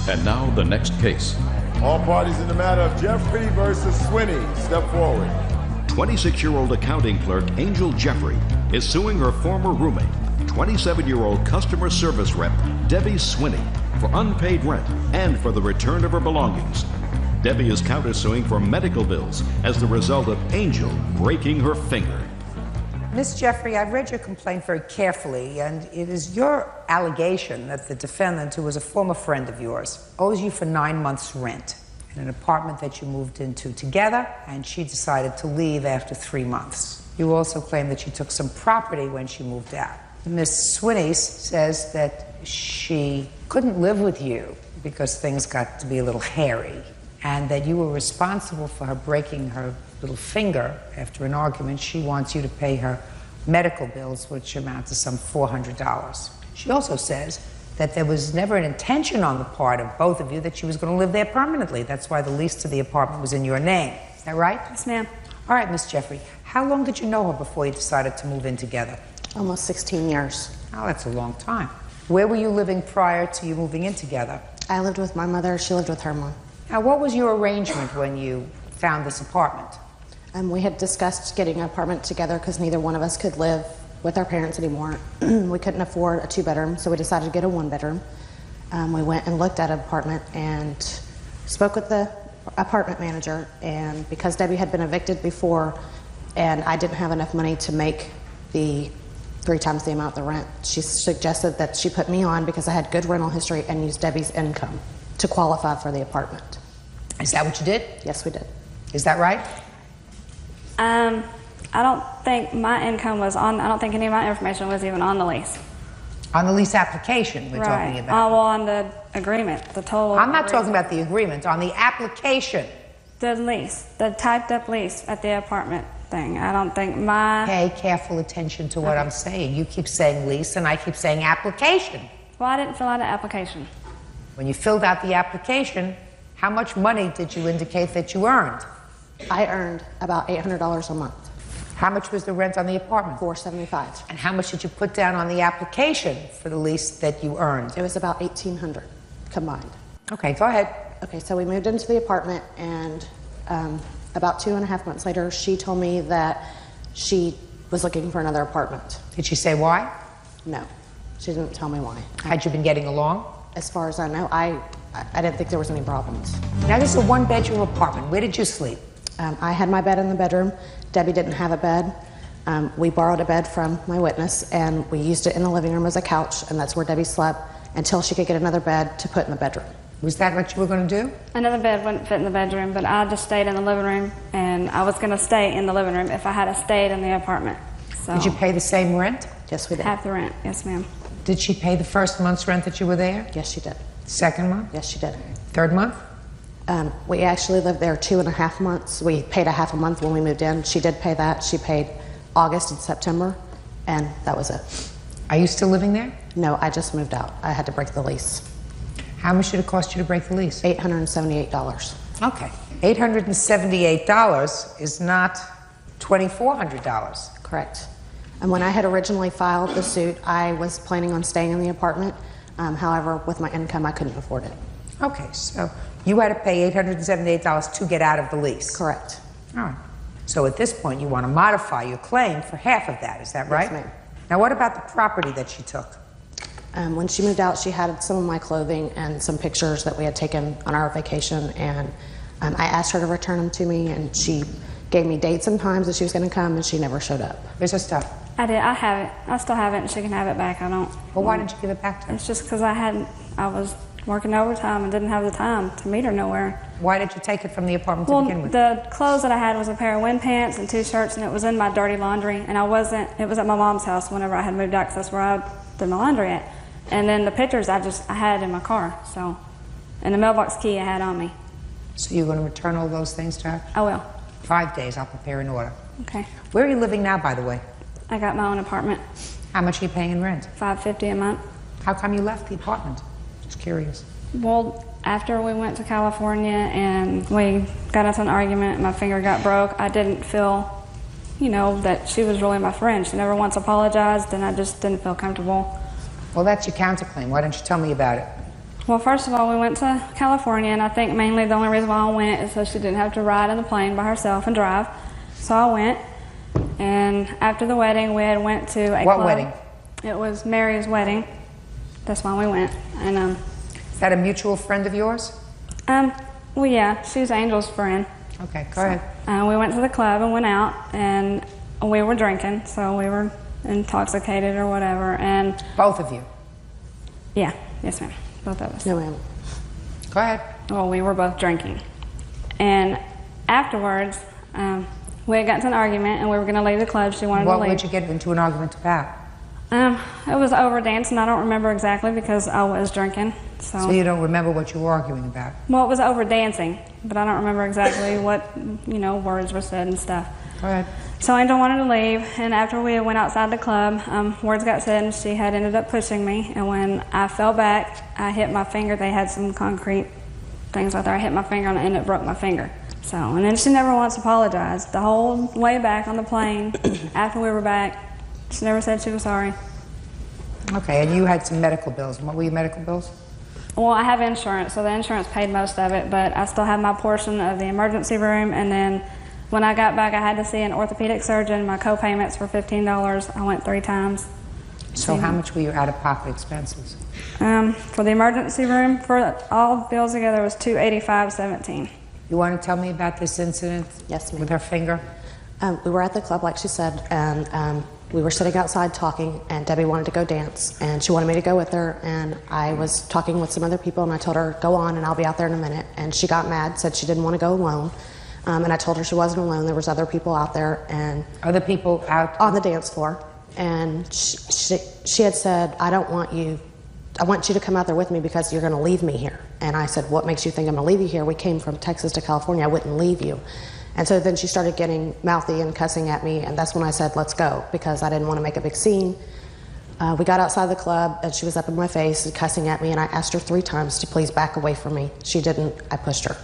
And now the next case. All parties in the matter of Jeffrey versus Swinney, step forward. 26-year-old accounting clerk Angel Jeffrey is suing her former roommate, 27-year-old customer service rep Debbie Swinney, for unpaid rent and for the return of her belongings. Debbie is countersuing for medical bills as the result of Angel breaking her finger. Miss Jeffrey, I've read your complaint very carefully, and it is your allegation that the defendant, who was a former friend of yours, owes you for 9 months' rent in an apartment that you moved into together, and she decided to leave after 3 months. You also claim that she took some property when she moved out. Miss Swinney says that she couldn't live with you because things got to be a little hairy, and that you were responsible for her breaking her little finger after an argument. She wants you to pay her medical bills, which amount to some $400. She also says that there was never an intention on the part of both of you that she was going to live there permanently. That's why the lease to the apartment was in your name. Is that right? Yes, ma'am. All right, Miss Jeffrey, how long did you know her before you decided to move in together? Almost 16 years. Oh, that's a long time. Where were you living prior to you moving in together? I lived with my mother. She lived with her mom. Now, what was your arrangement when you found this apartment? We had discussed getting an apartment together because neither one of us could live with our parents anymore. We couldn't afford a 2-bedroom, so we decided to get a 1-bedroom. We went and looked at an apartment and spoke with the apartment manager, and because Debbie had been evicted before and I didn't have enough money to make the 3 times the amount of the rent, she suggested that she put me on because I had good rental history and used Debbie's income to qualify for the apartment. Is that what you did? Yes, we did. Is that right? I don't think my income was on, I don't think any of my information was even on the lease. On the lease application we're talking about. Well, on the agreement, the total. I'm not talking about the agreement, on the application. The lease, the typed up lease at the apartment thing. I don't think my... Pay careful attention to what I'm saying. You keep saying lease and I keep saying application. Well, I didn't fill out an application. When you filled out the application, how much money did you indicate that you earned? I earned about $800 a month. How much was the rent on the apartment? $475. And how much did you put down on the application for the lease that you earned? It was about $1,800 combined. Okay, go ahead. Okay, so we moved into the apartment, and about 2.5 months later, she told me that she was looking for another apartment. Did she say why? No, she didn't tell me why. Had you been getting along? As far as I know, I didn't think there was any problems. Now, this is a 1-bedroom apartment. Where did you sleep? I had my bed in the bedroom. Debbie didn't have a bed. We borrowed a bed from my witness, and we used it in the living room as a couch, and that's where Debbie slept until she could get another bed to put in the bedroom. Was that what you were going to do? Another bed wouldn't fit in the bedroom, but I just stayed in the living room, and I was going to stay in the living room if I had stayed in the apartment. So did you pay the same rent? Yes, we did. Half the rent, yes, ma'am. Did she pay the first month's rent that you were there? Yes, she did. Second month? Yes, she did. Third month? We actually lived there 2.5 months. We paid a half a month when we moved in. She did pay that. She paid August and September, and that was it. Are you still living there? No, I just moved out. I had to break the lease. How much did it cost you to break the lease? $878. Okay. $878 is not $2,400. Correct. And when I had originally filed the suit, I was planning on staying in the apartment. However, with my income, I couldn't afford it. Okay, so you had to pay $878 to get out of the lease. Correct. All right. So at this point, you want to modify your claim for half of that. Is that right? Yes, ma'am. Now, what about the property that she took? When she moved out, she had some of my clothing and some pictures that we had taken on our vacation, and I asked her to return them to me, and she gave me dates and times that she was going to come, and she never showed up. Where's her stuff? I did. I have it. I still have it, and she can have it back. I don't. Well, why didn't you give it back to her? It's just because I was working overtime and didn't have the time to meet her nowhere. Why did you take it from the apartment to begin with? The clothes that I had was a pair of wind pants and 2 shirts, and it was in my dirty laundry, and it was at my mom's house whenever I had moved out, because that's where I did my laundry at. And then the pictures I had in my car, so, and the mailbox key I had on me. So you're going to return all those things to her? I will. 5 days, I'll prepare an order. Okay. Where are you living now, by the way? I got my own apartment. How much are you paying in rent? $550 a month. How come you left the apartment? Just curious. Well, after we went to California and we got into an argument and my finger got broke, I didn't feel, that she was really my friend. She never once apologized, and I just didn't feel comfortable. Well, that's your counterclaim. Why don't you tell me about it? Well, first of all, we went to California, and I think mainly the only reason why I went is so she didn't have to ride in the plane by herself and drive. So I went, and after the wedding, we had went to a What club. wedding? It was Mary's wedding. That's why we went. And Is that a mutual friend of yours? well, yeah, she's Angel's friend. Okay, go ahead. We went to the club and went out, and we were drinking, so we were intoxicated or whatever. And Both of you. yeah, yes, ma'am, both of us. No, ma'am. Go ahead. Well, we were both drinking. And afterwards, we had gotten to an argument, and we were going to leave the club. She wanted to What leave. would you get into an argument about? It was over dancing. I don't remember exactly because I was drinking. So you don't remember what you were arguing about? Well, it was over dancing, but I don't remember exactly what, words were said and stuff. Go ahead. So Angel wanted to leave, and after we went outside the club, words got said, and she had ended up pushing me. And when I fell back, I hit my finger. They had some concrete things out there. I hit my finger, and it broke my finger. So, and then she never once apologized. The whole way back on the plane, after we were back, she never said she was sorry. Okay, and you had some medical bills. What were your medical bills? Well, I have insurance, so the insurance paid most of it, but I still have my portion of the emergency room, and then when I got back, I had to see an orthopedic surgeon. My co-payments were $15. I went 3 times. So how much were your out-of-pocket expenses? For the emergency room, for all bills together, was $285.17. You want to tell me about this incident? Yes, ma'am. With her finger? We were at the club, like she said, and we were sitting outside talking, and Debbie wanted to go dance, and she wanted me to go with her, and I was talking with some other people, and I told her, go on, and I'll be out there in a minute, and she got mad, said she didn't want to go alone, and I told her she wasn't alone, there was other people out there, and Other people out? on the dance floor, and she had said, I want you to come out there with me because you're going to leave me here, and I said, what makes you think I'm going to leave you here? We came from Texas to California, I wouldn't leave you. And so then she started getting mouthy and cussing at me, and that's when I said, let's go, because I didn't want to make a big scene. We got outside the club, and she was up in my face and cussing at me, and I asked her 3 times to please back away from me. She didn't. I pushed her.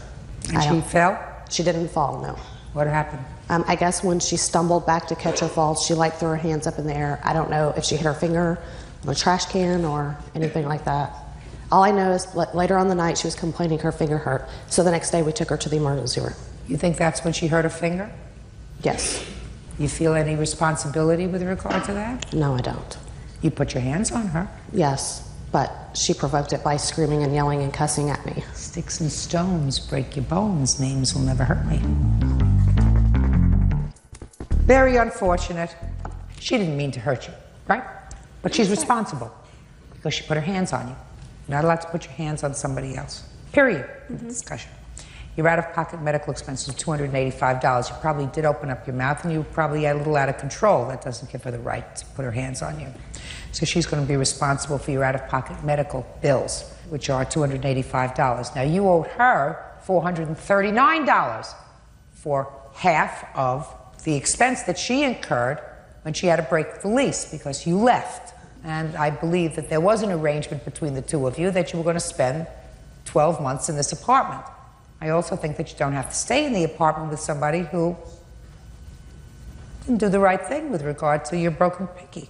And she fell? She didn't fall, no. What happened? I guess when she stumbled back to catch her fall, she threw her hands up in the air. I don't know if she hit her finger on a trash can or anything like that. All I know is later on the night, she was complaining her finger hurt. So the next day, we took her to the emergency room. You think that's when she hurt her finger? Yes. You feel any responsibility with regard to that? No, I don't. You put your hands on her. Yes, but she provoked it by screaming and yelling and cussing at me. Sticks and stones break your bones. Names will never hurt me. Very unfortunate. She didn't mean to hurt you, right? But she's responsible because she put her hands on you. You're not allowed to put your hands on somebody else. Period. Discussion. Your out-of-pocket medical expenses of $285. You probably did open up your mouth, and you were probably a little out of control. That doesn't give her the right to put her hands on you. So she's going to be responsible for your out-of-pocket medical bills, which are $285. Now, you owed her $439 for half of the expense that she incurred when she had to break the lease because you left. And I believe that there was an arrangement between the two of you that you were going to spend 12 months in this apartment. I also think that you don't have to stay in the apartment with somebody who didn't do the right thing with regard to your broken pinky.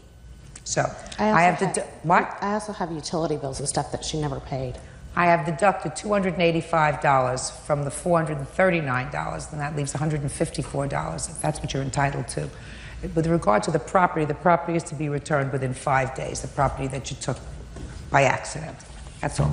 So I have to what? I also have utility bills and stuff that she never paid. I have deducted $285 from the $439, and that leaves $154 if that's what you're entitled to. With regard to the property is to be returned within 5 days, the property that you took by accident. That's all.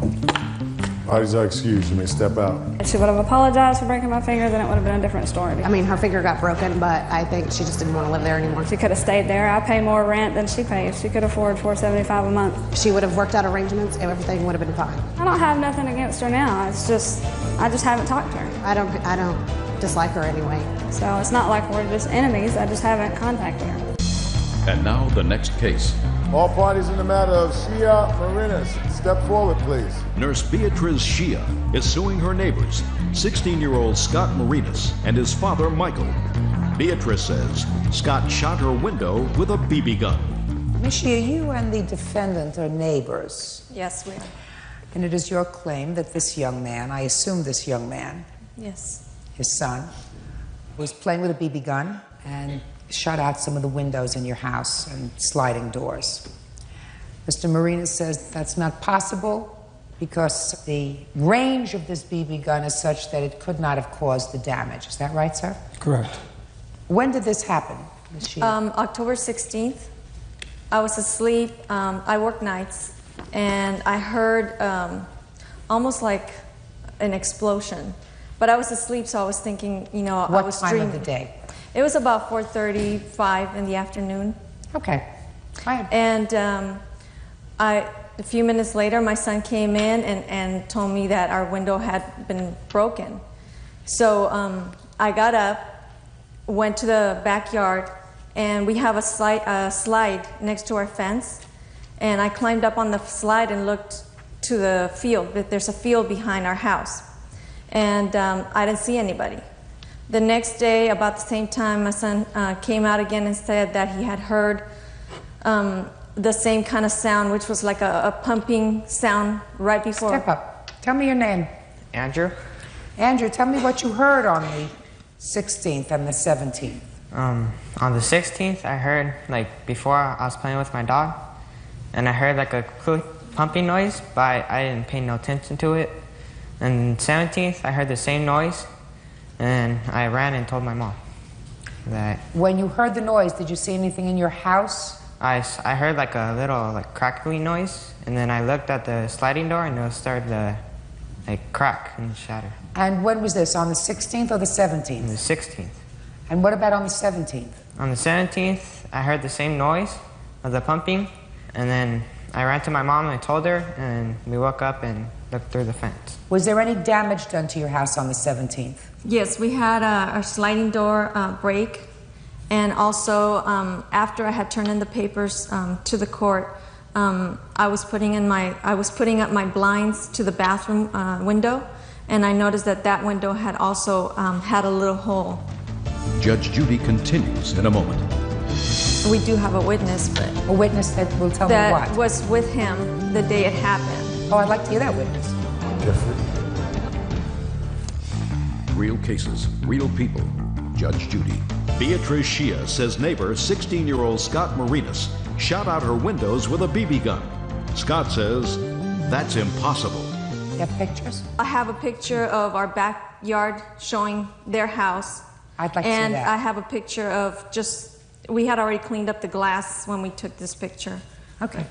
Party's excused. You may step out. If she would have apologized for breaking my finger, then it would have been a different story. I mean, her finger got broken, but I think she just didn't want to live there anymore. She could have stayed there. I pay more rent than she pays. She could afford $475 a month. She would have worked out arrangements, and everything would have been fine. I don't have nothing against her now. It's just, I just haven't talked to her. I don't dislike her anyway. So it's not like we're just enemies. I just haven't contacted her. And now the next case. All parties in the matter of Shia Marinas, step forward, please. Nurse Beatrice Shia is suing her neighbors, 16-year-old Scott Marinas and his father, Michael. Beatrice says Scott shot her window with a BB gun. Miss Shia, you and the defendant are neighbors. Yes, we are. And it is your claim that this young man, I assume this young man, Yes. his son, was playing with a BB gun and shot out some of the windows in your house and sliding doors. Mr. Marinas says that's not possible, because the range of this BB gun is such that it could not have caused the damage. Is that right, sir? Correct. When did this happen, Ms. Sheehan? October 16th. I was asleep. I work nights, and I heard almost like an explosion. But I was asleep, so I was thinking, you know, I was dreaming. What time of the day? It was about 4:35 in the afternoon. Okay. Go ahead. And a few minutes later, my son came in and told me that our window had been broken. So I got up, went to the backyard, and we have a slide next to our fence. And I climbed up on the slide and looked to the field. There's a field behind our house. And I didn't see anybody. The next day, about the same time, my son came out again and said that he had heard the same kind of sound, which was like a pumping sound right before. Step up. Tell me your name. Andrew? Andrew, tell me what you heard on the 16th and the 17th. On the 16th, I heard, like, before I was playing with my dog, and I heard like a pumping noise, but I didn't pay no attention to it. And 17th, I heard the same noise, and I ran and told my mom that. When you heard the noise, did you see anything in your house? I heard like a little like crackling noise, and then I looked at the sliding door, and it started to like crack and shatter. And when was this, on the 16th or the On 17th? the 16th. And what about on the 17th? On the 17th, I heard the same noise of the pumping, and then I ran to my mom and I told her, and we woke up and looked through the fence. Was there any damage done to your house on the 17th? Yes, we had a sliding door break. And also, after I had turned in the papers to the court, I was putting up my blinds to the bathroom window, and I noticed that that window had also had a little hole. Judge Judy continues in a moment. We do have a witness, but A witness that will tell me that what? was with him the day it happened. Oh, I'd like to hear that witness. Jeffrey. Real cases, real people. Judge Judy. Beatrice Shia says neighbor 16-year-old Scott Marinas shot out her windows with a BB gun. Scott says that's impossible. You have pictures? I have a picture of our backyard showing their house. I'd like to see And that. I have a picture of we had already cleaned up the glass when we took this picture. Okay.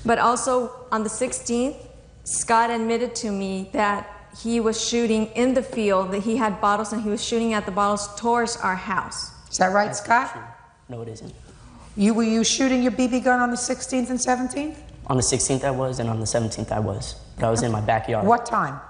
But also on the 16th, Scott admitted to me that he was shooting in the field, that he had bottles and he was shooting at the bottles towards our house. Is that right, Scott? No, it isn't. Were you shooting your BB gun on the 16th and 17th? On the 16th I was, and on the 17th I was. But I was in my backyard. What time?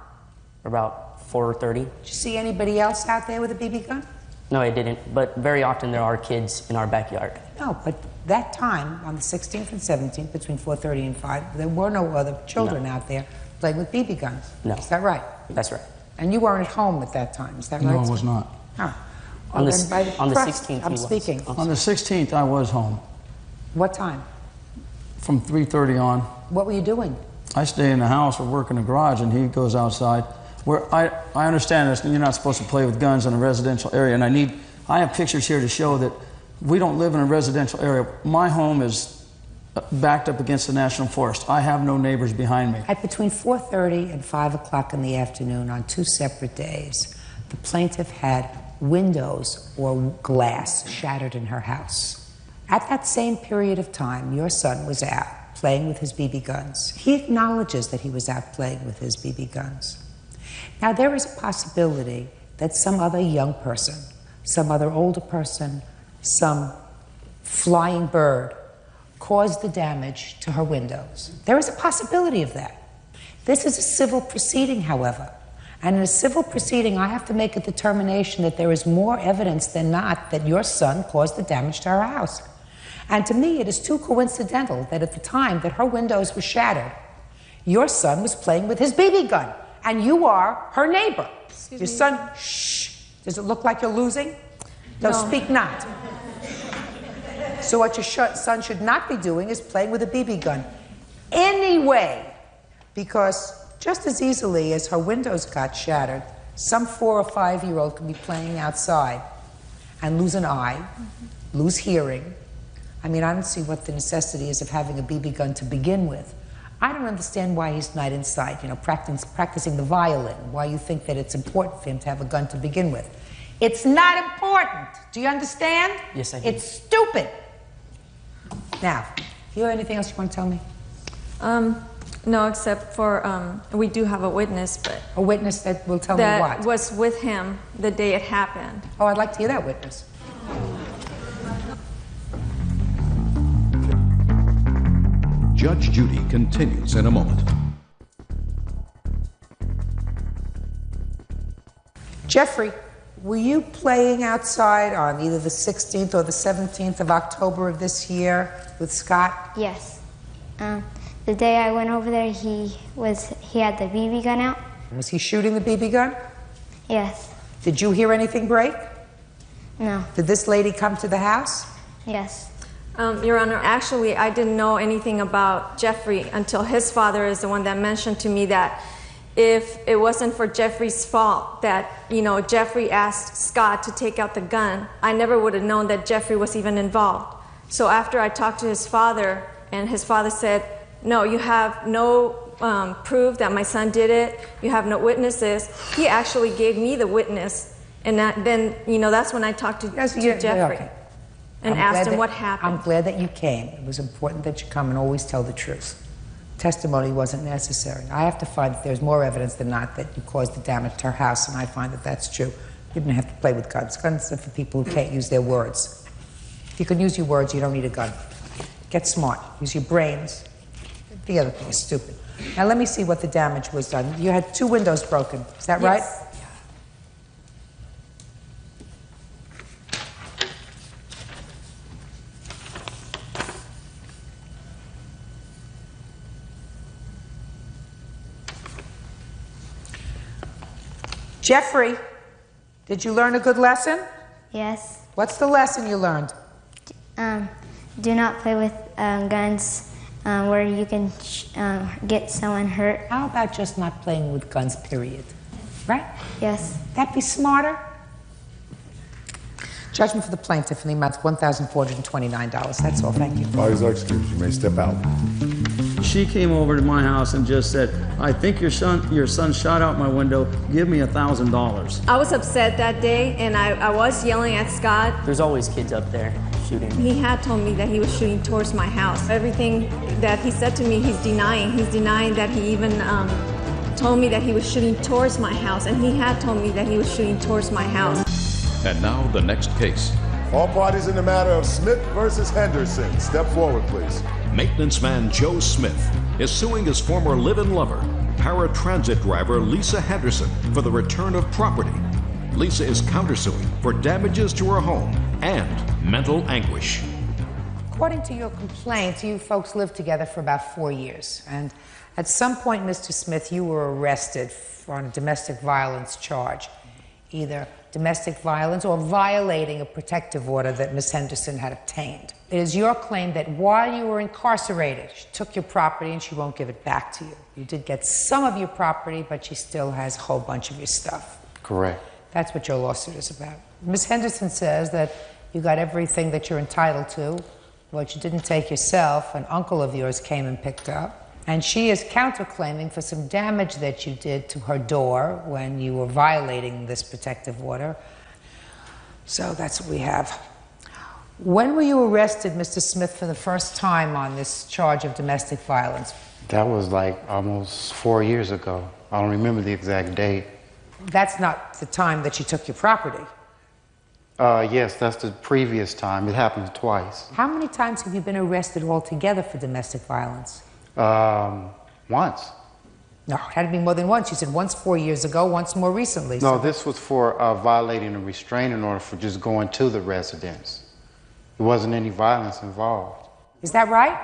About 4:30. Did you see anybody else out there with a BB gun? No, I didn't. But very often there are kids in our backyard. No, but that time, on the 16th and 17th, between 4:30 and 5, there were no other children out there playing with BB guns. No. Is that right? That's right. And you weren't at home at that time, is that right? No, I was not. Oh. On the Well, then, by on the trust, 16th I'm he was. speaking. Oh. On the 16th, I was home What time? from 3:30 on. What were you doing? I stay in the house or work in the garage, and he goes outside. Where I understand this, you're not supposed to play with guns in a residential area, and I have pictures here to show that we don't live in a residential area. My home is backed up against the National Forest. I have no neighbors behind me. At between 4:30 and 5 o'clock in the afternoon on 2 separate days, the plaintiff had windows or glass shattered in her house. At that same period of time, your son was out playing with his BB guns. He acknowledges that he was out playing with his BB guns. Now, there is a possibility that some other young person, some other older person, some flying bird caused the damage to her windows. There is a possibility of that. This is a civil proceeding, however. And in a civil proceeding, I have to make a determination that there is more evidence than not that your son caused the damage to her house. And to me, it is too coincidental that at the time that her windows were shattered, your son was playing with his BB gun, and you are her neighbor. Your son, shh. Does it look like you're losing? No, speak not. So what your son should not be doing is playing with a BB gun. Anyway, because just as easily as her windows got shattered, some 4 or 5-year-old can be playing outside and lose an eye, lose hearing. I mean, I don't see what the necessity is of having a BB gun to begin with. I don't understand why he's not inside, you know, practicing the violin, why you think that it's important for him to have a gun to begin with. It's not important. Do you understand? Yes, I do. It's stupid. Now, you have anything else you want to tell me? No, except for we do have a witness, but A witness that will tell me that what? was with him the day it happened. Oh, I'd like to hear that witness. Judge Judy continues in a moment. Jeffrey, were you playing outside on either the 16th or the 17th of October of this year with Scott? Yes. The day I went over there, he had the BB gun out. Was he shooting the BB gun? Yes. Did you hear anything break? No. Did this lady come to the house? Yes. Your Honor, actually, I didn't know anything about Jeffrey until his father is the one that mentioned to me that if it wasn't for Jeffrey's fault that, you know, Jeffrey asked Scott to take out the gun, I never would have known that Jeffrey was even involved. So after I talked to his father, and his father said, no, you have no proof that my son did it, you have no witnesses, he actually gave me the witness, and then, you know, that's when I talked to Jeffrey. Okay. And I'm asked glad him that- what happened. I'm glad that you came. It was important that you come and always tell the truth. Testimony wasn't necessary. I have to find that there's more evidence than not that you caused the damage to her house, and I find that that's true. You didn't have to play with guns. Guns are for people who can't use their words. If you can use your words, you don't need a gun. Get smart. Use your brains. The other thing is stupid. Now let me see what the damage was done. You had 2 windows broken. Is that right? Yes. Jeffrey, did you learn a good lesson? Yes. What's the lesson you learned? Do not play with guns where you can get someone hurt. How about just not playing with guns, period? Right? Yes. That'd be smarter. Judgment for the plaintiff in the amount of $1,429. That's all. Thank you. Parties are excused. You may step out. She came over to my house and just said, I think your son shot out my window. Give me $1,000. I was upset that day, and I was yelling at Scott. There's always kids up there shooting. He had told me that he was shooting towards my house. Everything that he said to me, he's denying. He's denying that he even told me that he was shooting towards my house, and he had told me that he was shooting towards my house. And now the next case. All parties in the matter of Smith versus Henderson. Step forward, please. Maintenance man Joe Smith is suing his former live-in lover, paratransit driver Lisa Henderson, for the return of property. Lisa is countersuing for damages to her home and mental anguish. According to your complaint, you folks lived together for about 4 years. And at some point, Mr. Smith, you were arrested on a domestic violence charge. Either domestic violence or violating a protective order that Miss Henderson had obtained. It is your claim that while you were incarcerated, she took your property and she won't give it back to you. You did get some of your property, but she still has a whole bunch of your stuff. Correct. That's what your lawsuit is about. Miss Henderson says that you got everything that you're entitled to. What you didn't take yourself, an uncle of yours came and picked up. And she is counterclaiming for some damage that you did to her door when you were violating this protective order. So that's what we have. When were you arrested, Mr. Smith, for the first time on this charge of domestic violence? That was like almost 4 years ago. I don't remember the exact date. That's not the time that she took your property. Yes, that's the previous time. It happened twice. How many times have you been arrested altogether for domestic violence? Once. No, it had to be more than once. You said once 4 years ago, once more recently. No, So this was for violating a restraining order for just going to the residence. There wasn't any violence involved. is that right?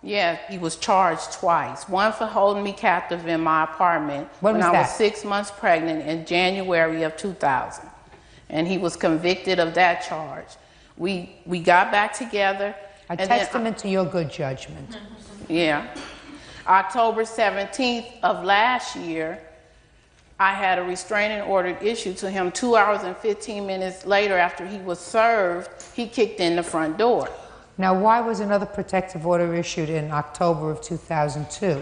Yeah, he was charged twice. One for holding me captive in my apartment When was I that? was 6 months pregnant in January of 2000. And he was convicted of that charge. We got back together. A and testament to your good judgment. Yeah. October 17th of last year, I had a restraining order issued to him 2 hours and 15 minutes later after he was served. He kicked in the front door. Now, why was another protective order issued in October of 2002?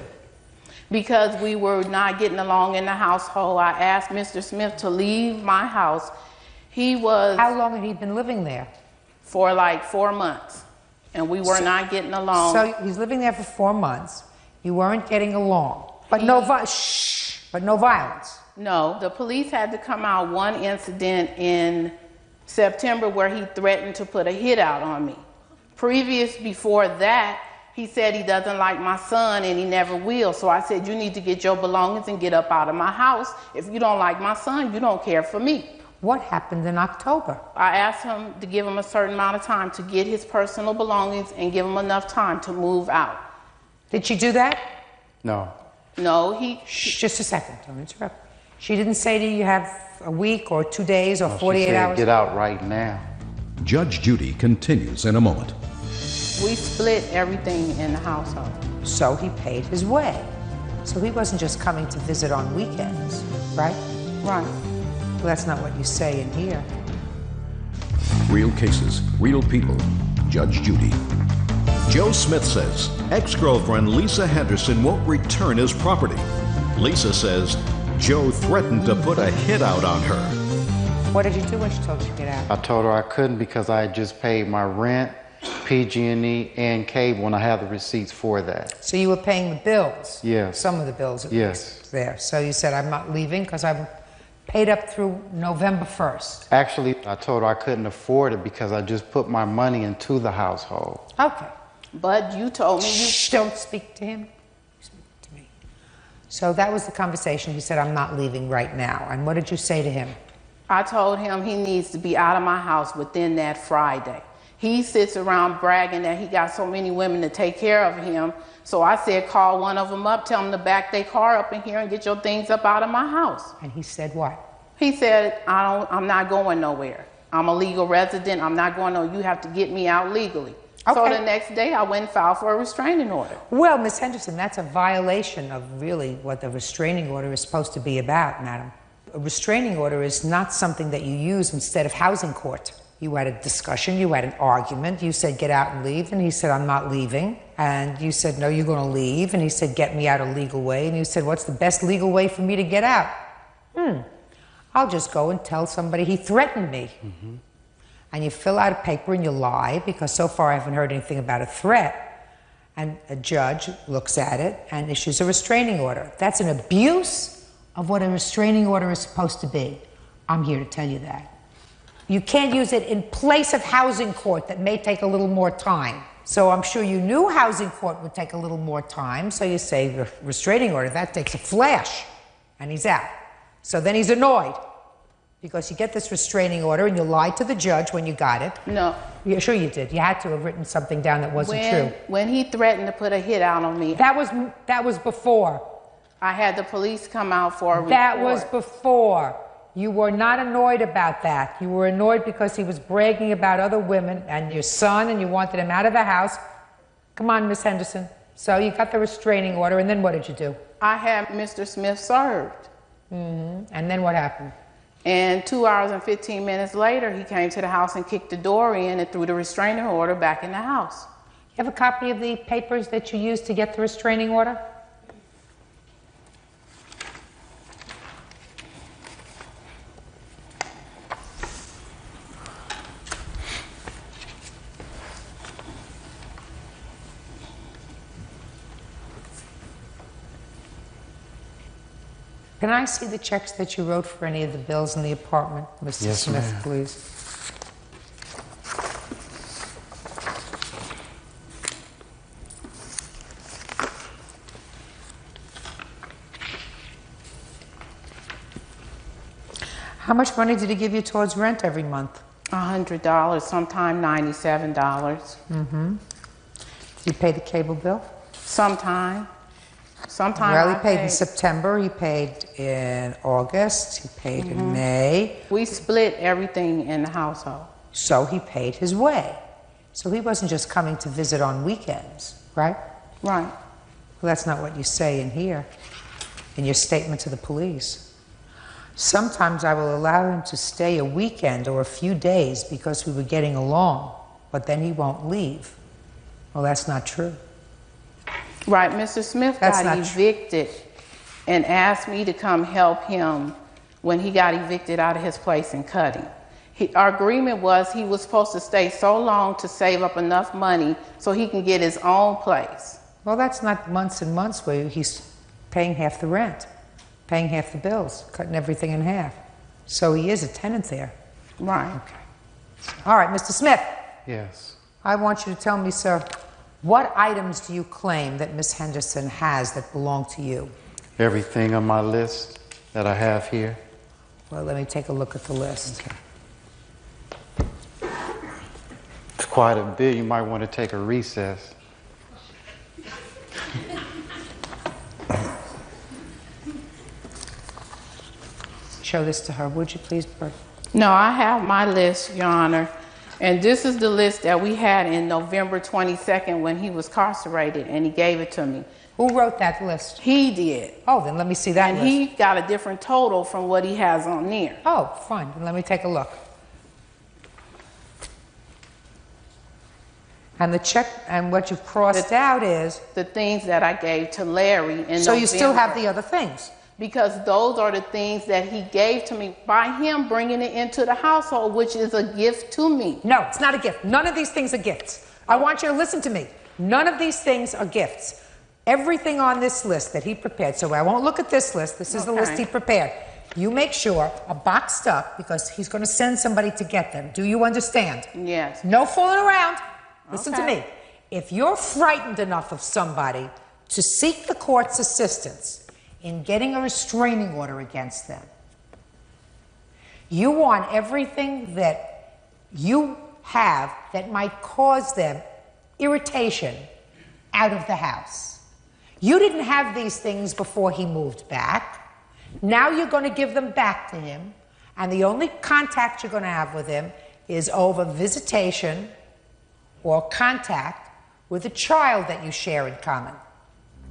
Because we were not getting along in the household, I asked Mr. Smith to leave my house. He was... How long had he been living there? For like 4 months. And we were not getting along. So he's living there for 4 months. You weren't getting along. But no violence. No, the police had to come out one incident in September where he threatened to put a hit out on me. Before that, he said he doesn't like my son and he never will. So I said, you need to get your belongings and get up out of my house. If you don't like my son, you don't care for me. What happened in October? I asked him to give him a certain amount of time to get his personal belongings and give him enough time to move out. Did she do that? No. No, Just a second, don't interrupt. She didn't say to you, you have a week or 2 days or 48 she said, hours? Get out right now. Judge Judy continues in a moment. We split everything in the household. So he paid his way. So he wasn't just coming to visit on weekends, right? Right. Well, that's not what you say in here. Real cases, real people. Judge Judy. Joe Smith says ex-girlfriend Lisa Henderson won't return his property. Lisa says Joe threatened to put a hit out on her. What did you do when she told you to get out? I told her I couldn't because I had just paid my rent, PG&E, and cable, and I have the receipts for that. So you were paying the bills? Yes. Some of the bills at Yes. least there. So you said, I'm not leaving because I'm paid up through November 1st. Actually, I told her I couldn't afford it because I just put my money into the household. Okay. But you told me Shh, don't speak to him. Speak to me. So that was the conversation. He said, I'm not leaving right now. And what did you say to him? I told him he needs to be out of my house within that Friday. He sits around bragging that he got so many women to take care of him. So I said, call one of them up, tell them to back their car up in here and get your things up out of my house. And he said what? He said, I'm not going nowhere. I'm a legal resident. I'm not going nowhere. You have to get me out legally. Okay. So the next day I went and filed for a restraining order. Well, Miss Henderson, that's a violation of really what the restraining order is supposed to be about, madam. A restraining order is not something that you use instead of housing court. You had a discussion, you had an argument, you said get out and leave, and he said I'm not leaving. And you said no, you're going to leave, and he said get me out a legal way, and you said what's the best legal way for me to get out? I'll just go and tell somebody he threatened me. And you fill out a paper and you lie, because so far I haven't heard anything about a threat. And a judge looks at it and issues a restraining order. That's an abuse of what a restraining order is supposed to be. I'm here to tell you that. You can't use it in place of housing court that may take a little more time. So I'm sure you knew housing court would take a little more time, so you say the restraining order, that takes a flash, and he's out. So then he's annoyed, because you get this restraining order and you lied to the judge when you got it. No. Yeah, sure you did. You had to have written something down that wasn't true. When he threatened to put a hit out on me. That was before. I had the police come out for a report. That was before. You were not annoyed about that. You were annoyed because he was bragging about other women and your son, and you wanted him out of the house. Come on, Miss Henderson. So you got the restraining order, and then what did you do? I had Mr. Smith served. And then what happened? And 2 hours and 15 minutes later, he came to the house and kicked the door in and threw the restraining order back in the house. You have a copy of the papers that you used to get the restraining order? Can I see the checks that you wrote for any of the bills in the apartment, Mr. Yes, Smith, ma'am. please? How much money did he give you towards rent every month? $100, sometime $97. Did you pay the cable bill? Sometime. Well, he paid in September, he paid in August, he paid in May. We split everything in the household. So he paid his way. So he wasn't just coming to visit on weekends, right? Right. Well, that's not what you say in here, in your statement to the police. Sometimes I will allow him to stay a weekend or a few days because we were getting along, but then he won't leave. Well, that's not true. Right, Mr. Smith That's got not true. evicted and asked me to come help him when he got evicted out of his place in Cutting. Our agreement was he was supposed to stay so long to save up enough money so he can get his own place. Well, that's not months and months where he's paying half the rent, paying half the bills, cutting everything in half. So he is a tenant there. Right. Okay. All right, Mr. Smith. Yes. I want you to tell me, sir, what items do you claim that Miss Henderson has that belong to you? Everything on my list that I have here. Well, let me take a look at the list. Okay. It's quite a bit. You might want to take a recess. Show this to her, would you please, Bert? No, I have my list, Your Honor. And this is the list that we had in November 22nd when he was incarcerated, and he gave it to me. Who wrote that list? He did. Oh, then let me see that and list. he got a different total from what he has on there. Oh, fine. Then let me take a look. And the check, and what you've crossed out is? The things that I gave to Larry in So November. you still have the other things? Because those are the things that he gave to me by him bringing it into the household, which is a gift to me. No, it's not a gift. None of these things are gifts. I want you to listen to me. None of these things are gifts. Everything on this list that he prepared, so I won't look at this list. This is the list he prepared. You make sure are boxed up because he's going to send somebody to get them. Do you understand? Yes. No fooling around. Listen to me. If you're frightened enough of somebody to seek the court's assistance in getting a restraining order against them, you want everything that you have that might cause them irritation out of the house. You didn't have these things before he moved back. Now you're going to give them back to him, and the only contact you're going to have with him is over visitation or contact with a child that you share in common.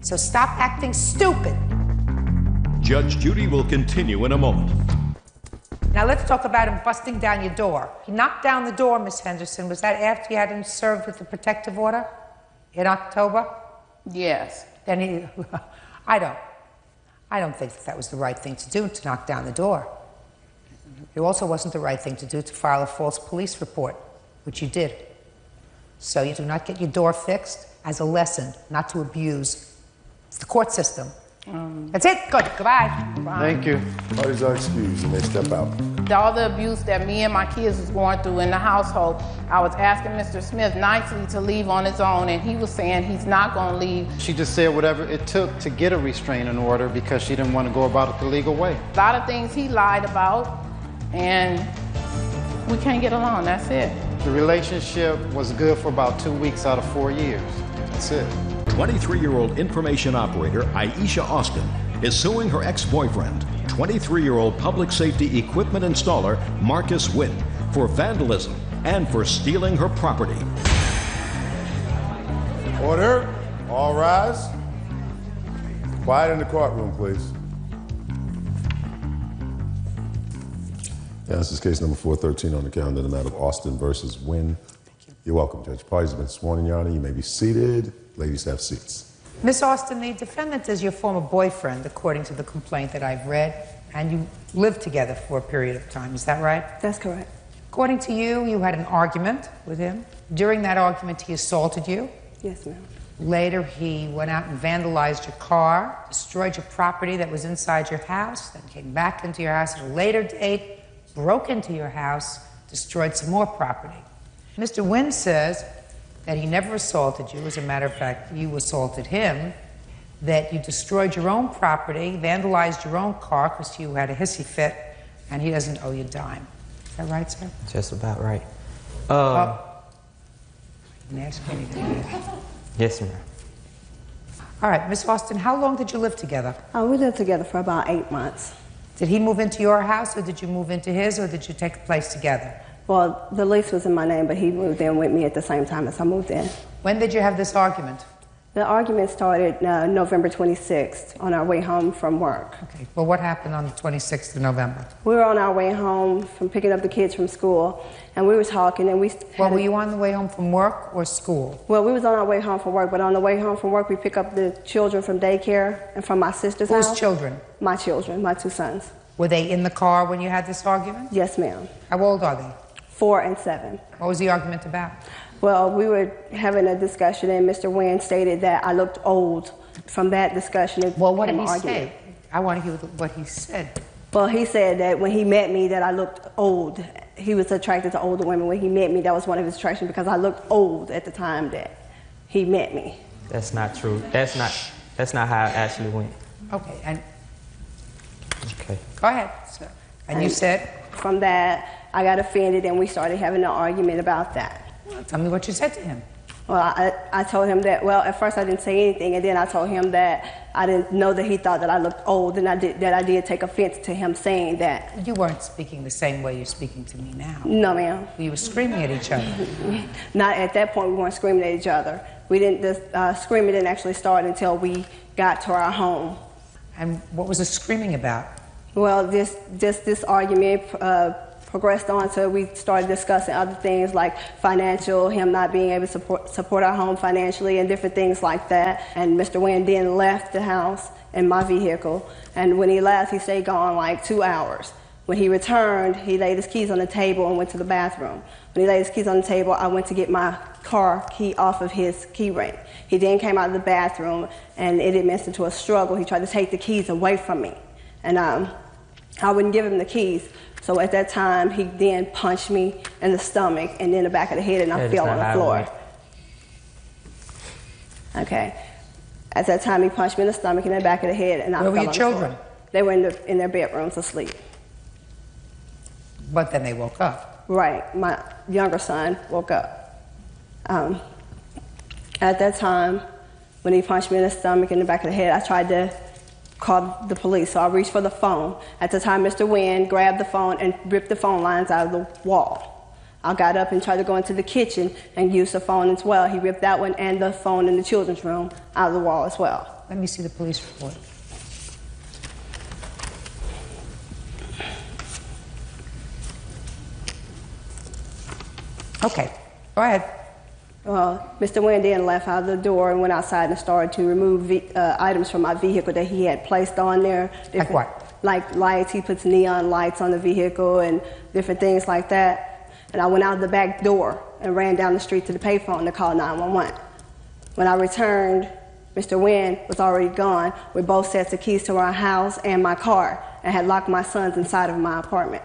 So stop acting stupid. Judge Judy will continue in a moment. Now let's talk about him busting down your door. He knocked down the door, Miss Henderson. Was that after you had him served with the protective order in October? Yes. Then he, I don't think that was the right thing to do, to knock down the door. It also wasn't the right thing to do to file a false police report, which you did. So you do not get your door fixed as a lesson not to abuse the court system. That's it. Good. Goodbye. Bye. Thank you. Parties are excused and they step out. All the abuse that me and my kids was going through in the household, I was asking Mr. Smith nicely to leave on his own, and he was saying he's not going to leave. She just said whatever it took to get a restraining order because she didn't want to go about it the legal way. A lot of things he lied about, and we can't get along. That's it. The relationship was good for about 2 weeks out of 4 years. That's it. 23-year-old information operator Aisha Austin is suing her ex-boyfriend, 23-year-old public safety equipment installer Marcus Witt, for vandalism and for stealing her property. Order. All rise. Quiet in the courtroom, please. Yeah, this is case number 413 on the calendar, the matter of Austin versus Wynn. You're welcome, Judge. Parties have been sworn in, Your Honor. You may be seated. Ladies, have seats. Miss Austin, the defendant is your former boyfriend, according to the complaint that I've read, and you lived together for a period of time. Is that right? That's correct. According to you, you had an argument with him. During that argument, he assaulted you. Yes, ma'am. Later, he went out and vandalized your car, destroyed your property that was inside your house, then came back into your house at a later date, broke into your house, destroyed some more property. Mr. Wynn says that he never assaulted you. As a matter of fact, you assaulted him, that you destroyed your own property, vandalized your own car because you had a hissy fit, and he doesn't owe you a dime. Is that right, sir? Just about right. I didn't ask you anything. Yes, ma'am. All right, Miss Austin, how long did you live together? We lived together for about 8 months. Did he move into your house, or did you move into his, or did you take a place together? Well, the lease was in my name, but he moved in with me at the same time as I moved in. When did you have this argument? The argument started November 26th on our way home from work. Okay. Well, what happened on the 26th of November? We were on our way home from picking up the kids from school, and we were talking, and Well, were you on the way home from work or school? Well, we was on our way home from work, but on the way home from work, we pick up the children from daycare and from my sister's house. Whose children? My children, my 2 sons. Were they in the car when you had this argument? Yes, ma'am. How old are they? 4 and 7. What was the argument about? Well, we were having a discussion, and Mr. Wynn stated that I looked old. From that discussion, well, what did he say? I want to hear what he said. Well, he said that when he met me, that I looked old. He was attracted to older women. When he met me, that was one of his attractions because I looked old at the time that he met me. That's not true. That's not how it actually went. Okay, and okay. Go ahead, sir. And you said? From that, I got offended, and we started having an argument about that. Well, tell me what you said to him. Well, I told him that, well, at first I didn't say anything, and then I told him that I didn't know that he thought that I looked old, and I did take offense to him saying that. You weren't speaking the same way you're speaking to me now. No, ma'am. We were screaming at each other. Not at that point, we weren't screaming at each other. The screaming didn't actually start until we got to our home. And what was the screaming about? Well, this argument progressed on so we started discussing other things like financial, him not being able to support our home financially and different things like that. And Mr. Wynn then left the house in my vehicle. And when he left, he stayed gone like 2 hours. When he returned, he laid his keys on the table and went to the bathroom. When he laid his keys on the table, I went to get my car key off of his key ring. He then came out of the bathroom, and it advanced into a struggle. He tried to take the keys away from me. And I wouldn't give him the keys. So at that time, he then punched me in the stomach and then the back of the head, and I fell on the floor. Okay. At that time, he punched me in the stomach and the back of the head, and I fell on the floor. Where were your children? They were in their bedrooms asleep. But then they woke up. Right. My younger son woke up. At that time, when he punched me in the stomach and the back of the head, I tried to call the police, so I reached for the phone. At the time, Mr. Wynn grabbed the phone and ripped the phone lines out of the wall. I got up and tried to go into the kitchen and use the phone as well. He ripped that one and the phone in the children's room out of the wall as well. Let me see the police report. Okay, go ahead. Well, Mr. Wynn then left out of the door and went outside and started to remove items from my vehicle that he had placed on there. Like what? Like lights. He puts neon lights on the vehicle and different things like that. And I went out the back door and ran down the street to the payphone to call 911. When I returned, Mr. Wynn was already gone with both sets of keys to our house and my car and had locked my sons inside of my apartment.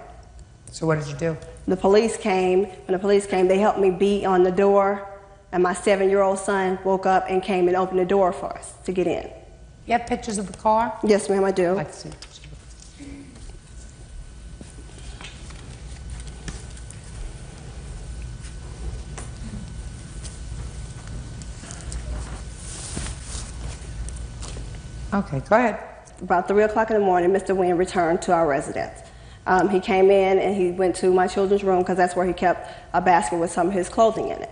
So what did you do? The police came. When the police came, they helped me beat on the door. And my 7-year-old son woke up and came and opened the door for us to get in. You have pictures of the car? Yes, ma'am, I do. I'd like to see. Okay, go ahead. About 3 o'clock in the morning, Mr. Wynn returned to our residence. He came in and he went to my children's room because that's where he kept a basket with some of his clothing in it.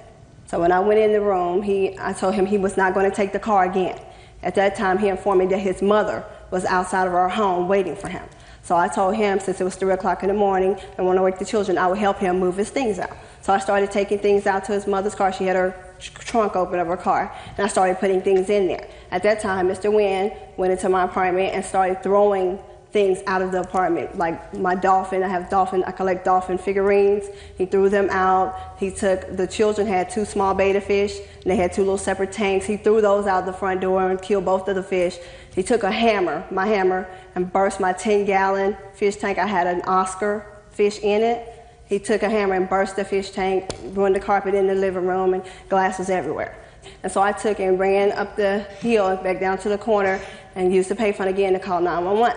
So when I went in the room, I told him he was not going to take the car again. At that time, he informed me that his mother was outside of our home waiting for him. So I told him, since it was 3 o'clock in the morning and when I wake the children, I would help him move his things out. So I started taking things out to his mother's car. She had her trunk open of her car, and I started putting things in there. At that time, Mr. Wynn went into my apartment and started throwing things out of the apartment, like my dolphin. I collect dolphin figurines. He threw them out. The children had 2 small betta fish, and they had 2 little separate tanks. He threw those out the front door and killed both of the fish. He took a hammer, my hammer, and burst my 10-gallon fish tank. I had an Oscar fish in it. He took a hammer and burst the fish tank, ruined the carpet in the living room, and glasses everywhere. And so I took and ran up the hill and back down to the corner and used the payphone again to call 911.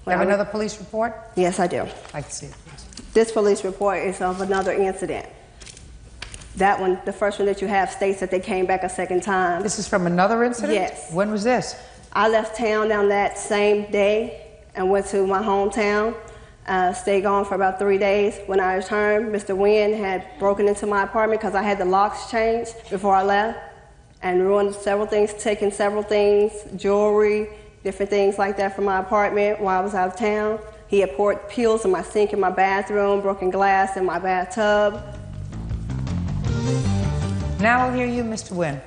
You have another police report? Yes, I do. I'd like to see it, please. This police report is of another incident. That one, the first one that you have, states that they came back a second time. This is from another incident? Yes. When was this? I left town on that same day and went to my hometown. Stayed gone for about 3 days. When I returned, Mr. Wynn had broken into my apartment because I had the locks changed before I left. and ruined several things, taken several things, jewelry, different things like that from my apartment while I was out of town. He had poured pills in my sink in my bathroom, broken glass in my bathtub. Now I'll hear you, Mr. Wynn.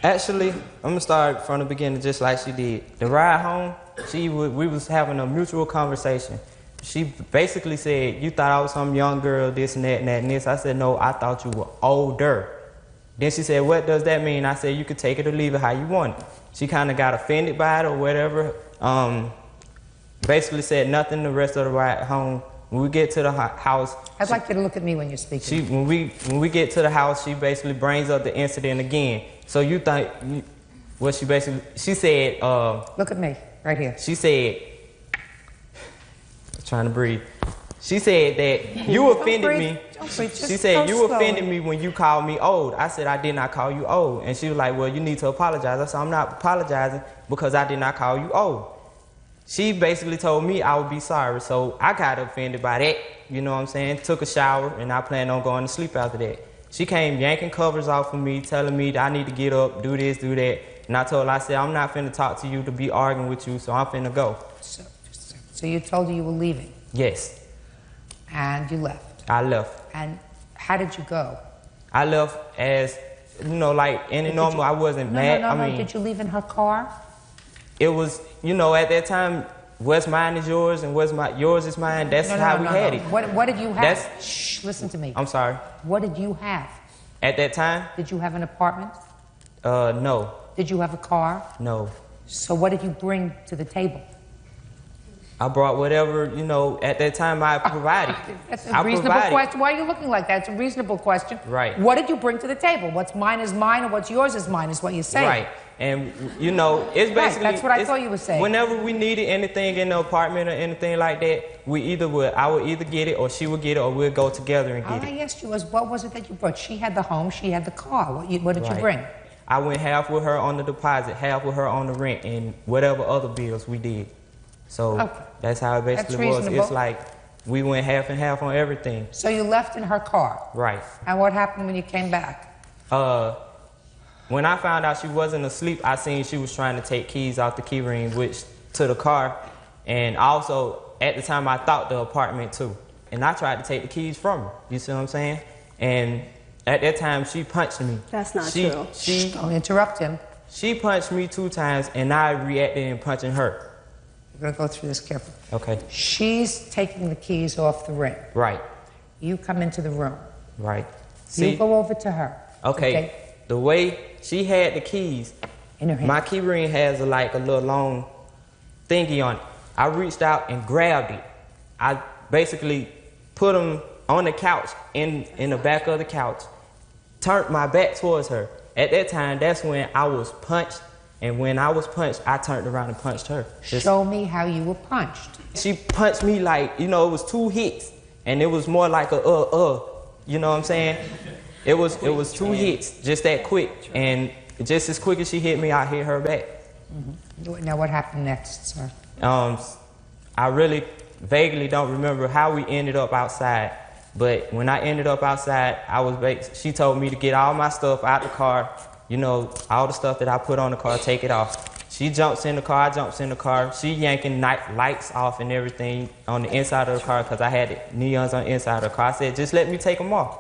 Actually, I'm gonna start from the beginning just like she did. The ride home, we was having a mutual conversation. She basically said, you thought I was some young girl, this and that and that and this. I said, no, I thought you were older. Then she said, what does that mean? I said, you could take it or leave it how you want it. She kind of got offended by it or whatever. Basically said nothing the rest of the ride home. When we get to the house... I'd like you to look at me when you're speaking. When we get to the house, she basically brings up the incident again. So you think... She said... look at me, right here. She said... Trying to breathe. She said that you offended me. She said you offended me when you called me old. I said I did not call you old. And she was like, well, you need to apologize. I said, I'm not apologizing because I did not call you old. She basically told me I would be sorry. So I got offended by that. You know what I'm saying? Took a shower and I planned on going to sleep after that. She came yanking covers off of me, telling me that I need to get up, do this, do that. And I told her, I said, I'm not finna talk to you to be arguing with you, so I'm finna go. So you told her you were leaving? Yes. And you left? I left. And how did you go? I left as, you know, like any normal, I wasn't mad. No, did you leave in her car? It was, you know, at that time, what's mine is yours and yours is mine. That's how we had it. What did you have? Shh, listen to me. I'm sorry. What did you have? At that time? Did you have an apartment? No. Did you have a car? No. So what did you bring to the table? I brought whatever, you know, at that time I provided. That's a reasonable question. Why are you looking like that? It's a reasonable question. Right. What did you bring to the table? What's mine is mine and what's yours is mine is what you say. Right. And, you know, it's basically... Right, that's what I thought you were saying. Whenever we needed anything in the apartment or anything like that, I would either get it or she would get it or we'd go together and get it. All I asked you was, what was it that you brought? She had the home, she had the car. What did you bring? I went half with her on the deposit, half with her on the rent, and whatever other bills we did. So that's how it basically was. It's like we went half and half on everything. So you left in her car? Right. And what happened when you came back? When I found out she wasn't asleep, I seen she was trying to take keys out the key ring, which to the car, and also at the time I thought the apartment too. And I tried to take the keys from her. You see what I'm saying? And at that time she punched me. That's not true. Don't interrupt him. She punched me 2 times, and I reacted in punching her. We're going to go through this carefully. Okay. She's taking the keys off the ring. Right. You come into the room. Right. You go over to her. Okay. The way she had the keys, in her hand. My key ring has a little long thingy on it. I reached out and grabbed it. I basically put them on the couch, in the back of the couch, turned my back towards her. At that time, that's when I was punched. And when I was punched, I turned around and punched her. Show me how you were punched. She punched me like, you know, it was 2 hits. And it was more like a, you know what I'm saying? It was 2 hits, just that quick. And just as quick as she hit me, I hit her back. Mm-hmm. Now what happened next, sir? I really vaguely don't remember how we ended up outside. But when I ended up outside, she told me to get all my stuff out the car. You know, all the stuff that I put on the car, take it off. She jumps in the car, I jumps in the car. She yanking lights off and everything on the inside of the car because I had neons on the inside of the car. I said, just let me take them off.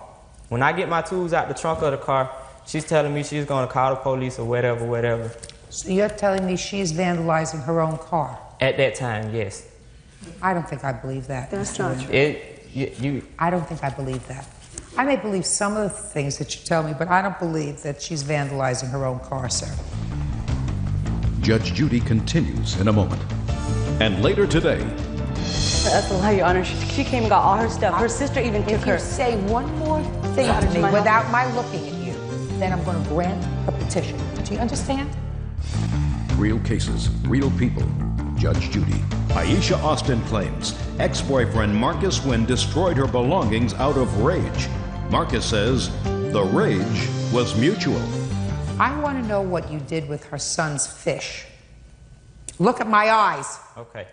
When I get my tools out the trunk of the car, she's telling me she's going to call the police or whatever. So you're telling me she's vandalizing her own car? At that time, yes. I don't think I believe that. That's not true. I don't think I believe that. I may believe some of the things that you tell me, but I don't believe that she's vandalizing her own car, sir. Judge Judy continues in a moment. And later today... That's a lie, Your Honor. She came and got all her stuff. Her sister even took her. If you say one more thing to me without my looking at you, then I'm going to grant a petition. Do you understand? Real cases, real people. Judge Judy. Aisha Austin claims ex-boyfriend Marcus Wynn destroyed her belongings out of rage. Marcus says the rage was mutual. I want to know what you did with her son's fish. Look at my eyes. Okay.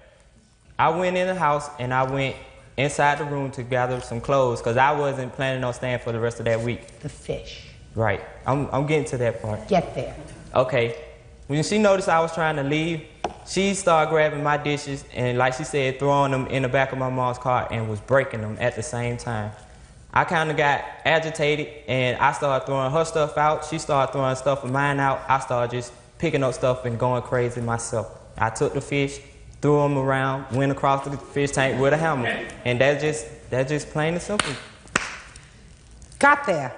I went in the house and I went inside the room to gather some clothes because I wasn't planning on staying for the rest of that week. The fish. Right. I'm getting to that part. Get there. Okay. When she noticed I was trying to leave, she started grabbing my dishes and, like she said, throwing them in the back of my mom's car and was breaking them at the same time. I kind of got agitated and I started throwing her stuff out. She started throwing stuff of mine out. I started just picking up stuff and going crazy myself. I took the fish, threw them around, went across the fish tank with a hammer. And that's just plain and simple. Got there.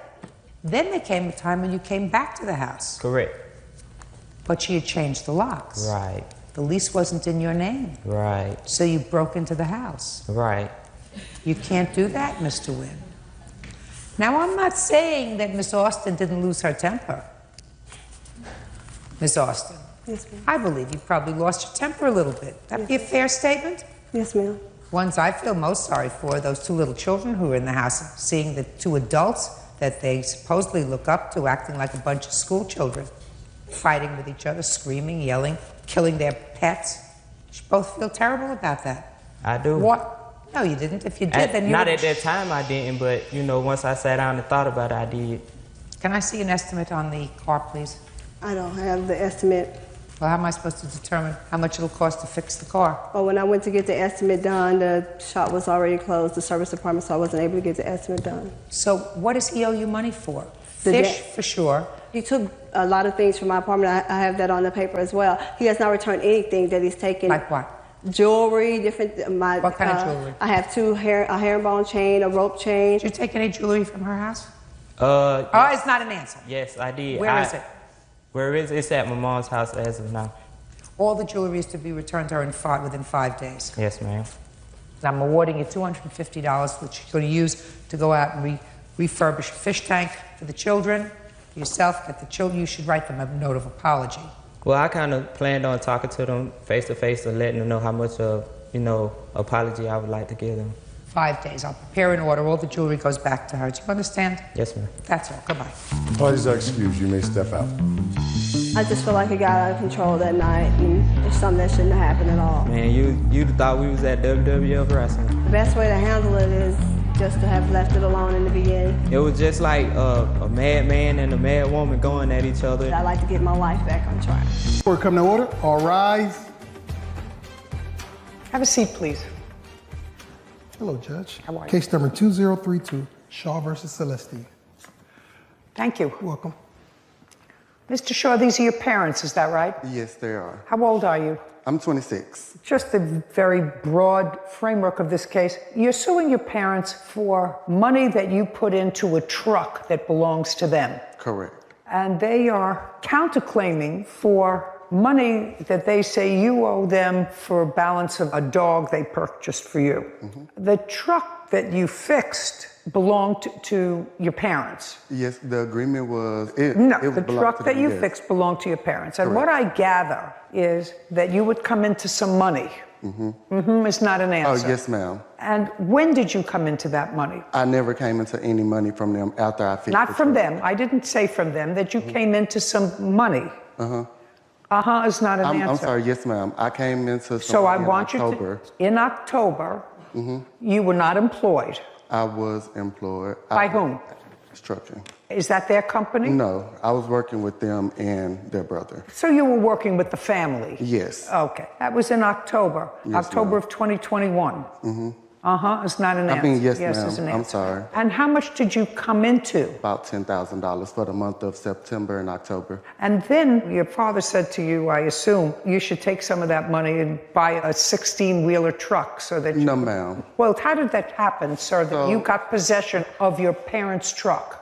Then there came a time when you came back to the house. Correct. But she had changed the locks. Right. The lease wasn't in your name. Right. So you broke into the house. Right. You can't do that, Mr. Wynn. Now, I'm not saying that Miss Austin didn't lose her temper. Miss Austin. Yes, ma'am. I believe you probably lost your temper a little bit. That be a fair statement? Yes, ma'am. Ones I feel most sorry for are those two little children who are in the house, seeing the two adults that they supposedly look up to acting like a bunch of school children, fighting with each other, screaming, yelling, killing their pets. You should both feel terrible about that. I do. What? No, you didn't. If you did, then you Not at that time I didn't, but, you know, once I sat down and thought about it, I did. Can I see an estimate on the car, please? I don't have the estimate. Well, how am I supposed to determine how much it'll cost to fix the car? Well, when I went to get the estimate done, the shop was already closed, the service department, so I wasn't able to get the estimate done. So what does he owe you money for? The Fish, debt. for sure. He took a lot of things from my apartment. I have that on the paper as well. He has not returned anything that he's taken. Like what? Jewelry, different. What kind of jewelry? I have a herringbone chain, a rope chain. Did you take any jewelry from her house? Yes. Oh, it's not an answer. Yes, I did. Where is it? Where is it? It's at my mom's house as of now. All the jewelry is to be returned to her within 5 days. Yes, ma'am. I'm awarding you $250, which you're going to use to go out and refurbish a fish tank for the children. Yourself, at the children, you should write them a note of apology. Well, I kind of planned on talking to them face to face and letting them know how much of, apology I would like to give them. 5 days. I'll prepare an order. All the jewelry goes back to her. Do you understand? Yes, ma'am. That's all. Goodbye. Parties are excused. You may step out. I just feel like it got out of control that night, and it's something that shouldn't have happened at all. Man, you thought we was at WWF Wrestling. The best way to handle it is just to have left it alone in the beginning. It was just like a mad man and a mad woman going at each other. I like to get my life back on track. Court come to order. All rise. Have a seat, please. Hello, Judge. How are you? Case number 2032, Shaw versus Celestine. Thank you. You're welcome. Mr. Shaw, these are your parents, is that right? Yes, they are. How old are you? I'm 26. Just the very broad framework of this case. You're suing your parents for money that you put into a truck that belongs to them. Correct. And they are counterclaiming for money that they say you owe them for a balance of a dog they purchased for you. Mm-hmm. The truck that you fixed belonged to your parents. Yes, the agreement was... the truck that you fixed belonged to your parents. And what I gather is that you would come into some money. Mm-hmm. Mm-hmm is not an answer. Oh, yes, ma'am. And when did you come into that money? I never came into any money from them after I fixed Not from them. I didn't say from them, that you came into some money. Uh-huh. Uh-huh is not an answer. I'm sorry, yes, ma'am. I came into some So I want October. you to... In October, you were not employed. I was employed. By whom? Trucking. Is that their company? No, I was working with them and their brother. So you were working with the family? Yes. Okay. That was in October. Yes, October of 2021. Mm-hmm. Uh-huh is not an answer. I mean, yes, is ma'am. an answer. I'm sorry. And how much did you come into? About $10,000 for the month of September and October. And then your father said to you, I assume, you should take some of that money and buy a 16-wheeler truck so that you... No, ma'am. Well, how did that happen, sir, that you got possession of your parents' truck?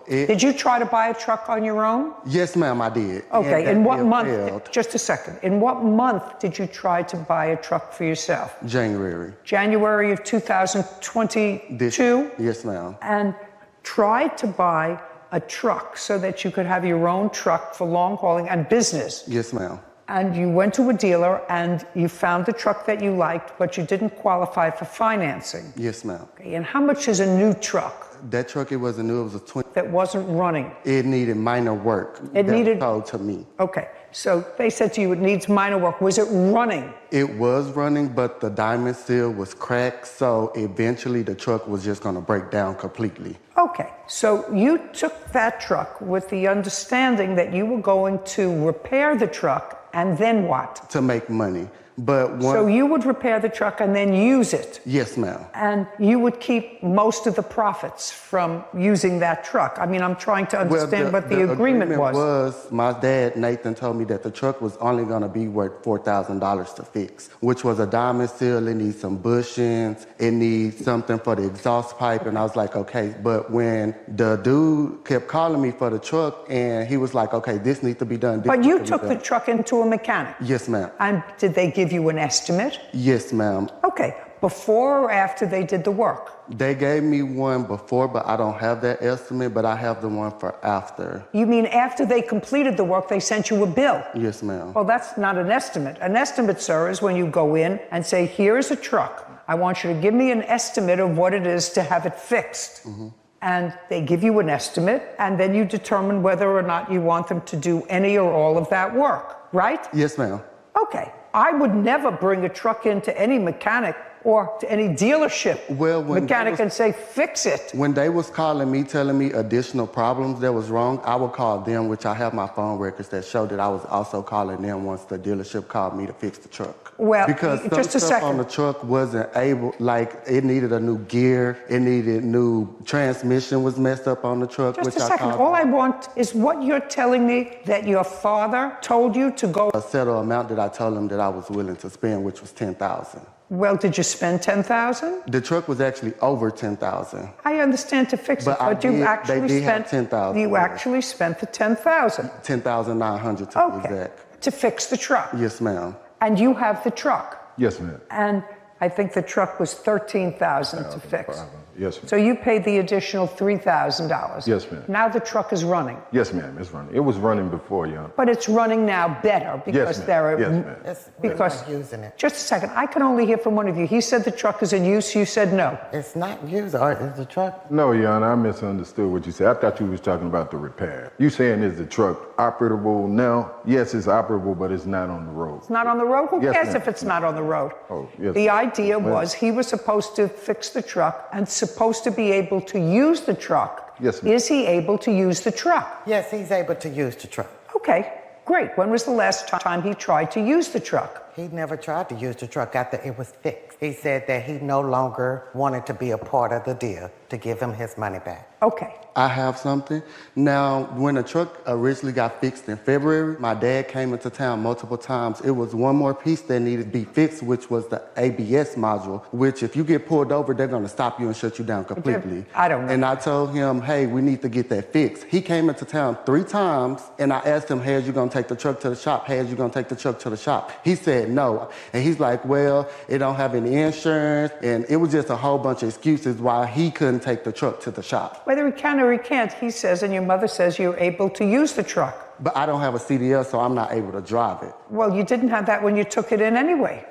Did you try to buy a truck on your own? Yes, ma'am, I did. Okay, in what month? Just a second. In what month did you try to buy a truck for yourself? January. January of 2022? Yes, ma'am. And tried to buy a truck so that you could have your own truck for long hauling and business. Yes, ma'am. And you went to a dealer and you found the truck that you liked, but you didn't qualify for financing. Yes, ma'am. Okay, and how much is a new truck? That truck, it wasn't new. It was a 20. That wasn't running. It needed minor work. It needed. Told to me. Okay. So they said to you it needs minor work. Was it running? It was running, but the diamond seal was cracked. So eventually the truck was just going to break down completely. Okay. So you took that truck with the understanding that you were going to repair the truck and then what? To make money. But so you would repair the truck and then use it? Yes, ma'am. And you would keep most of the profits from using that truck? I mean, I'm trying to understand what the agreement was. My dad, Nathan, told me that the truck was only going to be worth $4,000 to fix, which was a diamond seal. It needs some bushings. It needs something for the exhaust pipe. And I was like, okay. But when the dude kept calling me for the truck and he was like, okay, this needs to be done. But you took the truck into a mechanic? Yes, ma'am. And did they give you an estimate? Yes, ma'am. Okay. Before or after they did the work? They gave me one before, but I don't have that estimate, but I have the one for after. You mean after they completed the work, they sent you a bill? Yes, ma'am. Well, that's not an estimate. An estimate, sir, is when you go in and say, here's a truck. I want you to give me an estimate of what it is to have it fixed. Mm-hmm. And they give you an estimate, and then you determine whether or not you want them to do any or all of that work, right? Yes, ma'am. Okay. I would never bring a truck into any mechanic or to any dealership mechanic and say, fix it. When they was calling me, telling me additional problems that was wrong, I would call them, which I have my phone records that show that I was also calling them once the dealership called me to fix the truck. Well, because some stuff on the truck wasn't able, like it needed a new gear, it needed new transmission was messed up on the truck. Just a second, all I want is what you're telling me that your father told you to go. A settled amount that I told him that I was willing to spend, which was $10,000. Well, did you spend $10,000? The truck was actually over $10,000. I understand to fix it, but you actually spent $10,000. You actually spent the $10,000. $10,900 to be exact. To fix the truck. Yes, ma'am. And you have the truck. Yes, ma'am. And I think the truck was $13,000 to fix. Yes, ma'am. So you paid the additional $3,000. Yes, ma'am. Now the truck is running. Yes, ma'am. It's running. It was running before, Your Honor. But it's running now better because there are. Yes, ma'am. Because using it. Just a second, I can only hear from one of you. He said the truck is in use. You said no. It's not used. Or is the truck? No, Your Honor. I misunderstood what you said. I thought you was talking about the repair. You saying is the truck operable now? Yes, it's operable, but it's not on the road. It's not on the road? Who Yes, cares ma'am. if it's not on the road? Oh, yes. The idea was he was supposed to fix the truck and supposed to be able to use the truck. Yes, ma'am. Is he able to use the truck? Yes, he's able to use the truck. Okay, great. When was the last time he tried to use the truck? He never tried to use the truck after it was fixed. He said that he no longer wanted to be a part of the deal, to give him his money back. Okay. I have something. Now, when the truck originally got fixed in February, my dad came into town multiple times. It was one more piece that needed to be fixed, which was the ABS module, which if you get pulled over, they're going to stop you and shut you down completely. I don't know. And I told him, hey, we need to get that fixed. He came into town 3 times, and I asked him, hey, are you going to take the truck to the shop? Hey, are you going to take the truck to the shop? He said no. And he's like, well, it don't have any insurance. And it was just a whole bunch of excuses why he couldn't take the truck to the shop. Whether he can or he can't, he says, and your mother says you're able to use the truck. But I don't have a CDL, so I'm not able to drive it. Well, you didn't have that when you took it in anyway,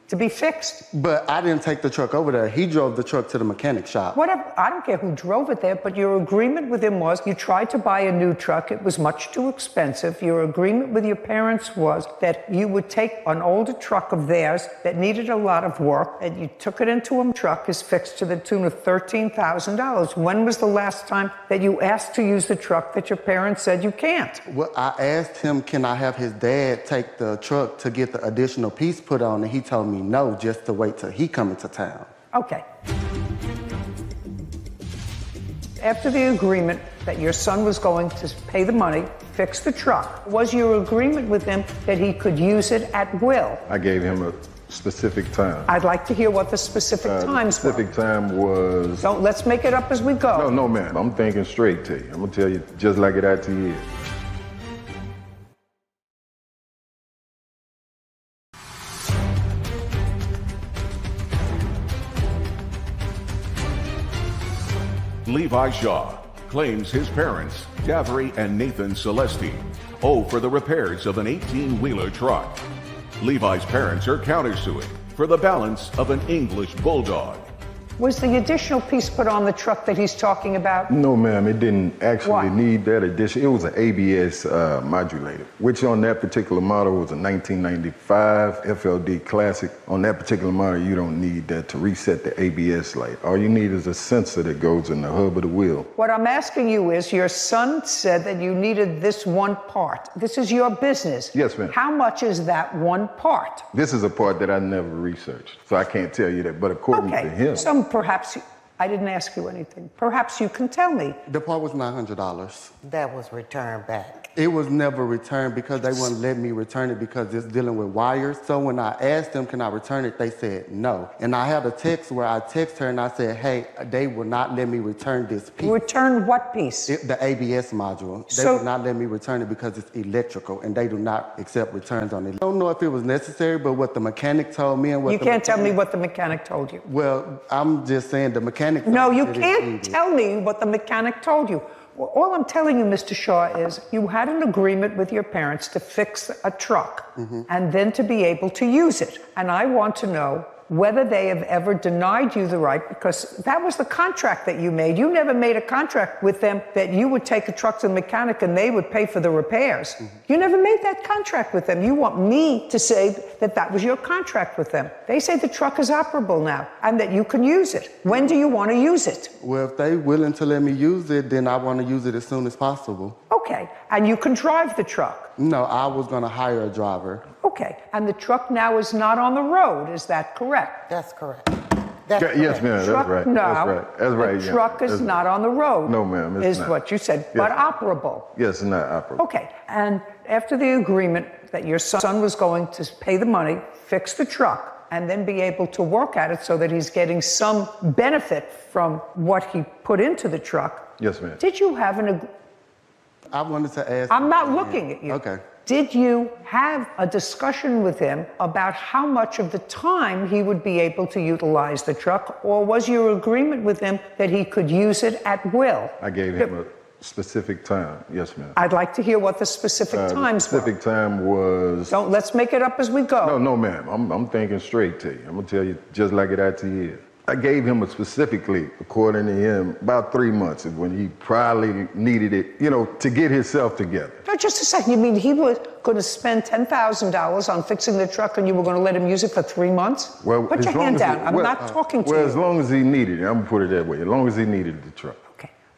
to be fixed. But I didn't take the truck over there. He drove the truck to the mechanic shop. Whatever, I don't care who drove it there, but your agreement with him was you tried to buy a new truck. It was much too expensive. Your agreement with your parents was that you would take an older truck of theirs that needed a lot of work, and you took it into a truck, is fixed to the tune of $13,000. When was the last time that you asked to use the truck that your parents said you can't? Well, I asked him, can I have his dad take the truck to get the additional piece put on, and he told me no, just to wait till he come into town. Okay. After the agreement that your son was going to pay the money, fix the truck, was your agreement with him that he could use it at will? I gave him a specific time. I'd like to hear what the specific times were. The specific time was... Let's make it up as we go. No, ma'am. I'm thinking straight to you. I'm going to tell you just like it actually is. Levi Shaw claims his parents, Gavry and Nathan Celestine, owe for the repairs of an 18-wheeler truck. Levi's parents are countersuing for the balance of an English bulldog. Was the additional piece put on the truck that he's talking about? No, ma'am, it didn't actually Why? need that addition. It was an ABS modulator, which on that particular model was a 1995 FLD Classic. On that particular model, you don't need that to reset the ABS light. All you need is a sensor that goes in the hub of the wheel. What I'm asking you is, your son said that you needed this one part. This is your business. Yes, ma'am. How much is that one part? This is a part that I never researched, so I can't tell you that. But according to him, Perhaps I didn't ask you anything. Perhaps you can tell me. The part was $900. That was returned back. It was never returned because they wouldn't let me return it because it's dealing with wires. So when I asked them, can I return it, they said no. And I had a text where I texted her and I said, hey, they will not let me return this piece. Return what piece? The ABS module. They will not let me return it because it's electrical and they do not accept returns on it. I don't know if it was necessary, but what the mechanic told me and what You can't tell me what the mechanic told you. Well, I'm just saying the mechanic. No, you can't tell me what the mechanic told you. Well, all I'm telling you, Mr. Shaw, is you had an agreement with your parents to fix a truck and then to be able to use it. And I want to know whether they have ever denied you the right, because that was the contract that you made. You never made a contract with them that you would take a truck to the mechanic and they would pay for the repairs. You never made that contract with them. You want me to say that that was your contract with them. They say the truck is operable now and that you can use it. When do you want to use it? Well, if they're willing to let me use it, then I want to use it as soon as possible. Okay, and you can drive the truck? No, I was going to hire a driver. Okay, and the truck now is not on the road, is that correct? That's correct. Yes, ma'am, that's right. That's right. The truck is not on the road. No, ma'am, it's is not. what you said, but operable. Yes, it's not operable. Okay, and after the agreement that your son was going to pay the money, fix the truck, and then be able to work at it so that he's getting some benefit from what he put into the truck. Yes, ma'am. Did you have an I wanted to ask. I'm not looking at you. Okay. Did you have a discussion with him about how much of the time he would be able to utilize the truck, or was your agreement with him that he could use it at will? I gave him a specific time. Yes, ma'am. I'd like to hear what the specific times were. The specific time was... Let's make it up as we go. No, ma'am. I'm thinking straight to you. I'm going to tell you just like it actually is. I gave him specifically, according to him, about 3 months is when he probably needed it, to get himself together. No, just a second. You mean he was going to spend $10,000 on fixing the truck and you were going to let him use it for 3 months? Well, put your hand down. I'm not talking to you. Well, as long as he needed it. I'm going to put it that way. As long as he needed the truck.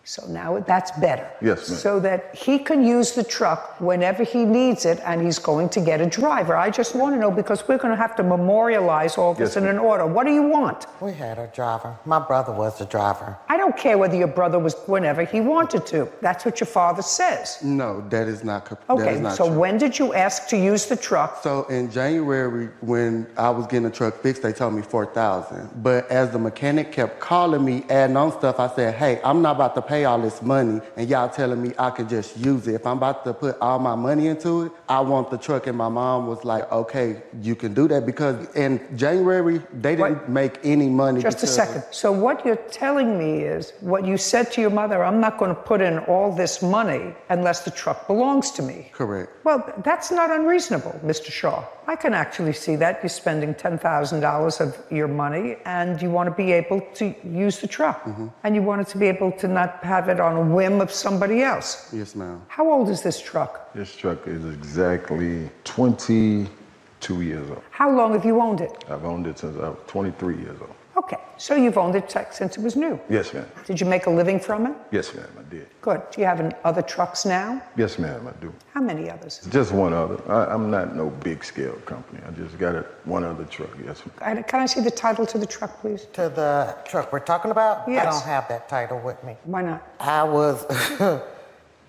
So now that's better. Yes, ma'am. So that he can use the truck whenever he needs it and he's going to get a driver. I just want to know because we're going to have to memorialize all this in an order. What do you want? We had a driver. My brother was the driver. I don't care whether your brother was whenever he wanted to. That's what your father says. No, that is not true. Okay, so when did you ask to use the truck? So in January, when I was getting the truck fixed, they told me $4,000. But as the mechanic kept calling me, adding on stuff, I said, hey, I'm not about to pay all this money and y'all telling me I can just use it. If I'm about to put all my money into it, I want the truck. And my mom was like, okay, you can do that, because in January, they didn't make any money. Just a second. So what you're telling me is what you said to your mother, I'm not going to put in all this money unless the truck belongs to me. Correct. Well, that's not unreasonable, Mr. Shaw. I can actually see that. You're spending $10,000 of your money and you want to be able to use the truck. And you want it to be able to not have it on a whim of somebody else. Yes, ma'am. How old is this truck? This truck is exactly 22 years old. How long have you owned it? I've owned it since I was 23 years old. Okay, so you've owned it since it was new. Yes, ma'am. Did you make a living from it? Yes, ma'am, I did. Good. Do you have other trucks now? Yes, ma'am, I do. How many others? Just one other. I'm not no big scale company. I just got one other truck, yes, ma'am. Can I see the title to the truck, please? To the truck we're talking about? Yes. I don't have that title with me. Why not? I was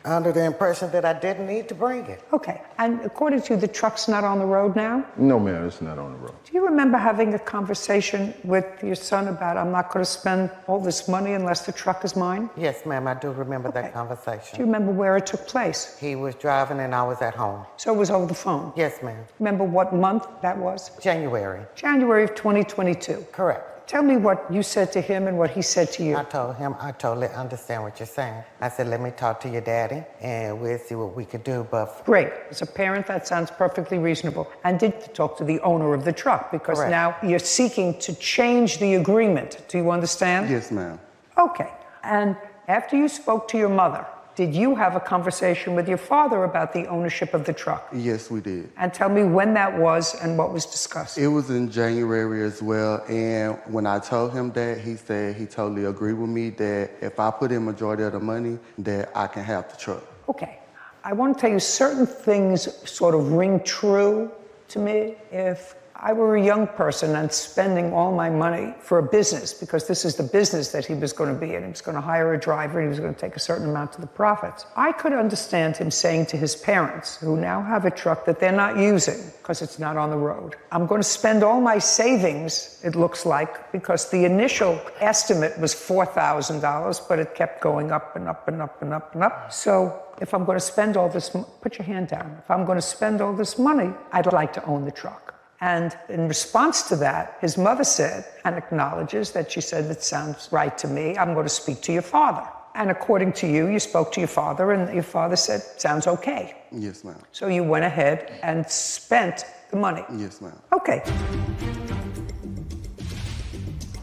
under the impression that I didn't need to bring it. Okay, and according to you, the truck's not on the road now? No, ma'am, it's not on the road. Do you remember having a conversation with your son about, I'm not going to spend all this money unless the truck is mine? Yes, ma'am, I do remember that conversation. Do you remember where it took place? He was driving and I was at home. So it was over the phone? Yes, ma'am. Remember what month that was? January. January of 2022. Correct. Tell me what you said to him and what he said to you. I told him, I totally understand what you're saying. I said, let me talk to your daddy and we'll see what we could do. But great. As a parent, that sounds perfectly reasonable. And did talk to the owner of the truck, because correct. Now you're seeking to change the agreement. Do you understand? Yes, ma'am. Okay. And after you spoke to your mother, did you have a conversation with your father about the ownership of the truck? Yes, we did. And tell me when that was and what was discussed. It was in January as well, and when I told him that, he said he totally agreed with me that if I put in majority of the money, that I can have the truck. Okay. I want to tell you certain things sort of ring true to me. If I were a young person and spending all my money for a business, because this is the business that he was going to be in. He was going to hire a driver and he was going to take a certain amount of the profits. I could understand him saying to his parents, who now have a truck that they're not using because it's not on the road, I'm going to spend all my savings, it looks like, because the initial estimate was $4,000, but it kept going up and up and up and up and up. So if I'm going to spend all this, put your hand down. If I'm going to spend all this money, I'd like to own the truck. And in response to that, his mother said, and acknowledges that she said, it sounds right to me, I'm going to speak to your father. And according to you, you spoke to your father and your father said, sounds okay. Yes, ma'am. So you went ahead and spent the money. Yes, ma'am. Okay.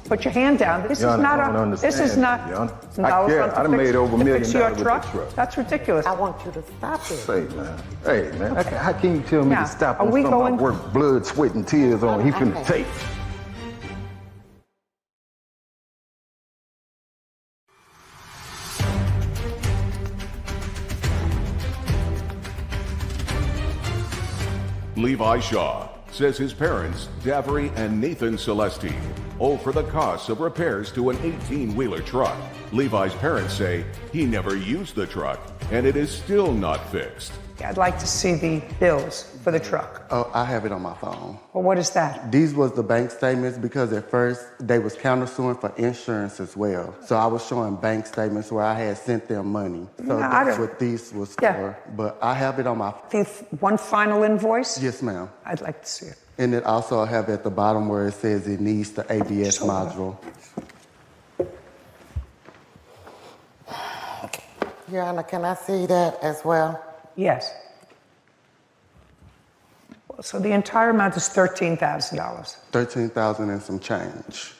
Put your hand down. This Your is Honor, not I don't a, understand, this is not, Your Honor. $1,000 I done made over $1 million fix your with truck? this truck. That's ridiculous. I want you to stop it. Say, man. Hey, man. Okay. How can you tell me Now, to stop are on we something I going- work blood, sweat, and tears on? He finna take. Levi Shaw says his parents, Davary and Nathan Celestine, owe for the costs of repairs to an 18-wheeler truck. Levi's parents say he never used the truck, and it is still not fixed. I'd like to see the bills for the truck. Oh, I have it on my phone. Well, what is that? These was the bank statements because at first they was countersuing for insurance as well. So I was showing bank statements where I had sent them money. So No, I that's don't- what these was Yeah. for. But I have it on my. The one final invoice? Yes, ma'am. I'd like to see it. And it also I have at the bottom where it says it needs the ABS module. Your Honor, can I see that as well? Yes. So the entire amount is $13,000. $13,000 and some change.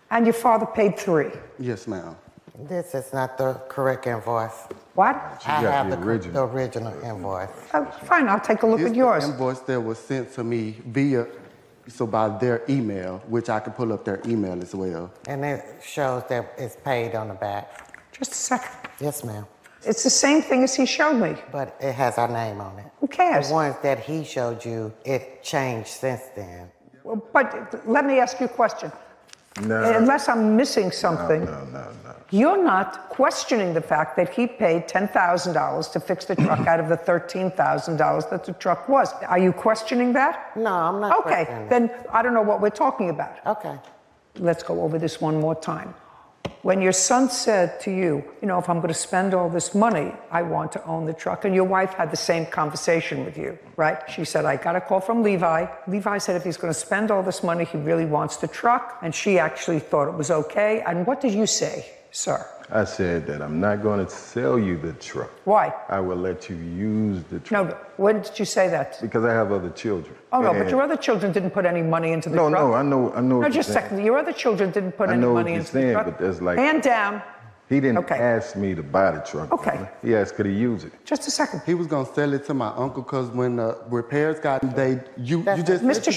And your father paid $3,000. Yes, ma'am. This is not the correct invoice. What? I got have the the original. original invoice. Oh, fine, I'll take a look It's at yours. the invoice that was sent to me via, so by their email, which I can pull up their email as well. And it shows that it's paid on the back. Just a second. Yes, ma'am. It's the same thing as he showed me. But it has our name on it. Who cares? The ones that he showed you, it changed since then. Well, but let me ask you a question. No. Unless I'm missing something, No. you're not questioning the fact that he paid $10,000 to fix the truck out of the $13,000 that the truck was. Are you questioning that? No, I'm not Okay, questioning it. then I don't know what we're talking about. Okay. Let's go over this one more time. When your son said to you, if I'm going to spend all this money, I want to own the truck, and your wife had the same conversation with you, right? She said, I got a call from Levi. Levi said if he's going to spend all this money, he really wants the truck, and she actually thought it was okay. And what did you say, sir? I said that I'm not going to sell you the truck. Why? I will let you use the truck. No, when did you say that? Because I have other children. Oh, no, but And- your other children didn't put any money into the truck. No, I know. No, what just a you're saying. second. Your other children didn't put I any know money what you're into the saying, truck. but there's like Hand down. he didn't Okay. ask me to buy the truck. Okay. Your Honor. He asked could he use it. Just a second. He was gonna sell it to my uncle because when the repairs got, you just. Mr.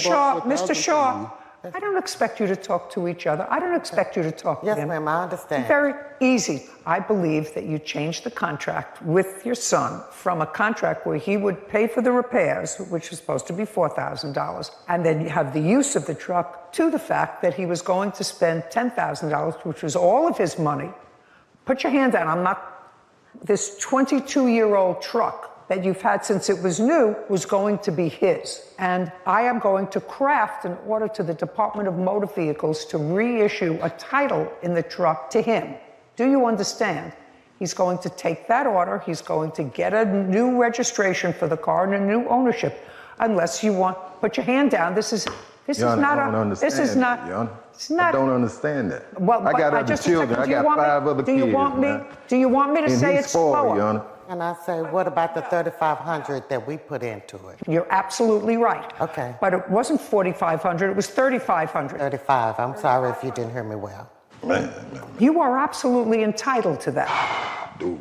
Shaw, I don't expect you to talk to each other. I don't expect you to talk to Yes, him. ma'am, I understand. Very easy. I believe that you changed the contract with your son from a contract where he would pay for the repairs, which was supposed to be $4,000, and then you have the use of the truck, to the fact that he was going to spend $10,000, which was all of his money. Put your hand down. I'm not. This 22-year-old truck that you've had since it was new was going to be his. And I am going to craft an order to the Department of Motor Vehicles to reissue a title in the truck to him. Do you understand? He's going to take that order, he's going to get a new registration for the car and a new ownership, unless you want, put your hand down. This is This Yana, is not I don't a. understand This is that, not. Yana. It's not. I don't understand that. Well, I got but other just a children. second. I Do you got want me- 5 other do you kids, want me? man. Do you want me to And say he's it's spoiled, slower? Yana. And I say, what about the 3,500 that we put into it? You're absolutely right. Okay. But it wasn't 4,500. It was 3,500. 35. I'm sorry if you didn't hear me well. Man. You are absolutely entitled to that.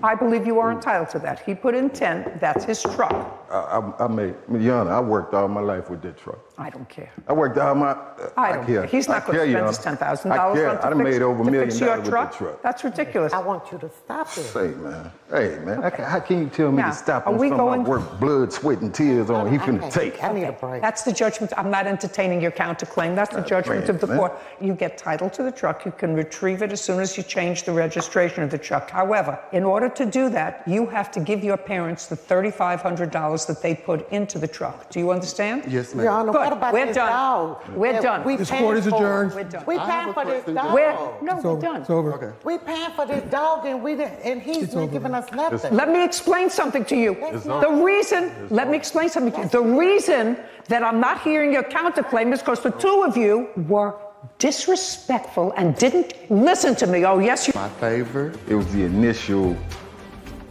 I believe you are entitled to that. He put in 10. That's his truck. I made, Yana, I worked all my life with that truck. I don't care. I worked all my. I don't care. He's not going to spend his $10,000 on I done made over $1 million fix your with the truck. truck. That's ridiculous. I want you to stop it. Say, man. Hey, man. How can you tell me Now, to stop are on we something I going- worked blood, sweat, and tears on? He finna take. I need a break. That's the judgment. I'm not entertaining your counterclaim. That's the judgment of the court. You get title to the truck. You can retrieve it as soon as you change the registration of the truck. However, in order to do that, you have to give your parents the $3,500 that they put into the truck. Do you understand? Yes, ma'am. Your Honor, Good. what about We're this done. dog? We're that done. we This paying court is for? adjourned. We're done. We paying for this dog. We're done. It's over. Okay. We paying for this dog and he's not giving us nothing. Let me explain something to you. The reason, let me explain something to you. The reason that I'm not hearing your counterclaim is because the two of you were disrespectful and didn't listen to me. Oh, yes, you. My favorite. It was the initial,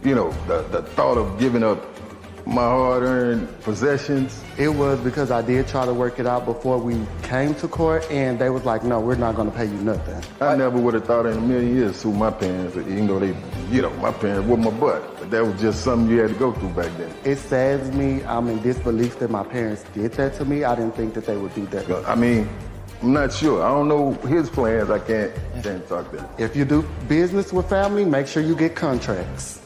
the thought of giving up my hard-earned possessions. It was because I did try to work it out before we came to court, and they was like, no, we're not going to pay you nothing. I never would have thought in a million years sue my parents, even though they, my parents were my butt. But that was just something you had to go through back then. It saddens me. I'm in disbelief that my parents did that to me. I didn't think that they would do that. I mean, I'm not sure. I don't know his plans. I can't talk that. If you do business with family, make sure you get contracts.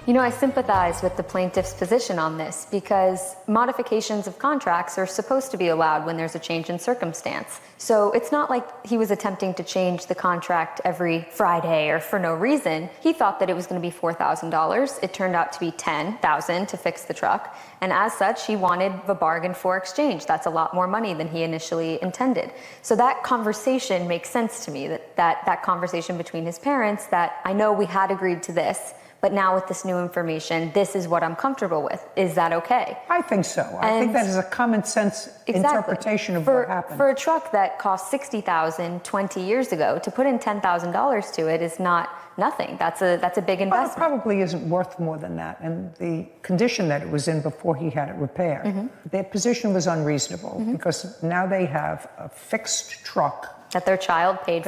I sympathize with the plaintiff's position on this because modifications of contracts are supposed to be allowed when there's a change in circumstance. So it's not like he was attempting to change the contract every Friday or for no reason. He thought that it was going to be $4,000. It turned out to be $10,000 to fix the truck. And as such, he wanted a bargain for exchange. That's a lot more money than he initially intended. So that conversation makes sense to me, that conversation between his parents, that I know we had agreed to this, but now with this new information, this is what I'm comfortable with. Is that okay? I think so. I think that is a common sense interpretation of what happened. For a truck that cost $60,000 20 years ago, to put in $10,000 to it is not nothing. That's a big investment. Well, it probably isn't worth more than that. And the condition that it was in before he had it repaired, their position was unreasonable because now they have a fixed truck that their child paid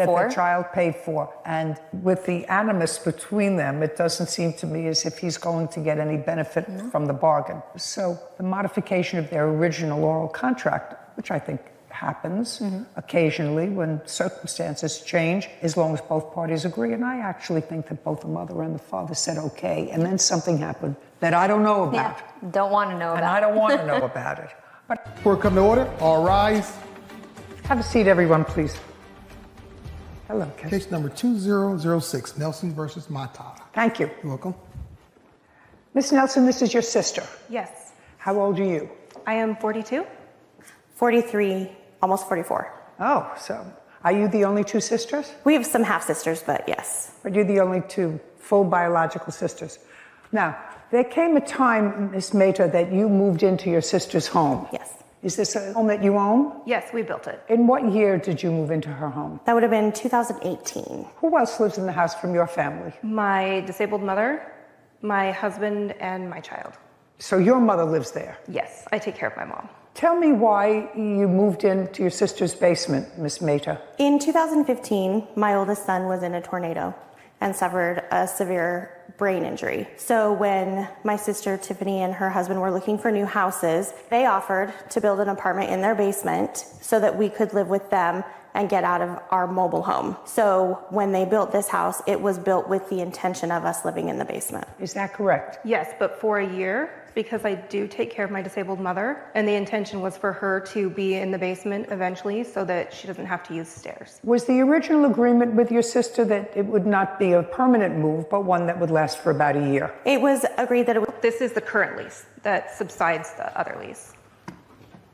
for. And with the animus between them, it doesn't seem to me as if he's going to get any benefit from the bargain. So the modification of their original oral contract, which I think happens occasionally when circumstances change, as long as both parties agree. And I actually think that both the mother and the father said okay, and then something happened that I don't know about. Yeah, don't want to know about. And I don't want to know about it. But Court come to order. All rise. Have a seat, everyone, please. Hello, Ken. Case number 2006, Nelson versus Mata. Thank you. You're welcome. Miss Nelson, this is your sister. Yes. How old are you? I am 42, 43, almost 44. Oh, so are you the only two sisters? We have some half-sisters, but yes. But you're the only two full biological sisters. Now, there came a time, Miss Mata, that you moved into your sister's home. Yes. Is this a home that you own? Yes, we built it. In what year did you move into her home? That would have been 2018. Who else lives in the house from your family? My disabled mother, my husband, and my child. So your mother lives there? Yes, I take care of my mom. Tell me why you moved into your sister's basement, Miss Mata. In 2015, my oldest son was in a tornado and suffered a severe brain injury. So when my sister Tiffany and her husband were looking for new houses, they offered to build an apartment in their basement so that we could live with them and get out of our mobile home. So when they built this house, it was built with the intention of us living in the basement. Is that correct? Yes, but for a year, because I do take care of my disabled mother, and the intention was for her to be in the basement eventually so that she doesn't have to use stairs. Was the original agreement with your sister that it would not be a permanent move, but one that would last for about a year? It was agreed that this is the current lease that subsides the other lease.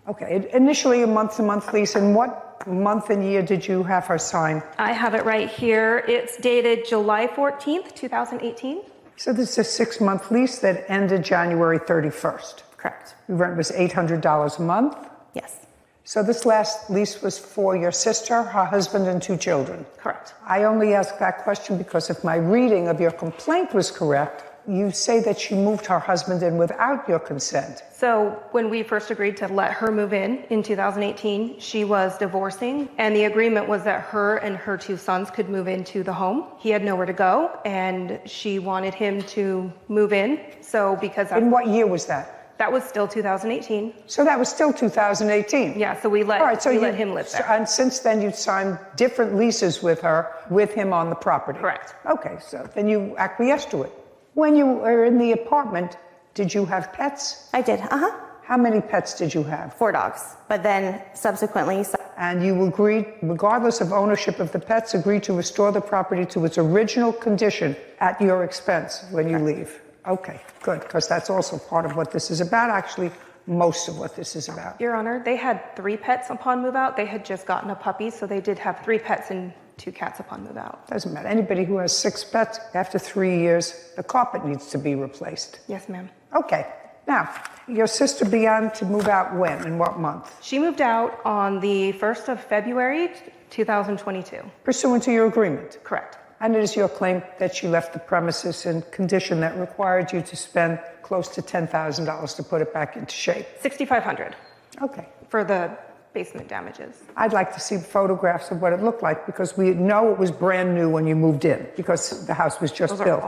Okay, initially a month-to-month lease, and what month and year did you have her sign? I have it right here. It's dated July 14th, 2018. So this is a 6-month lease that ended January 31st. Correct. Your rent was $800 a month? Yes. So this last lease was for your sister, her husband, and 2 children? Correct. I only ask that question because if my reading of your complaint was correct, you say that she moved her husband in without your consent. So when we first agreed to let her move in 2018, she was divorcing, and the agreement was that her and her 2 sons could move into the home. He had nowhere to go, and she wanted him to move in. So because In what year was that? That was still 2018. So that was still 2018? Yeah, so we let, All right, so we let him live there. And since then you've signed different leases with her, with him on the property? Correct. Okay, so then you acquiesced to it. When you were in the apartment, did you have pets? I did, How many pets did you have? 4 dogs, but then subsequently... And you agreed, regardless of ownership of the pets, agreed to restore the property to its original condition at your expense when you leave? Okay, good, because that's also part of what this is about, actually, most of what this is about. Your Honor, they had 3 pets upon move out. They had just gotten a puppy, so they did have 3 pets and 2 cats upon move out. Doesn't matter. Anybody who has 6 pets, after 3 years, the carpet needs to be replaced. Yes, ma'am. Okay. Now, your sister began to move out when? In what month? She moved out on the 1st of February, 2022. Pursuant to your agreement? Correct. And it is your claim that she left the premises in condition that required you to spend close to $10,000 to put it back into shape? $6,500. Okay. For the basement damages. I'd like to see photographs of what it looked like because we know it was brand new when you moved in because the house was just built.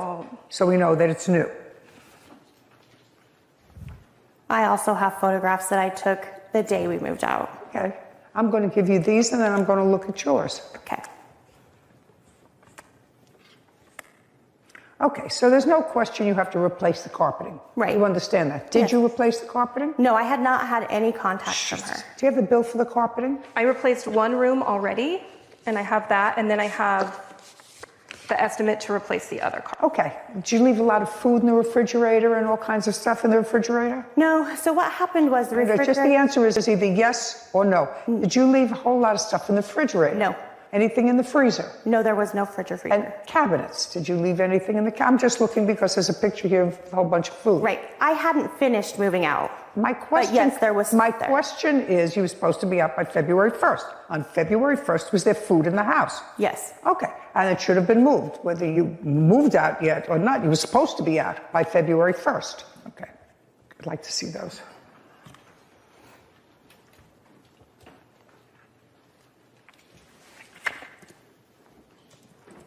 So we know that it's new. I also have photographs that I took the day we moved out. Okay. I'm going to give you these and then I'm going to look at yours. Okay. Okay, so there's no question you have to replace the carpeting. Right. You understand that. Did you replace the carpeting? No, I had not had any contact from her. Do you have the bill for the carpeting? I replaced 1 room already, and I have that, and then I have the estimate to replace the other carpet. Okay. Did you leave a lot of food in the refrigerator and all kinds of stuff in the refrigerator? No, so what happened was the refrigerator... Just the answer is either yes or no. Did you leave a whole lot of stuff in the refrigerator? No. Anything in the freezer? No, there was no fridge or freezer. And cabinets? Did you leave anything in the I'm just looking because there's a picture here of a whole bunch of food. Right. I hadn't finished moving out. My question, but yes, there was my question is, you were supposed to be out by February 1st. On February 1st, was there food in the house? Yes. Okay. And it should have been moved. Whether you moved out yet or not, you were supposed to be out by February 1st. Okay. I'd like to see those.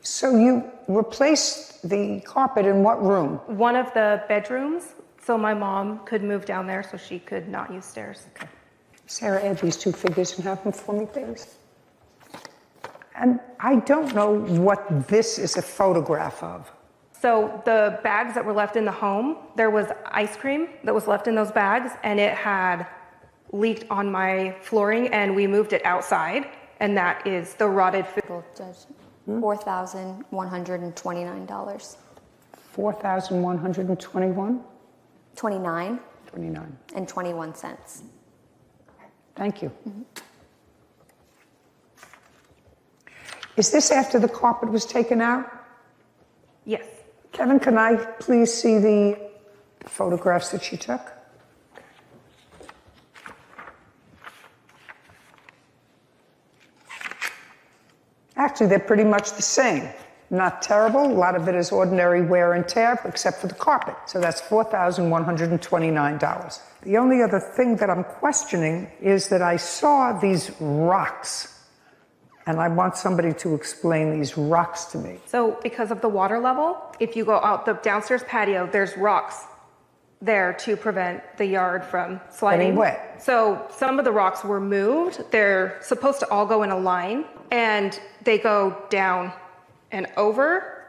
So you replaced the carpet in what room? One of the bedrooms, so my mom could move down there so she could not use stairs. Okay. Sarah, add these 2 figures and have them for me, please. And I don't know what this is a photograph of. So the bags that were left in the home, there was ice cream that was left in those bags, and it had leaked on my flooring, and we moved it outside, and that is the rotted food. $4,129. $4,121? 29. 29. And 21 cents. Thank you. Is this after the carpet was taken out? Yes. Kevin, can I please see the photographs that she took? Actually, they're pretty much the same. Not terrible. A lot of it is ordinary wear and tear, except for the carpet. So that's $4,129. The only other thing that I'm questioning is that I saw these rocks, and I want somebody to explain these rocks to me. So because of the water level, if you go out the downstairs patio, there's rocks there to prevent the yard from sliding. Getting wet. So some of the rocks were moved. They're supposed to all go in a line, and they go down and over.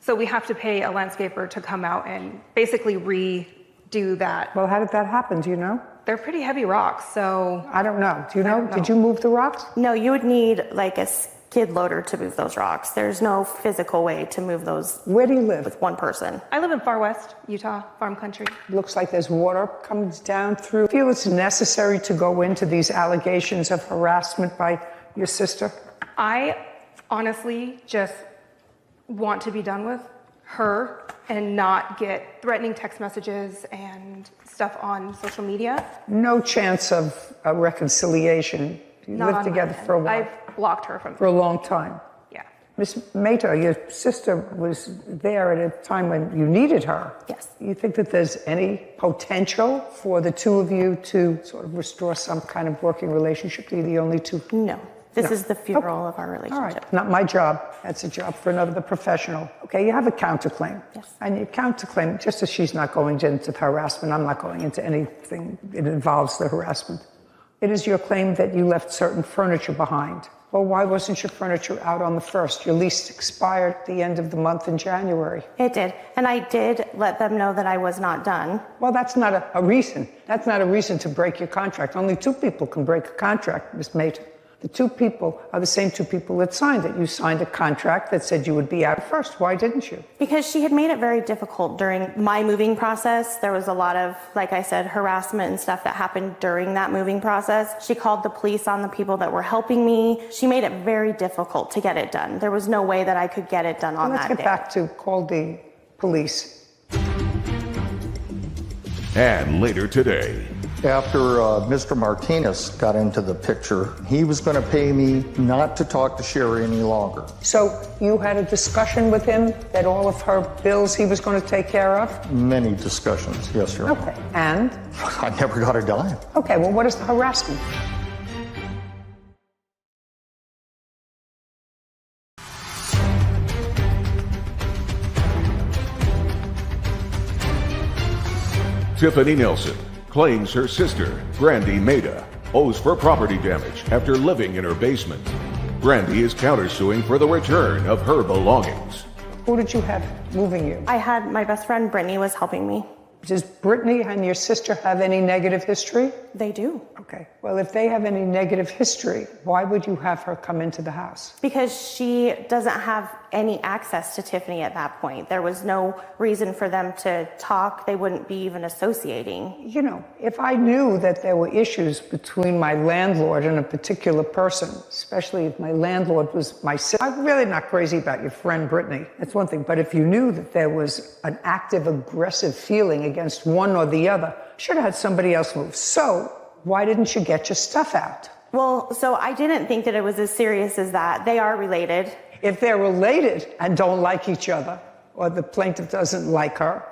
So we have to pay a landscaper to come out and basically redo that. Well, how did that happen? Do you know? They're pretty heavy rocks, so. I don't know. Do you know? Did you move the rocks? No, you would need like a skid loader to move those rocks. There's no physical way to move those. Where do you live? With one person. I live in far west Utah, farm country. Looks like there's water comes down through. Do you feel it's necessary to go into these allegations of harassment by your sister? I honestly just want to be done with her and not get threatening text messages and stuff on social media. No chance of a reconciliation. You Not lived on my together end. for a while. I've blocked her from For a long time. Yeah. Miss Mehta, your sister was there at a time when you needed her. Yes. You think that there's any potential for the two of you to sort of restore some kind of working relationship? Are you the only two? No. This No. is the funeral of our relationship. All right, not my job. That's a job for another professional. Okay, you have a counterclaim. Yes. And your counterclaim, just as she's not going into the harassment, I'm not going into anything that involves the harassment. It is your claim that you left certain furniture behind. Well, why wasn't your furniture out on the 1st? Your lease expired at the end of the month in January. It did. And I did let them know that I was not done. Well, that's not a reason. That's not a reason to break your contract. Only 2 people can break a contract, Ms. Mehta. The 2 people are the same 2 people that signed it. You signed a contract that said you would be out first. Why didn't you? Because she had made it very difficult during my moving process. There was a lot of, like I said, harassment and stuff that happened during that moving process. She called the police on the people that were helping me. She made it very difficult to get it done. There was no way that I could get it done on that day. Let's get back to call the police. And later today, after Mr. Martinez got into the picture, he was going to pay me not to talk to Sherry any longer. So you had a discussion with him that all of her bills he was going to take care of? Many discussions, yes, Your Honor. Okay, and? I never got a dime. Okay, well, what is the harassment? Tiffany Nelson claims her sister, Brandy Mehta, owes for property damage after living in her basement. Brandy is countersuing for the return of her belongings. Who did you have moving you? I had my best friend, Brittany, was helping me. Does Brittany and your sister have any negative history? They do. Okay. Well, if they have any negative history, why would you have her come into the house? Because she doesn't have any access to Tiffany at that point. There was no reason for them to talk. They wouldn't be even associating. You know, if I knew that there were issues between my landlord and a particular person, especially if my landlord was my sister, I'm really not crazy about your friend Brittany. That's one thing. But if you knew that there was an active, aggressive feeling against one or the other, should have had somebody else move. So why didn't you get your stuff out? Well, so I didn't think that it was as serious as that. They are related. If they're related and don't like each other, or the plaintiff doesn't like her,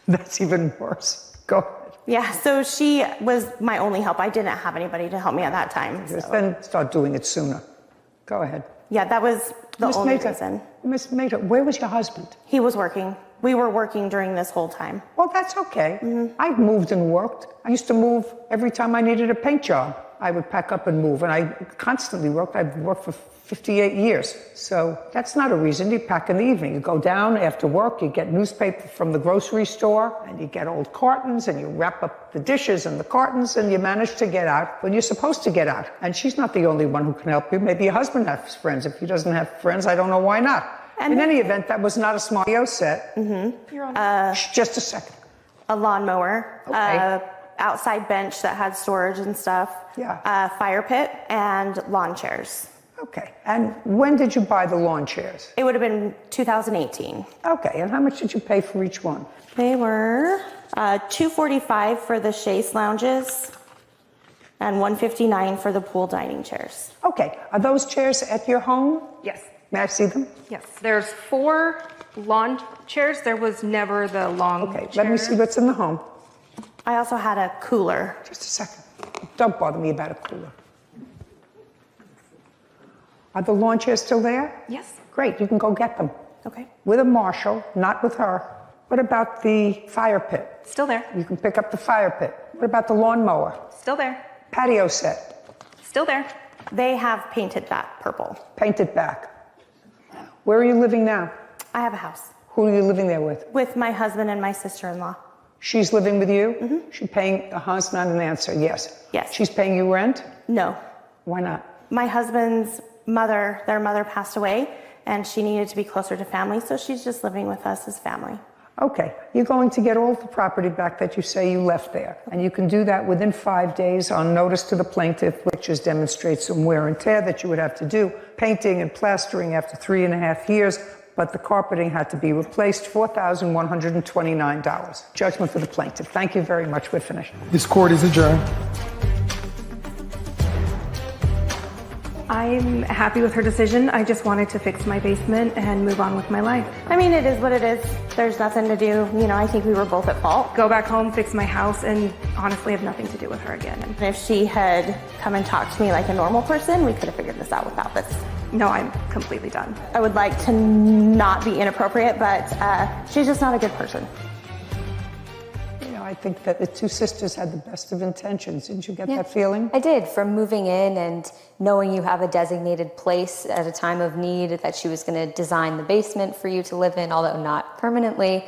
that's even worse. Go ahead. Yeah, so she was my only help. I didn't have anybody to help me at that time. So. Then start doing it sooner. Go ahead. Yeah, that was the only reason. Miss Mehta, where was your husband? He was working. We were working during this whole time. Well, that's okay. I moved and worked. I used to move every time I needed a paint job. I would pack up and move, and I constantly worked. I've worked for 58 years. So that's not a reason. You pack in the evening. You go down after work, you get newspaper from the grocery store, and you get old cartons, and you wrap up the dishes and the cartons, and you manage to get out when you're supposed to get out. And she's not the only one who can help you. Maybe your husband has friends. If he doesn't have friends, I don't know why not. And in any event, that was not a smart video set. Just a second. A lawnmower, outside bench that had storage and stuff, a fire pit, and lawn chairs. Okay. And when did you buy the lawn chairs? It would have been 2018. Okay. And how much did you pay for each one? They were $245 for the chaise lounges and $159 for the pool dining chairs. Okay. Are those chairs at your home? Yes. May I see them? Yes. There's 4 lawn chairs. There was never the long chair. Let me see what's in the home. I also had a cooler. Just a second. Don't bother me about a cooler. Are the lawn chairs still there? Yes. Great. You can go get them. Okay. With a marshal, not with her. What about the fire pit? Still there. You can pick up the fire pit. What about the lawnmower? Still there. Patio set? Still there. They have painted that purple. Painted back. Where are you living now? I have a house. Who are you living there with? With my husband and my sister-in-law. She's living with you? She's paying, the husband's not an answer, yes. Yes. She's paying you rent? No. Why not? My husband's mother, their mother passed away, and she needed to be closer to family, so she's just living with us as family. Okay, you're going to get all the property back that you say you left there. And you can do that within 5 days on notice to the plaintiff, which just demonstrates some wear and tear that you would have to do. Painting and plastering after 3.5 years. but the carpeting had to be replaced, $4,129. Judgment for the plaintiff. Thank you very much. We're finished. This court is adjourned. I'm happy with her decision. I just wanted to fix my basement and move on with my life. I mean, it is what it is. There's nothing to do. You know, I think we were both at fault. Go back home, fix my house, and honestly have nothing to do with her again. And if she had come and talked to me like a normal person, we could have figured this out without this. No, I'm completely done. I would like to not be inappropriate, but she's just not a good person. I think that the two sisters had the best of intentions. Didn't you get that feeling? I did. From moving in and knowing you have a designated place at a time of need, that she was going to design the basement for you to live in, although not permanently,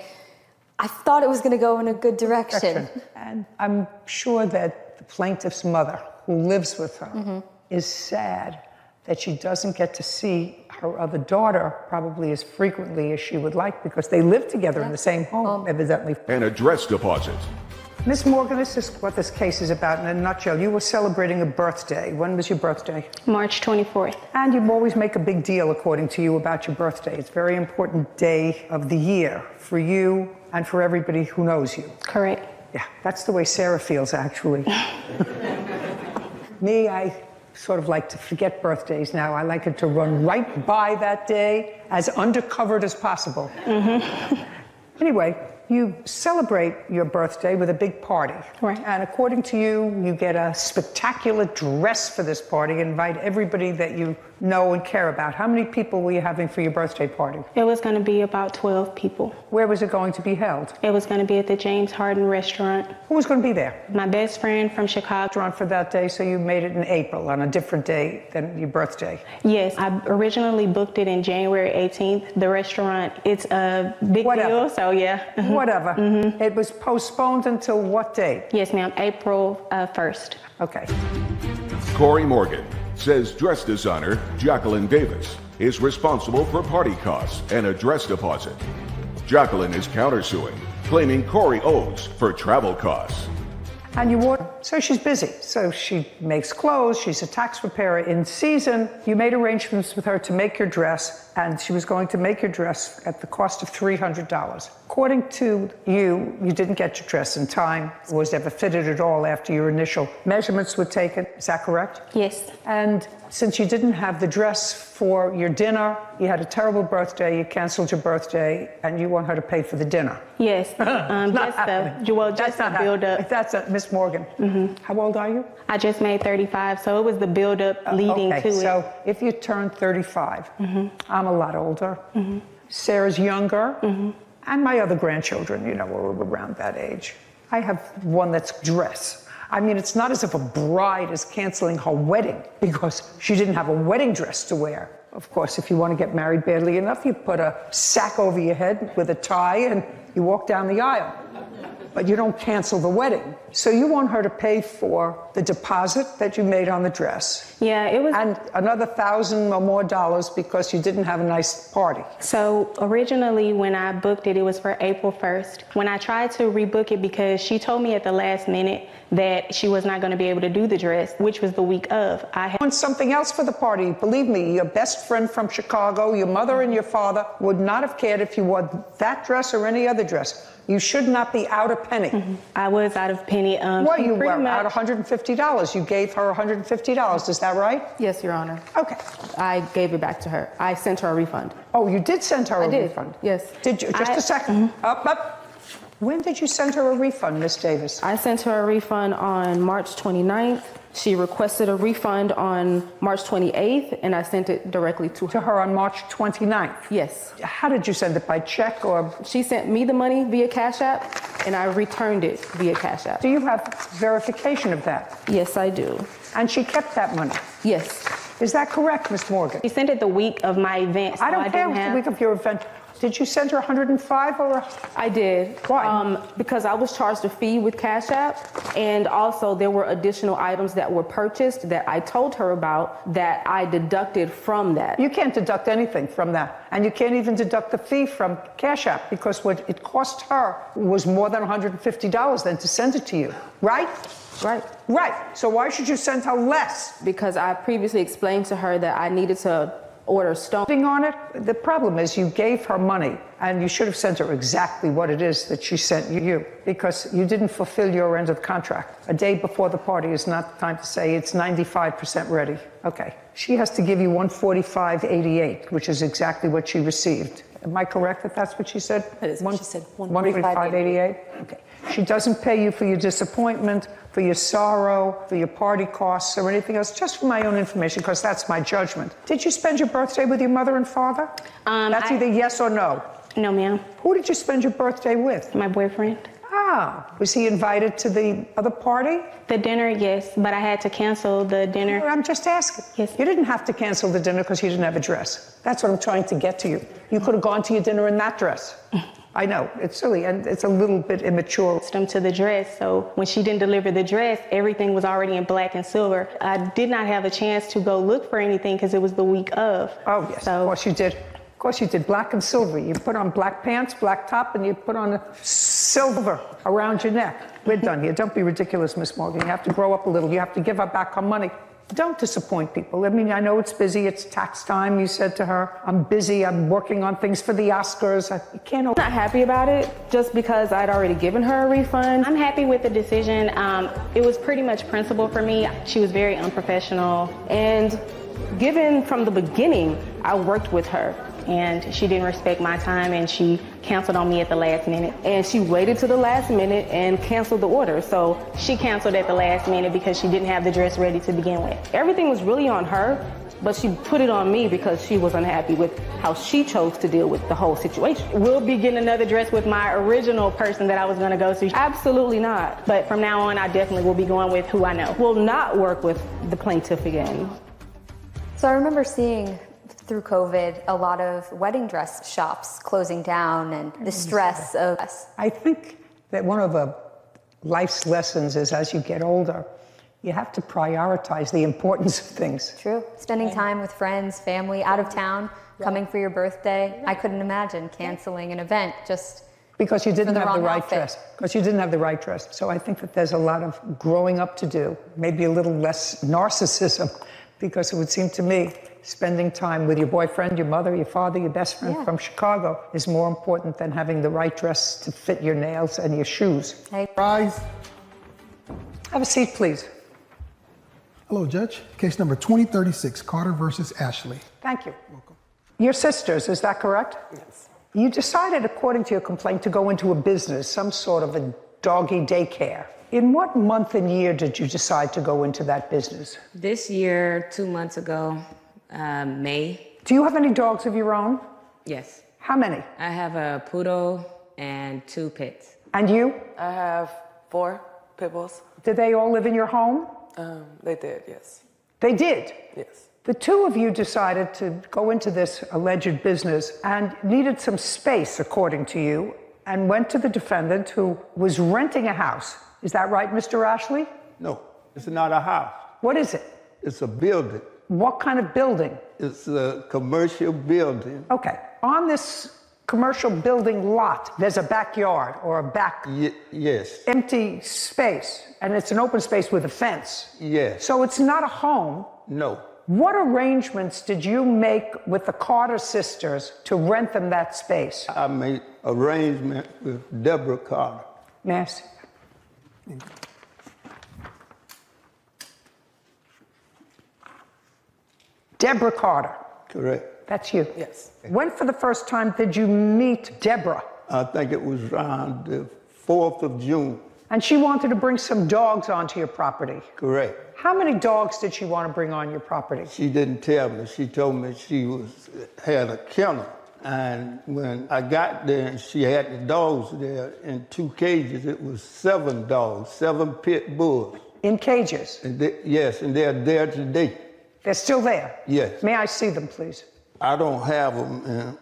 I thought it was going to go in a good direction. And I'm sure that the plaintiff's mother, who lives with her, is sad that she doesn't get to see her other daughter probably as frequently as she would like, because they live together in the same home, evidently. An address deposit. Miss Morgan, this is what this case is about in a nutshell. You were celebrating a birthday. When was your birthday? March 24th. And you always make a big deal, according to you, about your birthday. It's a very important day of the year for you and for everybody who knows you. Correct. Yeah, that's the way Sarah feels, actually. Me, I sort of like to forget birthdays now. I like it to run right by that day as undercovered as possible. Anyway, you celebrate your birthday with a big party. Right. And according to you, you get a spectacular dress for this party, invite everybody that you know and care about. How many people were you having for your birthday party? It was going to be about 12 people. Where was it going to be held? It was going to be at the James Harden restaurant. Who was going to be there? My best friend from Chicago. Restaurant for that day, so you made it in April, on a different day than your birthday. Yes, I originally booked it in January 18th. The restaurant, it's a big deal, so yeah. Whatever. It was postponed until what date? Yes, ma'am, April 1st. Okay. Corey Morgan says dress designer Jacqueline Davis is responsible for party costs and a dress deposit. Jacqueline is countersuing, claiming Corey owes for travel costs. And you wore, so she's busy. So she makes clothes, she's a tax preparer in season. You made arrangements with her to make your dress, and she was going to make your dress at the cost of $300. According to you, you didn't get your dress in time. Was ever fitted at all after your initial measurements were taken. Is that correct? Yes. And since you didn't have the dress for your dinner, you had a terrible birthday, you canceled your birthday, and you want her to pay for the dinner. Yes. Just the build up. That's Miss Morgan. How old are you? I just made 35, so it was the build up leading to it. So if you turn 35, I'm a lot older. Sarah's younger, and my other grandchildren, you know, were around that age. I have one that's dress. I mean, it's not as if a bride is canceling her wedding because she didn't have a wedding dress to wear. Of course, if you want to get married badly enough, you put a sack over your head with a tie and you walk down the aisle. But you don't cancel the wedding. So you want her to pay for the deposit that you made on the dress. Yeah, it was. And another $1,000 or more because you didn't have a nice party. So originally when I booked it, it was for April 1st. When I tried to rebook it, because she told me at the last minute that she was not going to be able to do the dress, which was the week of. I want something else for the party. Believe me, your best friend from Chicago, your mother and your father would not have cared if you wore that dress or any other dress. You should not be out a penny. I was out of penny. Well, you were out $150. You gave her $150. Is that right? Yes, Your Honor. Okay. I gave it back to her. I sent her a refund. Oh, you did send her a refund? Yes. Did you? Just a second. Up. When did you send her a refund, Miss Davis? I sent her a refund on March 29th. She requested a refund on March 28th, and I sent it directly to her. To her on March 29th? Yes. How did you send it, by check or? She sent me the money via Cash App, and I returned it via Cash App. Do you have verification of that? Yes, I do. And she kept that money? Yes. Is that correct, Ms. Morgan? She sent it the week of my event. So I don't care the week of your event. Did you send her 105 or? I did. Why? Because I was charged a fee with Cash App, and also there were additional items that were purchased that I told her about that I deducted from that. You can't deduct anything from that. And you can't even deduct the fee from Cash App because what it cost her was more than $150 then to send it to you, right? Right. Right. So why should you send her less? Because I previously explained to her that I needed to order stone. On it, the problem is you gave her money, and you should have sent her exactly what it is that she sent you, because you didn't fulfill your end of the contract. A day before the party is not the time to say it's 95% ready. Okay. She has to give you $145.88, which is exactly what she received. Am I correct that that's what she said? That is what she said. $145.88? Okay. She doesn't pay you for your disappointment, for your sorrow, for your party costs, or anything else, just for my own information, because that's my judgment. Did you spend your birthday with your mother and father? That's either yes or no. No, ma'am. Who did you spend your birthday with? My boyfriend. Ah, was he invited to the other party? The dinner, yes, but I had to cancel the dinner. I'm just asking. Yes. You didn't have to cancel the dinner because you didn't have a dress. That's what I'm trying to get to you. You could have gone to your dinner in that dress. I know, it's silly, and it's a little bit immature. To the dress, so when she didn't deliver the dress, everything was already in black and silver. I did not have a chance to go look for anything because it was the week of. Oh, yes, of course you did. Of course you did, black and silver. You put on black pants, black top, and you put on a silver around your neck. We're done here. Don't be ridiculous, Miss Morgan. You have to grow up a little. You have to give her back her money. Don't disappoint people. I mean, I know it's busy. It's tax time. You said to her, I'm busy. I'm working on things for the Oscars. You can't. I'm not happy about it just because I'd already given her a refund. I'm happy with the decision. It was pretty much principle for me. She was very unprofessional. And given from the beginning, I worked with her. And she didn't respect my time, and she canceled on me at the last minute. And she waited to the last minute and canceled the order. So she canceled at the last minute because she didn't have the dress ready to begin with. Everything was really on her, but she put it on me because she was unhappy with how she chose to deal with the whole situation. We'll be getting another dress with my original person that I was going to go to. Absolutely not. But from now on, I definitely will be going with who I know. Will not work with the plaintiff again. So I remember seeing through COVID, a lot of wedding dress shops closing down and the stress of us. I think that one of life's lessons is as you get older, you have to prioritize the importance of things. True. Spending time with friends, family, out of town, coming for your birthday. I couldn't imagine canceling an event just because you didn't have the right outfit. dress. Because you didn't have the right dress. So I think that there's a lot of growing up to do, maybe a little less narcissism, because it would seem to me spending time with your boyfriend, your mother, your father, your best friend from Chicago is more important than having the right dress to fit your nails and your shoes. Rise. Have a seat, please. Hello, Judge. Case number 2036, Carter versus Ashley. Thank you. Welcome. Your sisters, is that correct? Yes. You decided, according to your complaint, to go into a business, some sort of a doggy daycare. In what month and year did you decide to go into that business? This year, 2 months ago, May. Do you have any dogs of your own? Yes. How many? I have a poodle and 2 pits. And you? I have 4 pit bulls. Did they all live in your home? They did, yes. They did? Yes. The two of you decided to go into this alleged business and needed some space, according to you, and went to the defendant who was renting a house. Is that right, Mr. Ashley? No, it's not a house. What is it? It's a building. What kind of building? It's a commercial building. Okay. On this commercial building lot, there's a backyard or a back yes. empty space, and it's an open space with a fence. Yes. So it's not a home. No. What arrangements did you make with the Carter sisters to rent them that space? I made arrangement with Deborah Carter. Yes. Deborah Carter. Correct. That's you. Yes. When for the first time did you meet Deborah? I think it was around the 4th of June. And she wanted to bring some dogs onto your property. Correct. How many dogs did she want to bring on your property? She didn't tell me. She told me she had a kennel. And when I got there and she had the dogs there in 2 cages, it was 7 dogs, 7 pit bulls. In cages? And yes, and they're there today. They're still there? Yes. May I see them, please? I don't have them. And,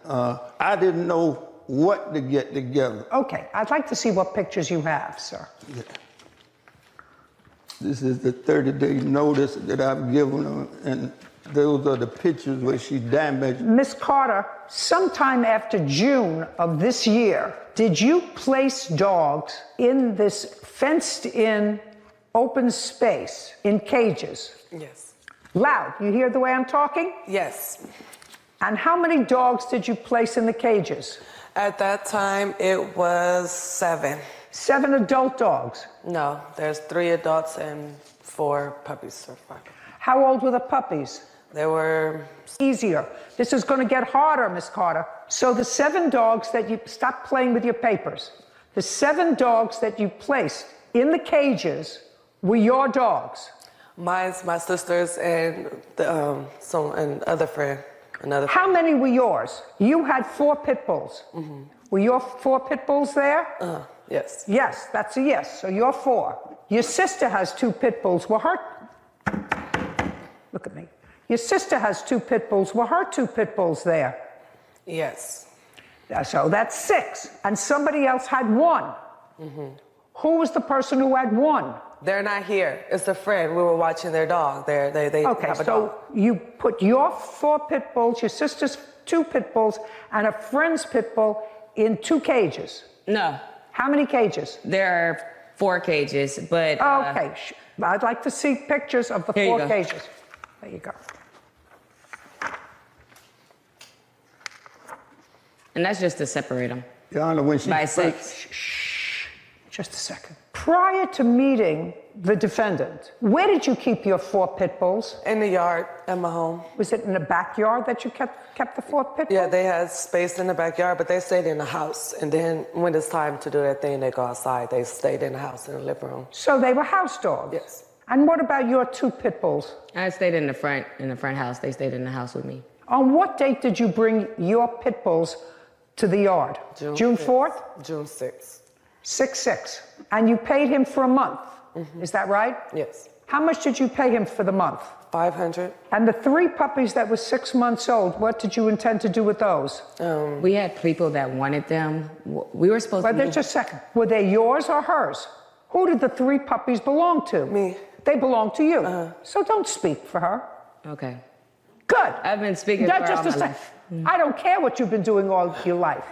I didn't know what to get together. Okay, I'd like to see what pictures you have, sir. Yeah. This is the 30-day notice that I've given her, and those are the pictures where she damaged. Miss Carter, sometime after June of this year, did you place dogs in this fenced-in open space in cages? Yes. Loud. You hear the way I'm talking? Yes. And how many dogs did you place in the cages? At that time, it was 7. 7 adult dogs? No, there's 3 adults and 4 puppies so far. How old were the puppies? They were... Easier. This is going to get harder, Miss Carter. So the 7 dogs that you... Stop playing with your papers. The 7 dogs that you placed in the cages were your dogs? Mine's my sister's and another friend. How many were yours? You had 4 pit bulls. Mm-hmm. Were your 4 pit bulls there? Yes. Yes, that's a yes. So you're 4. Your sister has 2 pit bulls. Were her... Look at me. Your sister has 2 pit bulls. Were her 2 pit bulls there? Yes. So that's 6. And somebody else had 1. Mm-hmm. Who was the person who had 1? They're not here. It's a friend. We were watching their dog. They okay, have a so dog. you put your 4 pit bulls, your sister's 2 pit bulls, and a friend's pit bull in 2 cages. No. How many cages? There are 4 cages, but... Okay, I'd like to see pictures of the 4 cages. There you go. And that's just to separate them. Your Honor, when she... By 6. Shh, just a second. Prior to meeting the defendant, where did you keep your 4 pit bulls? In the yard at my home. Was it in the backyard that you kept the 4 pit bulls? Yeah, they had space in the backyard, but they stayed in the house. And then when it's time to do that thing, they go outside. They stayed in the house in the living room. So they were house dogs? Yes. And what about your 2 pit bulls? I stayed in the front house. They stayed in the house with me. On what date did you bring your pit bulls to the yard? June 4th? June 6th. 6/6. And you paid him for a month. Mm-hmm. Is that right? Yes. How much did you pay him for the month? $500. And the 3 puppies that were 6 months old, what did you intend to do with those? We had people that wanted them. We were supposed to... But just a second. Were they yours or hers? Who did the 3 puppies belong to? Me. They belong to you. So don't speak for her. Okay. Good. I've been speaking for all my life. I don't care what you've been doing all your life.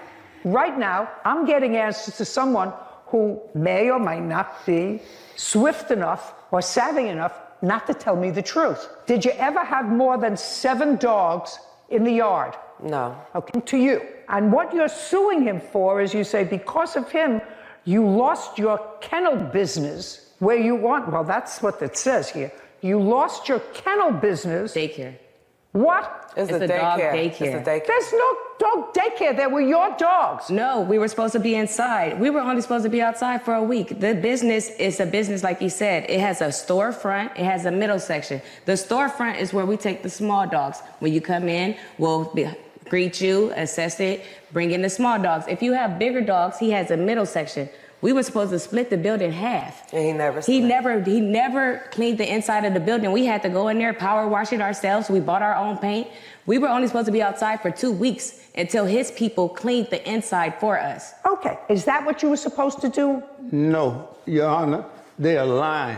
Right now, I'm getting answers to someone who may or may not be swift enough or savvy enough not to tell me the truth. Did you ever have more than 7 dogs in the yard? No. Okay, to you. And what you're suing him for is you say because of him, you lost your kennel business where you want, well, that's what it says here. You lost your kennel business. Daycare. What? It's a dog daycare. It's a daycare. There's no dog daycare. They were your dogs. No, we were supposed to be inside. We were only supposed to be outside for a week. The business is a business, like you said. It has a storefront. It has a middle section. The storefront is where we take the small dogs. When you come in, we'll greet you, assess it, bring in the small dogs. If you have bigger dogs, he has a middle section. We were supposed to split the building in half. And he never cleaned the inside of the building. We had to go in there, power wash it ourselves. We bought our own paint. We were only supposed to be outside for 2 weeks until his people cleaned the inside for us. Okay, is that what you were supposed to do? No, Your Honor, they're lying.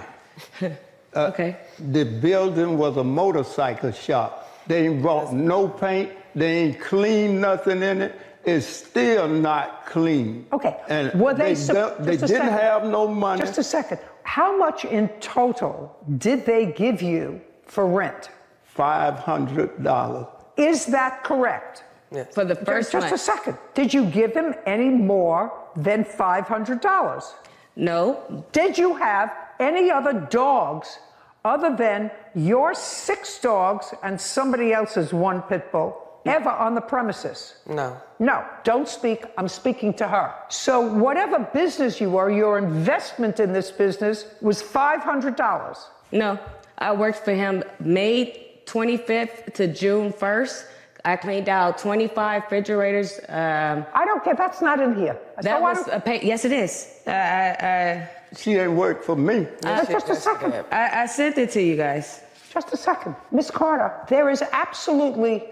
Okay. The building was a motorcycle shop. They ain't brought no paint. They ain't cleaned nothing in it. It's still not clean. Okay. And were they didn't have no money. Just a second. How much in total did they give you for rent? $500. Is that correct? Yes. For the first Just a second. Did you give him any more than $500? No. Did you have any other dogs other than your 6 dogs and somebody else's 1 pit bull ever on the premises? No. No, don't speak. I'm speaking to her. So whatever business you were, your investment in this business was $500. No. I worked for him May 25th to June 1st. I cleaned out 25 refrigerators. I don't care. That's not in here. That was a pay. Yes, it is. She ain't worked for me. Just a second. I sent it to you guys. Just a second. Miss Carter, there is absolutely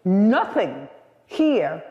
nothing here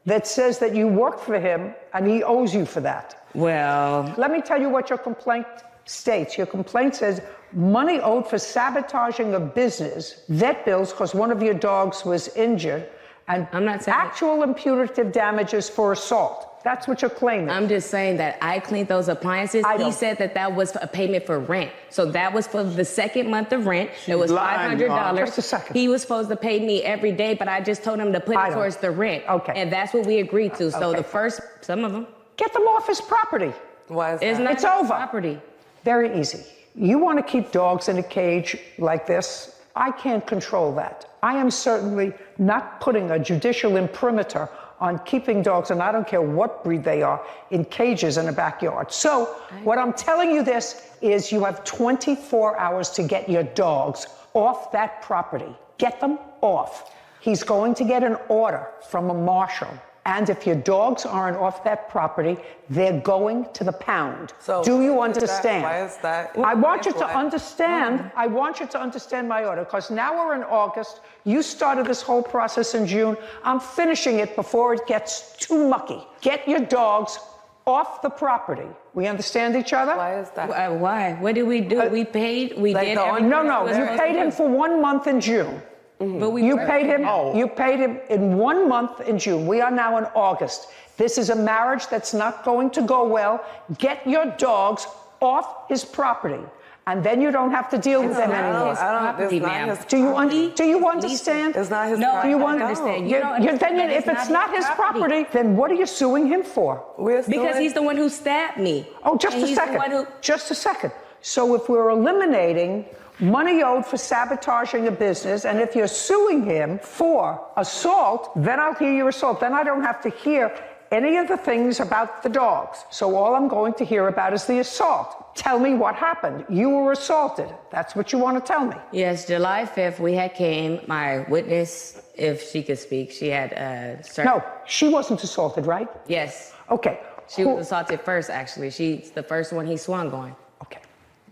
that says that you worked for him and he owes you for that. Well, let me tell you what your complaint states. Your complaint says money owed for sabotaging a business, vet bills because one of your dogs was injured, and I'm not saying actual and punitive damages for assault. That's what you're claiming. I'm just saying that I cleaned those appliances. He said that that was a payment for rent. So that was for the second month of rent. It was $500. Just a second. He was supposed to pay me every day, but I just told him to put it towards the rent. Okay. And that's what we agreed to. So Okay. the first, some of them. Get them off his property. Why is It's that? not It's his over. property. Very easy. You want to keep dogs in a cage like this? I can't control that. I am certainly not putting a judicial imprimatur on keeping dogs, and I don't care what breed they are, in cages in a backyard. So what I'm telling you this is you have 24 hours to get your dogs off that property. Get them off. He's going to get an order from a marshal. And if your dogs aren't off that property, they're going to the pound. So do you why is that- understand? why is that? I want you to Why? understand. I want you to understand my order, because now we're in August. You started this whole process in June. I'm finishing it before it gets too mucky. Get your dogs off the property. We understand each other? Why is that? Why? What did we do? We paid. We like did. the everything No, we no. were You supposed paid to him do. for 1 month in June. But we You were- paid him. You paid him in 1 month in June. We are now in August. This is a marriage that's not going to go well. Get your dogs off his property, and then you don't have to deal with them anymore. It's not his Do you property. understand? It's not his No, property. I Do you don't want understand. You, You don't you, understand then that if it's not his property, then what are you suing him for? Because he's the one who stabbed me. Oh, just And a he's the second. one who- Just a second. So if we're eliminating money owed for sabotaging a business, and if you're suing him for assault, then I'll hear your assault. Then I don't have to hear any of the things about the dogs. So all I'm going to hear about is the assault. Tell me what happened. You were assaulted. That's what you want to tell me. Yes, July 5th, we had came, my witness, if she could speak, she had No, she wasn't assaulted, right? Yes. Okay. She was assaulted first, actually. She's the first one he swung on. Okay.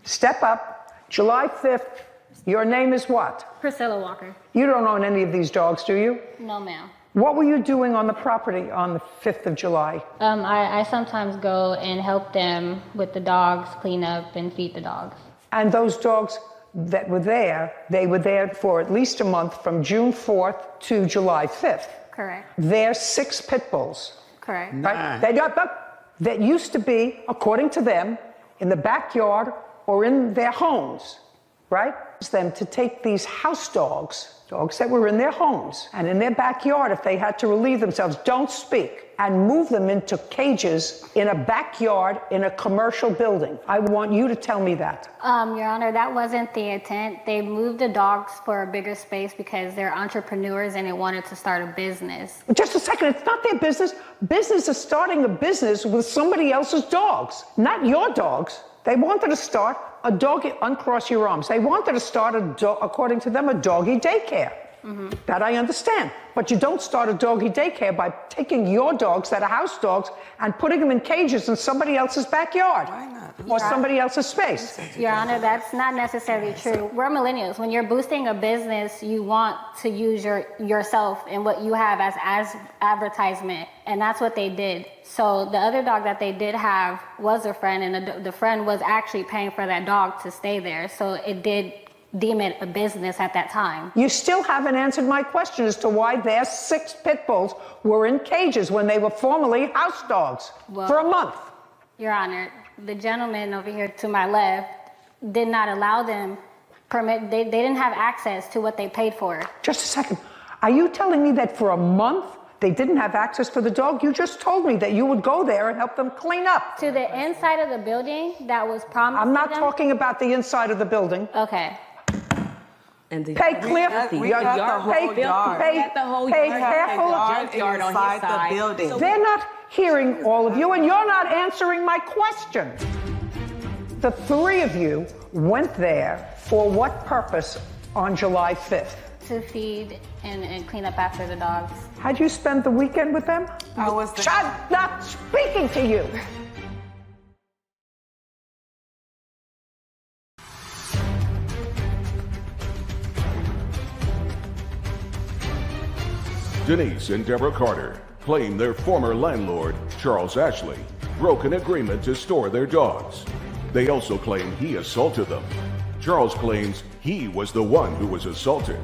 Step up. July 5th. Your name is what? Priscilla Walker. You don't own any of these dogs, do you? No, ma'am. What were you doing on the property on the 5th of July? I sometimes go and help them with the dogs, clean up and feed the dogs. And those dogs that were there, they were there for at least a month from June 4th to July 5th. Correct. They're 6 pit bulls. Correct. Right? That used to be, according to them, in the backyard or in their homes, right? Them to take these house dogs that were in their homes and in their backyard if they had to relieve themselves, don't speak, and move them into cages in a backyard in a commercial building. I want you to tell me that. Your Honor, that wasn't the intent. They moved the dogs for a bigger space because they're entrepreneurs and they wanted to start a business. Just a second, it's not their business. Business is starting a business with somebody else's dogs, not your dogs. They wanted to start a doggy, uncross your arms. They wanted to start, according to them, a doggy daycare. Mm-hmm. That I understand. But you don't start a doggy daycare by taking your dogs that are house dogs and putting them in cages in somebody else's backyard. Why not? Or somebody else's space. Your Honor, that's not necessarily true. We're millennials. When you're boosting a business, you want to use yourself and what you have as advertisement. And that's what they did. So the other dog that they did have was a friend, and the friend was actually paying for that dog to stay there. So it did deem it a business at that time. You still haven't answered my question as to why their 6 pit bulls were in cages when they were formerly house dogs for a month. Your Honor, the gentleman over here to my left did not allow them permit. They didn't have access to what they paid for. Just a second. Are you telling me that for a month they didn't have access for the dog? You just told me that you would go there and help them clean up. To the inside of the building that was promised. I'm not talking about the inside of the building. Okay. And the pay clear. We got the whole yard. Pay careful. Yard inside the building. They're not hearing all of you, and you're not answering my question. The 3 of you went there for what purpose on July 5th? To feed and clean up after the dogs. How'd you spend the weekend with them? I was there. I'm not speaking to you. Denise and Deborah Carter claim their former landlord, Charles Ashley, broke an agreement to store their dogs. They also claim he assaulted them. Charles claims he was the one who was assaulted.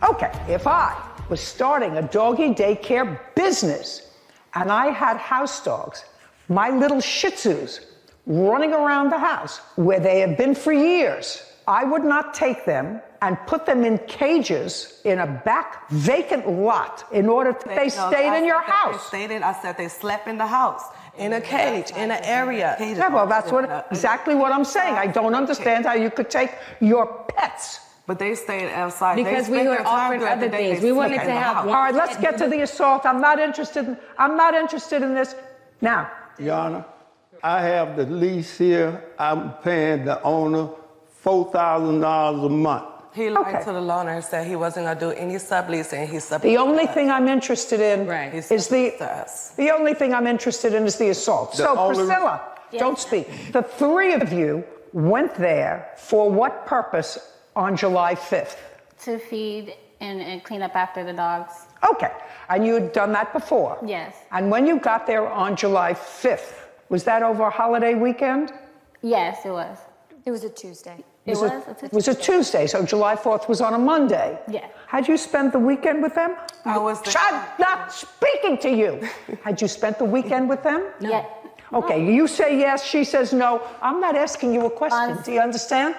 Okay, if I was starting a doggy daycare business and I had house dogs, my little Shih Tzus, running around the house where they have been for years, I would not take them and put them in cages in a back vacant lot in order to they stayed in your house. I said they slept in the house, in a cage, in an area. Yeah, well, that's exactly what I'm saying. I don't understand how you could take your pets. But they stayed outside. Because we were offering other things. We wanted to have one. All right, let's get to the assault. I'm not interested in this. Now. Your Honor, I have the lease here. I'm paying the owner $4,000 a month. He lied to the loaner and said he wasn't going to do any sublease, and he subleased. The only thing I'm interested in is the only thing I'm interested in is the assault. So Priscilla, don't speak. The three of you went there for what purpose on July 5th? To feed and clean up after the dogs. Okay, and you had done that before? Yes. And when you got there on July 5th, was that over a holiday weekend? Yes, it was. It was a Tuesday. It was a Tuesday, so July 4th was on a Monday. Yeah. Had you spent the weekend with them? I was there. I'm not speaking to you. Had you spent the weekend with them? No. Yeah. Okay, you say yes, she says no. I'm not asking you a question. Do you understand?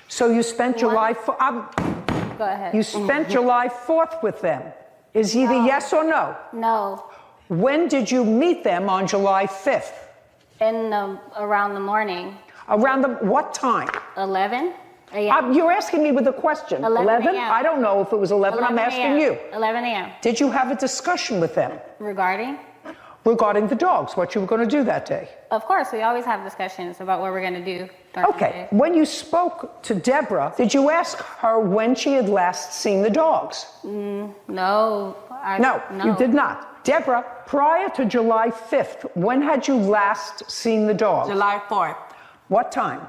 So you spent July 4th. Go ahead. You spent July 4th with them. Is either yes or no? No. When did you meet them on July 5th? Around the morning. Around what time? 11 a.m. You're asking me with a question. 11 a.m. I don't know if it was 11. I'm asking you. 11 a.m. Did you have a discussion with them? Regarding the dogs, what you were going to do that day? Of course, we always have discussions about what we're going to do. Okay. When you spoke to Deborah, did you ask her when she had last seen the dogs? No. No, you did not. Deborah, prior to July 5th, when had you last seen the dogs? July 4th. What time?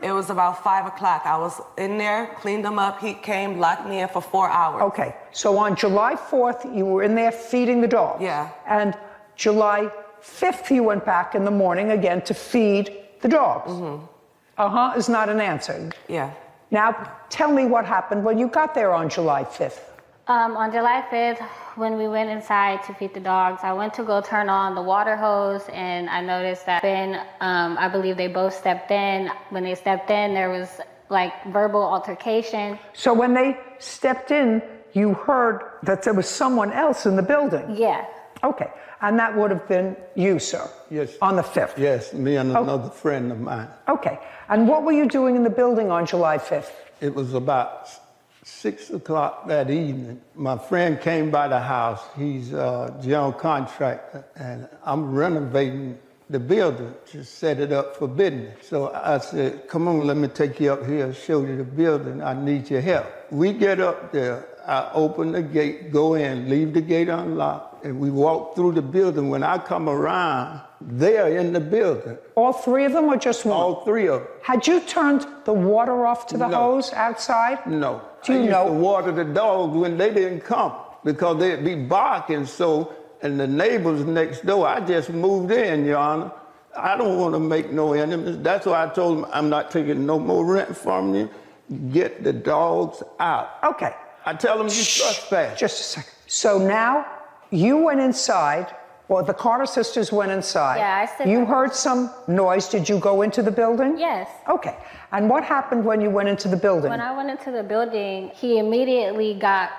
It was about 5 o'clock. I was in there, cleaned them up. He came, locked me in for 4 hours. Okay. So on July 4th, you were in there feeding the dogs. Yeah. And July 5th, you went back in the morning again to feed the dogs. Mm-hmm. Is not an answer. Yeah. Now, tell me what happened when you got there on July 5th. On July 5th, when we went inside to feed the dogs, I went to go turn on the water hose, and I noticed that I believe they both stepped in. When they stepped in, there was like verbal altercation. So when they stepped in, you heard that there was someone else in the building? Yeah. Okay. And that would have been you, sir? Yes. On the 5th? Yes, me and another friend of mine. Okay. And what were you doing in the building on July 5th? It was about 6 o'clock that evening. My friend came by the house. He's a general contractor, and I'm renovating the building to set it up for business. So I said, come on, let me take you up here and show you the building. I need your help. We get up there. I open the gate, go in, leave the gate unlocked, and we walk through the building. When I come around, they're in the building. All three of them or just one? All three of them. Had you turned the water off to the hose outside? No. Do you I used know? to water the dogs when they didn't come because they'd be barking. So, and the neighbors next door, I just moved in, Your Honor. I don't want to make no enemies. That's why I told them I'm not taking no more rent from you. Get the dogs out. Okay. I tell them you trespass. Just a second. So now you went inside, or the Carter sisters went inside. Yeah, I said You heard some noise. Did you go into the building? Yes. Okay. And what happened when you went into the building? When I went into the building, he immediately got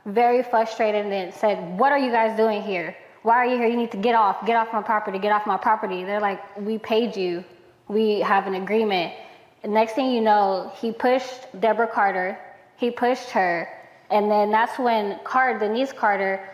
very frustrated and said, "What are you guys doing here? Why are you here? You need to get off my property, get off my property." They're like, "We paid you. We have an agreement." And next thing you know, he pushed Deborah Carter. He pushed her. And then that's when Denise Carter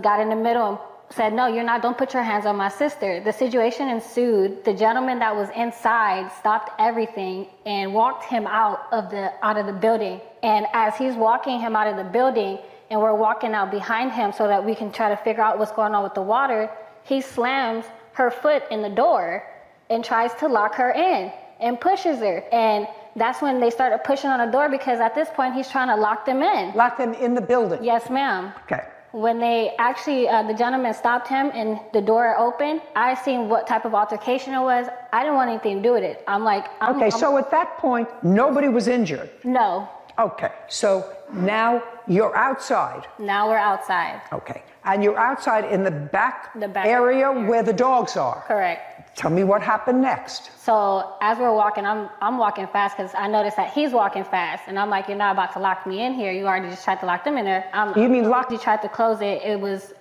got in the middle and said, "No, you're not, don't put your hands on my sister." The situation ensued. The gentleman that was inside stopped everything and walked him out of the building. And as he's walking him out of the building and we're walking out behind him so that we can try to figure out what's going on with the water, he slams her foot in the door and tries to lock her in and pushes her. And that's when they started pushing on the door because at this point he's trying to lock them in. Lock them in the building? Yes, ma'am. Okay. When they actually, the gentleman stopped him and the door opened, I seen what type of altercation it was. I didn't want anything to do with it. I'm like, Okay, so at that point, nobody was injured? No. Okay, so now you're outside. Now we're outside. Okay, and you're outside in the back area where the dogs are. Correct. Tell me what happened next. So as we're walking, I'm walking fast because I noticed that he's walking fast, and I'm like, you're not about to lock me in here. You already just tried to lock them in there. You mean lock? You tried to close it. It was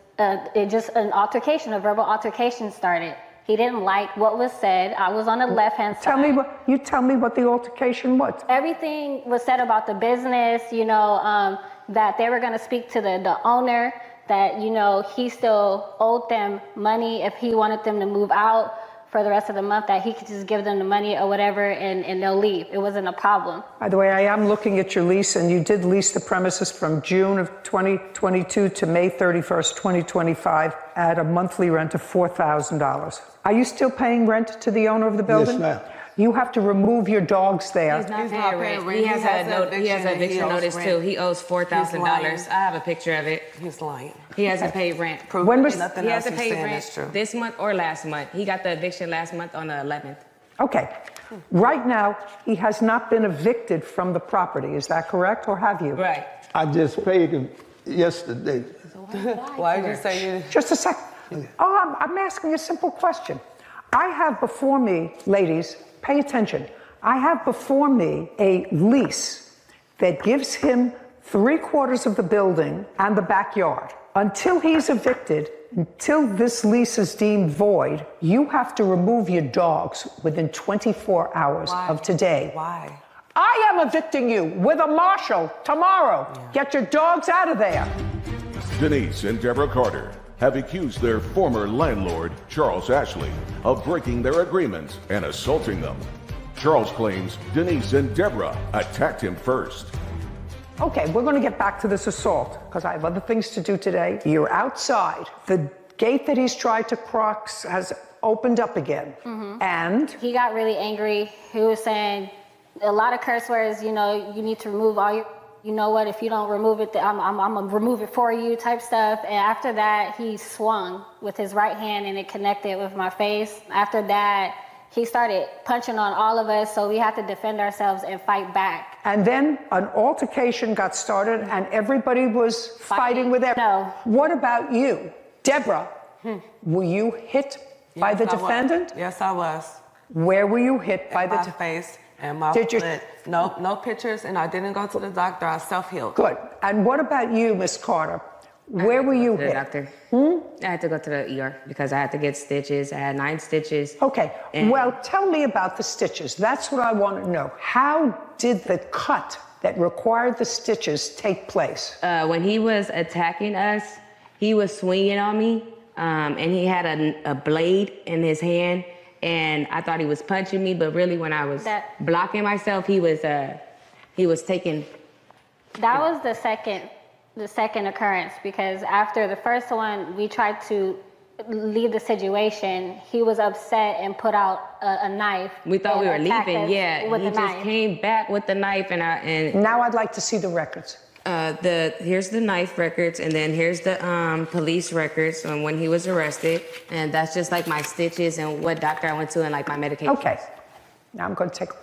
just an altercation, a verbal altercation started. He didn't like what was said. I was on the left-hand side. Tell me what the altercation was. Everything was said about the business, that they were going to speak to the owner, that, he still owed them money if he wanted them to move out for the rest of the month, that he could just give them the money or whatever and they'll leave. It wasn't a problem. By the way, I am looking at your lease, and you did lease the premises from June of 2022 to May 31st, 2025 at a monthly rent of $4,000. Are you still paying rent to the owner of the building? Yes, ma'am. You have to remove your dogs there. He's not paying rent. He has an eviction notice too. He owes $4,000. I have a picture of it. He's lying. He hasn't paid rent. Nothing he else hasn't he's paid saying rent is true. this month or last month. He got the eviction last month on the 11th. Okay. Right now, he has not been evicted from the property. Is that correct, or have you? Right. I just paid him yesterday. Why did you say you? Just a sec. Oh, I'm asking a simple question. I have before me, ladies, pay attention. I have before me a lease that gives him 3/4 of the building and the backyard. Until he's evicted, until this lease is deemed void, you have to remove your dogs within 24 hours of today. Why? I am evicting you with a marshal tomorrow. Get your dogs out of there. Denise and Deborah Carter have accused their former landlord, Charles Ashley, of breaking their agreements and assaulting them. Charles claims Denise and Deborah attacked him first. Okay, we're going to get back to this assault because I have other things to do today. You're outside. The gate that he's tried to cross has opened up again. And He got really angry. He was saying a lot of curse words, you need to remove all your, you know what, if you don't remove it, I'm going to remove it for you type stuff. And after that, he swung with his right hand and it connected with my face. After that, he started punching on all of us, so we had to defend ourselves and fight back. And then an altercation got started and everybody was fighting with everyone. No. What about you? Deborah, were you hit by the defendant? Yes, I was. Where were you hit by the face and my Did you- foot. No pictures, and I didn't go to the doctor. I self-healed. Good. And what about you, Miss Carter? Where were you hit? Doctor. I had to go to the ER because I had to get stitches. I had 9 stitches. Okay. Well, tell me about the stitches. That's what I want to know. How did the cut that required the stitches take place? When he was attacking us, he was swinging on me, and he had a blade in his hand, and I thought he was punching me, but really when I was blocking myself, he was taking. That was the second occurrence, because after the first one, we tried to leave the situation. He was upset and put out a knife. We thought we were attacked leaving, us yeah. with He the just knife. came back with the knife, and Now I'd like to see the records. Here's the knife records, and then here's the police records on when he was arrested, and that's just like my stitches and what doctor I went to and like my medication. Okay. Now I'm going to take a look.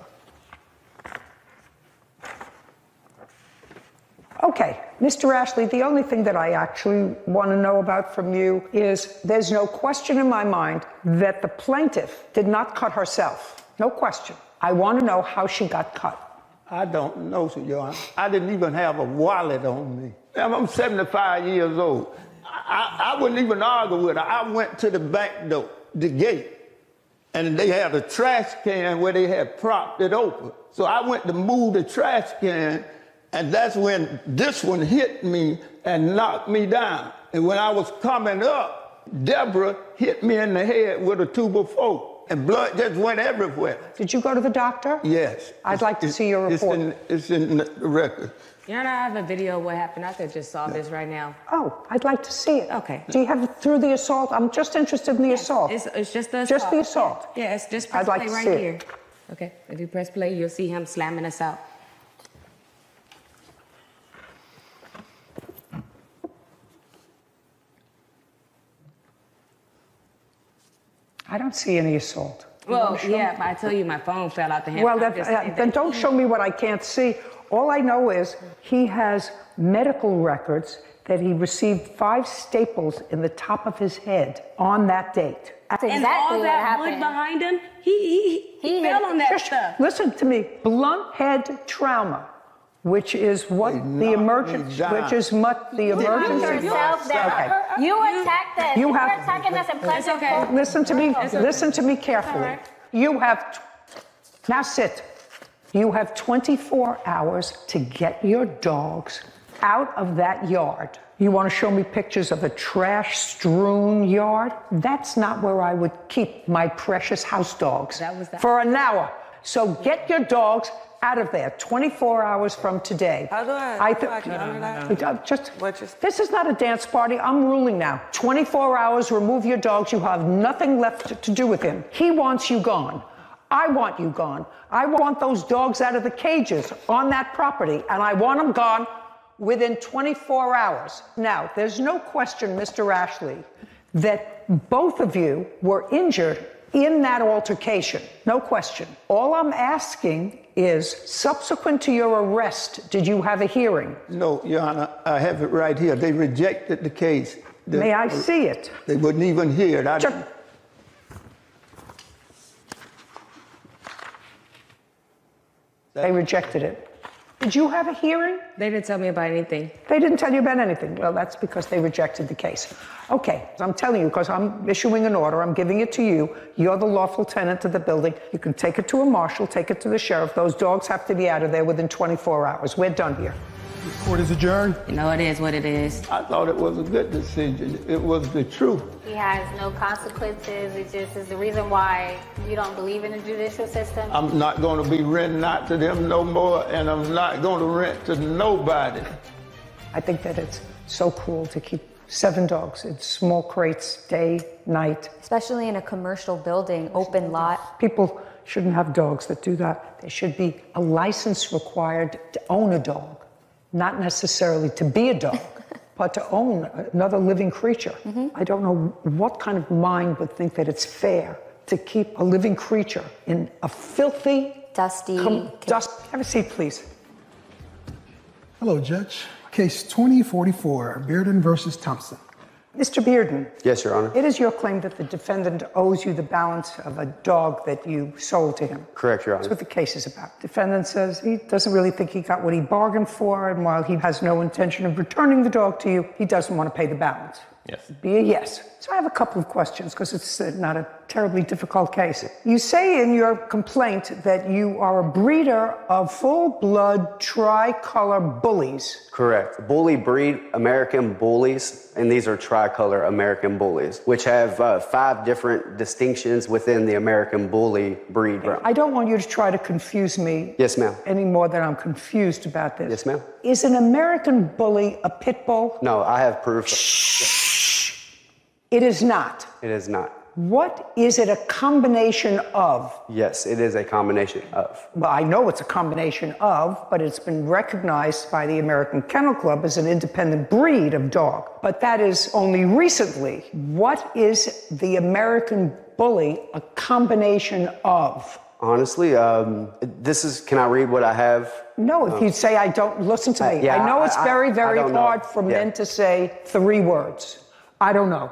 Okay, Mr. Ashley, the only thing that I actually want to know about from you is there's no question in my mind that the plaintiff did not cut herself. No question. I want to know how she got cut. I don't know, Your Honor. I didn't even have a wallet on me. I'm 75 years old. I wouldn't even argue with her. I went to the back door, the gate, and they had a trash can where they had propped it open. So I went to move the trash can, and that's when this one hit me and knocked me down. And when I was coming up, Deborah hit me in the head with a 2x4, and blood just went everywhere. Did you go to the doctor? Yes. I'd like to see your report. It's in the record. Your Honor, I have a video of what happened. I could just solve this right now. Oh, I'd like to see it. Okay. Do you have it through the assault? I'm just interested in the assault. It's just the assault. Just the assault. Yeah, it's just press I'd like play to right see it. here. Okay, if you press play, you'll see him slamming us out. I don't see any assault. Well, yeah, but I tell you, my phone fell out the hand. Well, then don't show me what I can't see. All I know is he has medical records that he received 5 staples in the top of his head on that date. That's And exactly all what that happened. wood behind him, he fell on that stuff. Listen to me. Blunt head trauma, which is what the emergency, which is what the emergency. Yourself down. Okay. You attacked us. You You're have- attacking us in It's okay. pleasant. Listen to me. It's okay. Listen to me carefully. All right. You have now sit. You have 24 hours to get your dogs out of that yard. You want to show me pictures of a trash-strewn yard? That's not where I would keep my precious house dogs for an hour. So get your dogs out of there 24 hours from today. How do I can honor that? This is not a dance party. I'm ruling now. 24 hours, remove your dogs. You have nothing left to do with him. He wants you gone. I want you gone. I want those dogs out of the cages on that property, and I want them gone within 24 hours. Now, there's no question, Mr. Ashley, that both of you were injured in that altercation. No question. All I'm asking is, subsequent to your arrest, did you have a hearing? No, Your Honor, I have it right here. They rejected the case. May I see it? They wouldn't even hear it. They rejected it. Did you have a hearing? They didn't tell me about anything. They didn't tell you about anything. Well, that's because they rejected the case. Okay, I'm telling you, because I'm issuing an order, I'm giving it to you. You're the lawful tenant of the building. You can take it to a marshal, take it to the sheriff. Those dogs have to be out of there within 24 hours. We're done here. Court is adjourned. You know, it is what it is. I thought it was a good decision. It was the truth. He has no consequences. It just is the reason why you don't believe in the judicial system. I'm not going to be renting out to them no more, and I'm not going to rent to nobody. I think that it's so cruel to keep 7 dogs in small crates, day, night. Especially in a commercial building, open lot. People shouldn't have dogs that do that. There should be a license required to own a dog. Not necessarily to be a dog, but to own another living creature. I don't know what kind of mind would think that it's fair to keep a living creature in a filthy, dusty... Have a seat, please. Hello, Judge. Case 2044, Bearden versus Thompson. Mr. Bearden. Yes, Your Honor. It is your claim that the defendant owes you the balance of a dog that you sold to him. Correct, Your Honor. That's what the case is about. Defendant says he doesn't really think he got what he bargained for, and while he has no intention of returning the dog to you, he doesn't want to pay the balance. Yes. Be a yes. So I have a couple of questions, because it's not a terribly difficult case. You say in your complaint that you are a breeder of full-blood tricolor bullies. Correct. Bully breed, American bullies, and these are tricolor American bullies, which have 5 different distinctions within the American bully breed. I don't want you to try to confuse me. Yes, ma'am. Any more than I'm confused about this. Yes, ma'am. Is an American bully a pit bull? No, I have proof. It is not. It is not. What is it a combination of? Yes, it is a combination of. Well, I know it's a combination of, but it's been recognized by the American Kennel Club as an independent breed of dog. But that is only recently. What is the American bully a combination of? Honestly, can I read what I have? No, if you say I don't, listen to me. Yeah, I know it's very, very don't know. hard for men to say 3 words. I don't know.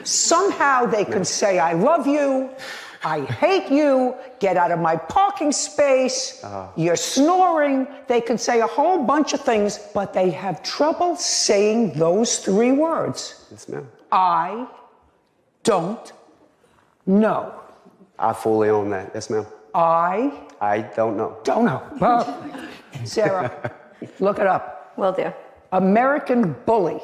Somehow they can say, I love you, I hate you, get out of my parking space, you're snoring. They can say a whole bunch of things, but they have trouble saying those 3 words. Yes, ma'am. I don't know. I fully own that. Yes, ma'am. I don't know. Don't know. Well, Sarah, look it up. Will do. American bully.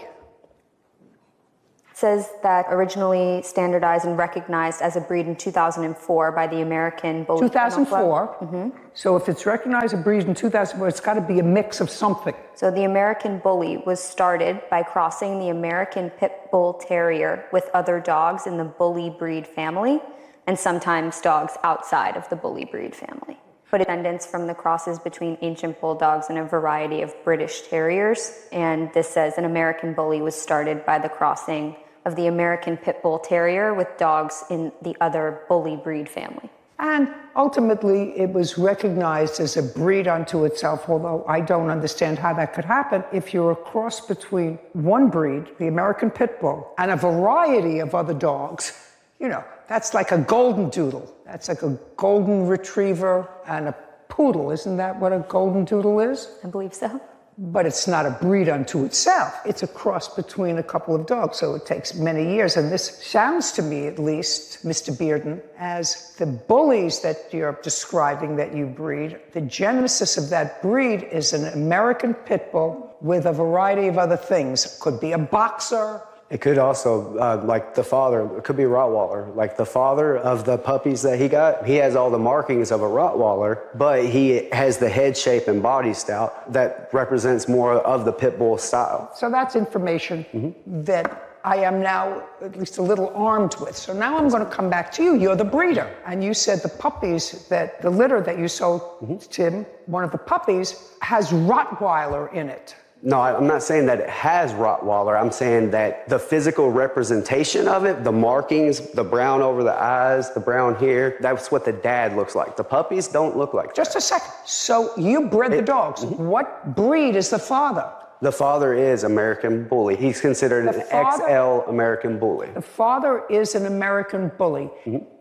Says that originally standardized and recognized as a breed in 2004 by the American Bully 2004. So if it's recognized a breed in 2004, it's got to be a mix of something. So the American Bully was started by crossing the American Pit Bull Terrier with other dogs in the Bully breed family, and sometimes dogs outside of the Bully breed family. But descendants from the crosses between ancient bulldogs and a variety of British Terriers. And this says an American Bully was started by the crossing of the American Pit Bull Terrier with dogs in the other Bully breed family. And ultimately, it was recognized as a breed unto itself, although I don't understand how that could happen. If you're a cross between one breed, the American Pit Bull, and a variety of other dogs, you know, that's like a golden doodle. That's like a golden retriever and a poodle. Isn't that what a golden doodle is? I believe so. But it's not a breed unto itself. It's a cross between a couple of dogs, so it takes many years. And this sounds to me, at least, Mr. Bearden, as the bullies that you're describing that you breed, the genesis of that breed is an American Pit Bull with a variety of other things. Could be a boxer. It could also, like the father, it could be a Rottweiler. Like the father of the puppies that he got, he has all the markings of a Rottweiler, but he has the head shape and body style that represents more of the Pit Bull style. So that's information that I am now at least a little armed with. So now I'm going to come back to you. You're the breeder. And you said the puppies, that the litter that you sold Tim, one of the puppies, has Rottweiler in it. No, I'm not saying that it has Rottweiler. I'm saying that the physical representation of it, the markings, the brown over the eyes, the brown hair, that's what the dad looks like. The puppies don't look like that. Just a second. So you bred the dogs. What breed is the father? The father is American Bully. He's considered an XL American Bully. The father is an American Bully.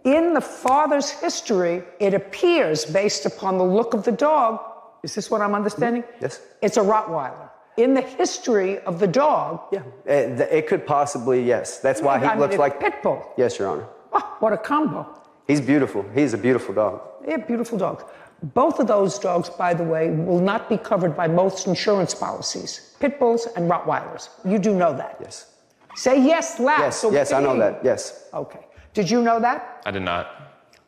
In the father's history, it appears, based upon the look of the dog, is this what I'm understanding? Yes. It's a Rottweiler. In the history of the dog. Yeah, it could possibly, yes. That's why he looks like Pit Bull. Yes, Your Honor. Oh, what a combo. He's beautiful. He's a beautiful dog. Yeah, beautiful dogs. Both of those dogs, by the way, will not be covered by most insurance policies. Pit Bulls and Rottweilers. You do know that. Yes. Say yes loud. Yes, so yes, I know that. Yes. Okay. Did you know that? I did not.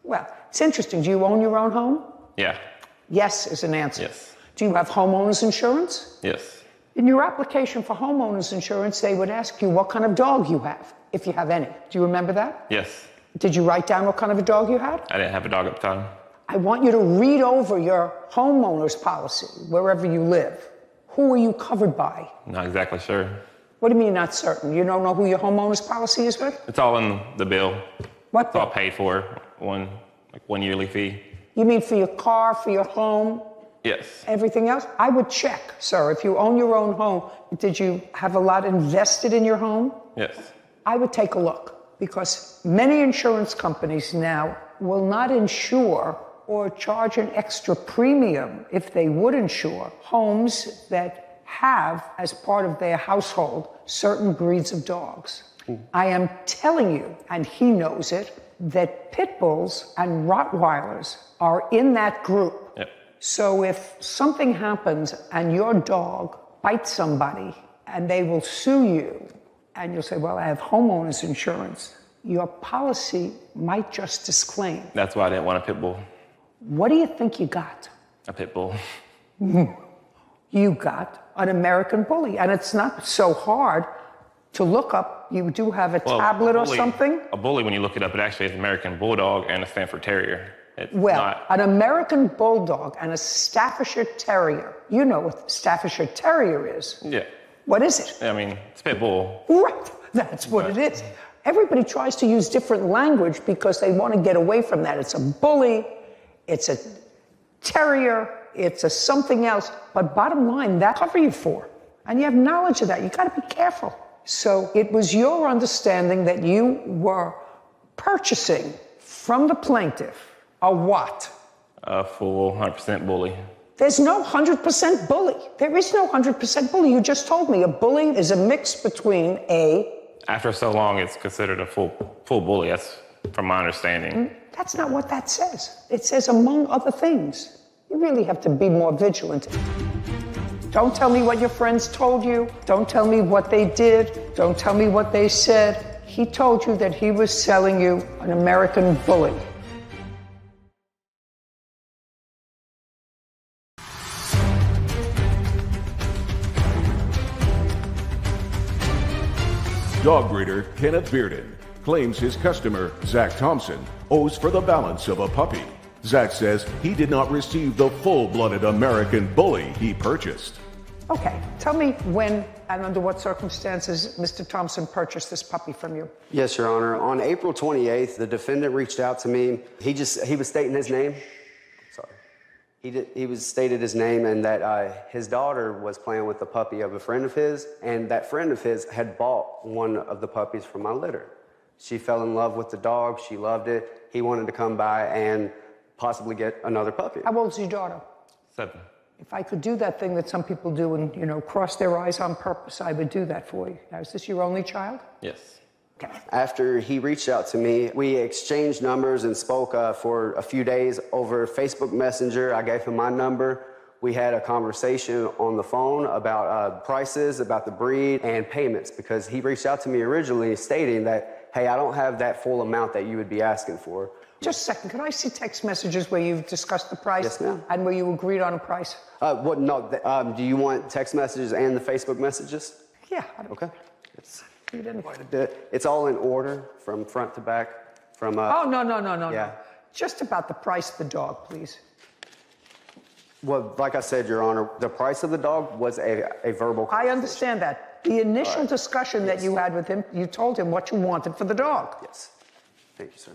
Well, it's interesting. Do you own your own home? Yeah. Yes is an answer. Yes. Do you have homeowners insurance? Yes. In your application for homeowners insurance, they would ask you what kind of dog you have, if you have any. Do you remember that? Yes. Did you write down what kind of a dog you had? I didn't have a dog at the time. I want you to read over your homeowner's policy, wherever you live. Who are you covered by? Not exactly sure. What do you mean not certain? You don't know who your homeowner's policy is with? It's all in the bill. What It's all paid for, one yearly fee. You mean for your car, for your home? Yes. Everything else? I would check, sir. If you own your own home, did you have a lot invested in your home? Yes. I would take a look, because many insurance companies now will not insure or charge an extra premium, if they would insure, homes that have, as part of their household, certain breeds of dogs. I am telling you, and he knows it, that Pit Bulls and Rottweilers are in that group. Yep. So if something happens and your dog bites somebody and they will sue you, and you'll say, well, I have homeowners insurance, your policy might just disclaim. That's why I didn't want a Pit Bull. What do you think you got? A Pit Bull. You got an American Bully, and it's not so hard to look up. You do have a tablet or something? A bully, when you look it up, it actually is American Bulldog and a Stanford Terrier. It's Well, not, an American Bulldog and a Staffordshire Terrier. You know what Staffordshire Terrier is. yeah. What is it? I mean, it's a Pit Bull. Right, that's what it is. Everybody tries to use different language because they want to get away from that. It's a bully, it's a terrier, it's a something else. But bottom line, that cover you for. And you have knowledge of that. You got to be careful. So it was your understanding that you were purchasing from the plaintiff a what? A full 100% bully. There's no 100% bully. There is no 100% bully. You just told me a bully is a mix between a... After so long, it's considered a full bully. That's from my understanding. That's not what that says. It says, among other things. You really have to be more vigilant. Don't tell me what your friends told you. Don't tell me what they did. Don't tell me what they said. He told you that he was selling you an American Bully. Dog breeder Kenneth Bearden claims his customer, Zach Thompson, owes for the balance of a puppy. Zach says he did not receive the full-blooded American Bully he purchased. Okay, tell me when and under what circumstances Mr. Thompson purchased this puppy from you. Yes, Your Honor. On April 28th, the defendant reached out to me. He was stating his name. Sorry. He was stated his name and that his daughter was playing with the puppy of a friend of his, and that friend of his had bought one of the puppies from my litter. She fell in love with the dog. She loved it. He wanted to come by and possibly get another puppy. How old's your daughter? 7. If I could do that thing that some people do and, cross their eyes on purpose, I would do that for you. Now, is this your only child? Yes. Okay. After he reached out to me, we exchanged numbers and spoke for a few days over Facebook Messenger. I gave him my number. We had a conversation on the phone about prices, about the breed, and payments, because he reached out to me originally stating that, hey, I don't have that full amount that you would be asking for. Just a second, can I see text messages where you've discussed the price? Yes, ma'am. And where you agreed on a price? Do you want text messages and the Facebook messages? Yeah. Okay. You didn't. It's all in order from front to back. From Oh, no. Yeah. No. Just about the price of the dog, please. Well, like I said, Your Honor, the price of the dog was a verbal I understand that. The initial discussion that you had with him, you told him what you wanted for the dog. Yes. Thank you, sir.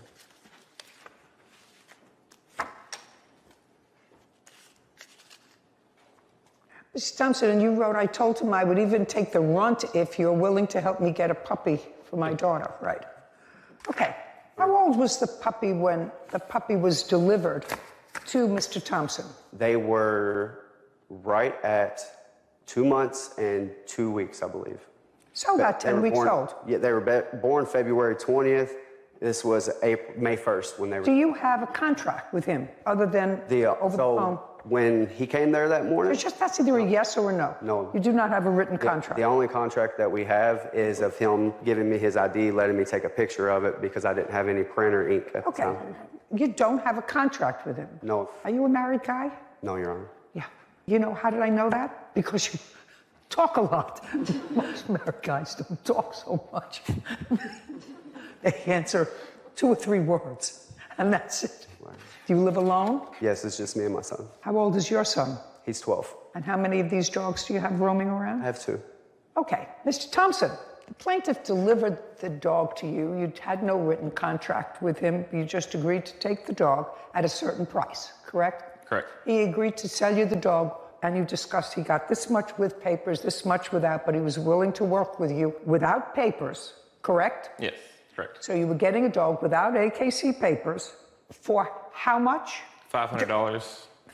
Mrs. Thompson, and you wrote, I told him I would even take the runt if you're willing to help me get a puppy for my daughter, right? Okay. How old was the puppy when the puppy was delivered to Mr. Thompson? They were right at 2 months and 2 weeks, I believe. So about 10 weeks old. Yeah, they were born February 20th. This was May 1st when they were. Do you have a contract with him other than over the phone? When he came there that morning? It's just that's either a yes or a no. No. You do not have a written contract. The only contract that we have is of him giving me his ID, letting me take a picture of it because I didn't have any printer ink at the time. You don't have a contract with him. No. Are you a married guy? No, Your Honor. Yeah. How did I know that? Because you talk a lot. Most married guys don't talk so much. They answer 2 or 3 words, and that's it. Do you live alone? Yes, it's just me and my son. How old is your son? He's 12. And how many of these dogs do you have roaming around? I have 2. Okay. Mr. Thompson, the plaintiff delivered the dog to you. You had no written contract with him. You just agreed to take the dog at a certain price, correct? Correct. He agreed to sell you the dog, and you discussed he got this much with papers, this much without, but he was willing to work with you without papers, correct? Yes, correct. So you were getting a dog without AKC papers for how much? $500.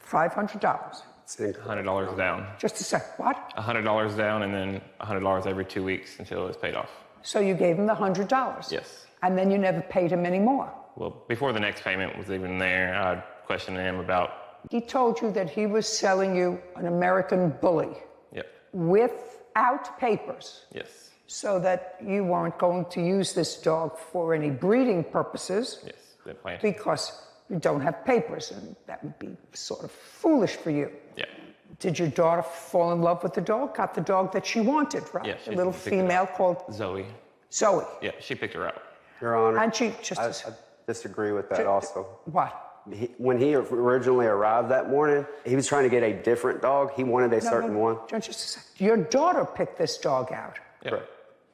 $500. $100 down. Just a sec. What? $100 down and then $100 every 2 weeks until it's paid off. So you gave him the $100? Yes. And then you never paid him any more? Well, before the next payment was even there, I questioned him about. He told you that he was selling you an American Bully. Yep. Without papers. Yes. So that you weren't going to use this dog for any breeding purposes. Yes. Plan. Because you don't have papers, and that would be sort of foolish for you. Yeah. Did your daughter fall in love with the dog? Got the dog that she wanted, right? Yeah, a little female called Zoe. Zoe. Yeah, she picked her out. Your Honor, And she I disagree with that also. What? When he originally arrived that morning, he was trying to get a different dog. He wanted a certain one. Just a second. Your daughter picked this dog out. Yeah.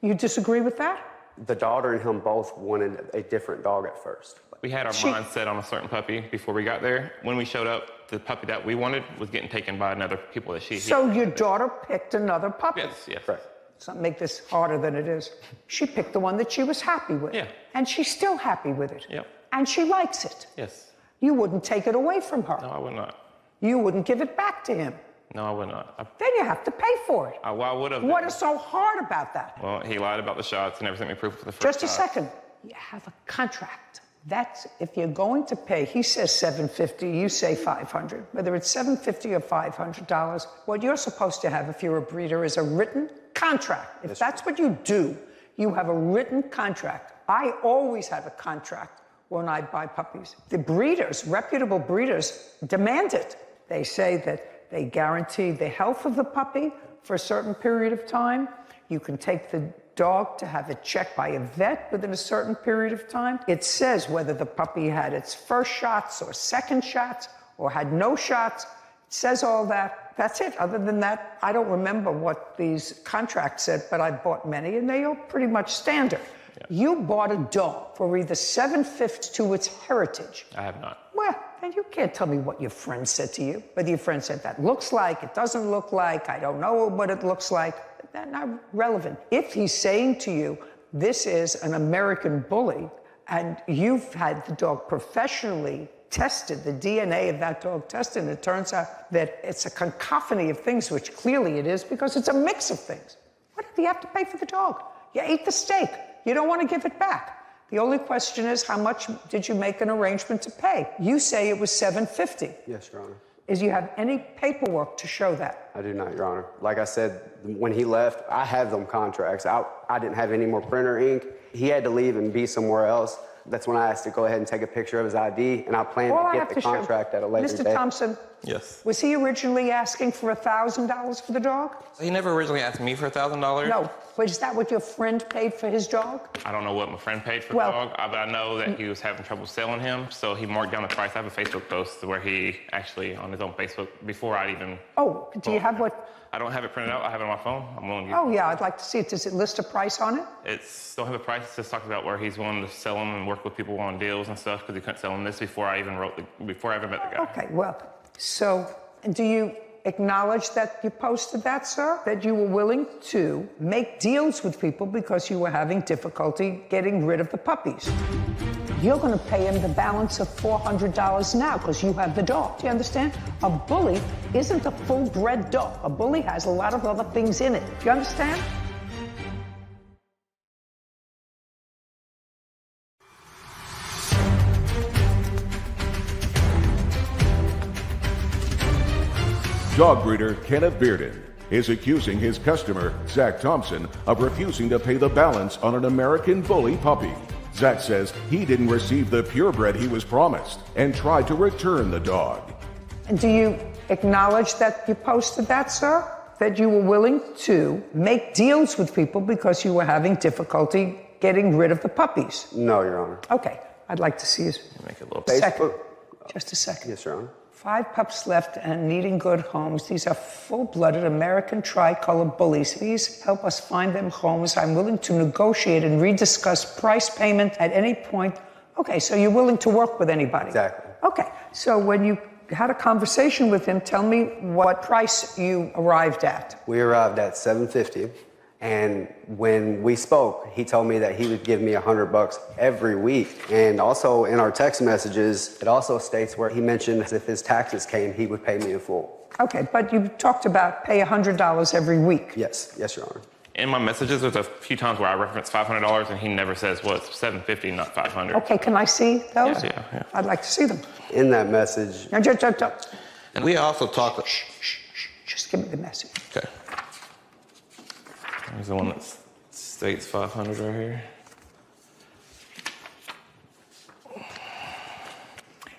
You disagree with that? The daughter and him both wanted a different dog at first. We had our mind set on a certain puppy before we got there. When we showed up, the puppy that we wanted was getting taken by another people that she. So your daughter picked another puppy? Yes. Right. Let's not make this harder than it is. She picked the one that she was happy with. Yeah. And she's still happy with it. Yep. And she likes it. Yes. You wouldn't take it away from her. No, I would not. You wouldn't give it back to him. No, I would not. Then you have to pay for it. I would have. What is so hard about that? Well, he lied about the shots and never sent me proof of the first Just a shot. second. You have a contract. That's if you're going to pay. He says $750, you say $500. Whether it's $750 or $500, what you're supposed to have if you're a breeder is a written contract. If that's what you do, you have a written contract. I always have a contract when I buy puppies. The breeders, reputable breeders, demand it. They say that they guarantee the health of the puppy for a certain period of time. You can take the dog to have it checked by a vet within a certain period of time. It says whether the puppy had its first shots or second shots or had no shots. It says all that. That's it. Other than that, I don't remember what these contracts said, but I bought many, and they are pretty much standard. Yeah. You bought a dog for either 7/5 to its heritage. I have not. Well, then you can't tell me what your friend said to you. Whether your friend said that looks like, it doesn't look like, I don't know what it looks like. That's not relevant. If he's saying to you, this is an American bully, and you've had the dog professionally tested, the DNA of that dog tested, and it turns out that it's a cacophony of things, which clearly it is, because it's a mix of things. What do you have to pay for the dog? You ate the steak. You don't want to give it back. The only question is, how much did you make an arrangement to pay? You say it was $750. Yes, Your Honor. Is you have any paperwork to show that? I do not, Your Honor. Like I said, when he left, I have them contracts. I didn't have any more printer ink. He had to leave and be somewhere else. That's when I asked to go ahead and take a picture of his ID, and I plan to get the contract at a later date. Mr. Thompson, yes. Was he originally asking for $1,000 for the dog? He never originally asked me for $1,000. No. But is that what your friend paid for his dog? I don't know what my friend paid for the dog, but I know that he was having trouble selling him, so he marked down the price. I have a Facebook post where he actually, on his own Facebook, before I'd even... Oh, do you have what... I don't have it printed out. I have it on my phone. I'm willing to... Oh, yeah, I'd like to see it. Does it list a price on it? Don't have a price. It just talks about where he's willing to sell them and work with people on deals and stuff, because he couldn't sell them this before I even met the guy. Okay, well, so do you acknowledge that you posted that, sir? That you were willing to make deals with people because you were having difficulty getting rid of the puppies? You're going to pay him the balance of $400 now because you have the dog. Do you understand? A bully isn't a full-bred dog. A bully has a lot of other things in it. Do you understand? Dog breeder Kenneth Bearden is accusing his customer, Zach Thompson, of refusing to pay the balance on an American bully puppy. Zach says he didn't receive the purebred he was promised and tried to return the dog. And do you acknowledge that you posted that, sir? That you were willing to make deals with people because you were having difficulty getting rid of the puppies? No, Your Honor. Okay. I'd like to see his... Make it a little... Second. Just a second. Yes, Your Honor. 5 pups left and needing good homes. These are full-blooded American tricolor bullies. Please help us find them homes. I'm willing to negotiate and rediscuss price payment at any point. Okay, so you're willing to work with anybody? Exactly. Okay, so when you had a conversation with him, tell me what price you arrived at. We arrived at $750. And when we spoke, he told me that he would give me $100 every week. And also in our text messages, it also states where he mentioned if his taxes came, he would pay me in full. Okay, but you talked about pay $100 every week. Yes, Your Honor. In my messages, there's a few times where I reference $500, and he never says, well, it's $750, not $500. Okay, can I see those? Yeah. I'd like to see them. In that message... Now, and we also talked... Just give me the message. Okay. There's the one that states 500 right here.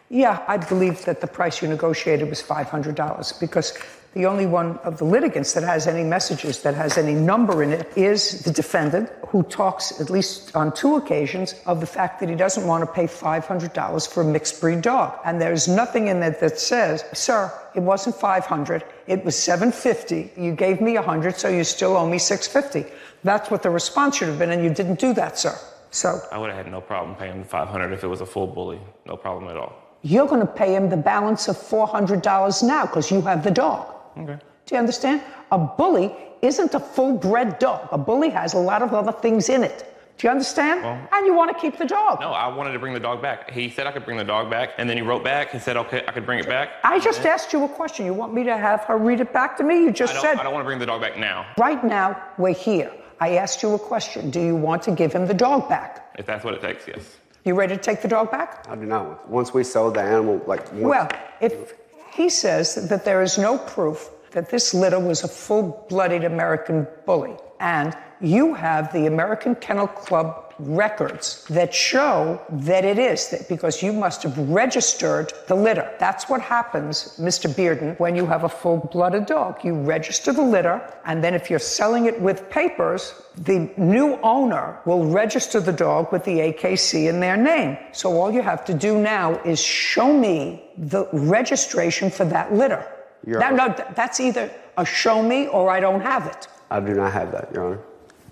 Yeah, I believe that the price you negotiated was $500 because the only one of the litigants that has any messages, that has any number in it, is the defendant, who talks, at least on 2 occasions, of the fact that he doesn't want to pay $500 for a mixed breed dog. And there's nothing in it that says, sir, it wasn't $500, it was $750. You gave me $100, so you still owe me $650. That's what the response should have been, and you didn't do that, sir. So I would have had no problem paying the $500 if it was a full bully. No problem at all. You're going to pay him the balance of $400 now because you have the dog. Okay. Do you understand? A bully isn't a full-bred dog. A bully has a lot of other things in it. Do you understand? Well, and you want to keep the dog. No, I wanted to bring the dog back. He said I could bring the dog back, and then he wrote back and said, okay, I could bring it back. I just asked you a question. You want me to have her read it back to me? You just said... I don't want to bring the dog back now. Right now, we're here. I asked you a question. Do you want to give him the dog back? If that's what it takes, yes. You ready to take the dog back? I do not. Once we sold the animal, Well, if he says that there is no proof that this litter was a full-blooded American bully, and you have the American Kennel Club records that show that it is, because you must have registered the litter. That's what happens, Mr. Bearden, when you have a full-blooded dog. You register the litter, and then if you're selling it with papers, the new owner will register the dog with the AKC in their name. So all you have to do now is show me the registration for that litter. That's either a show me or I don't have it. I do not have that, Your Honor.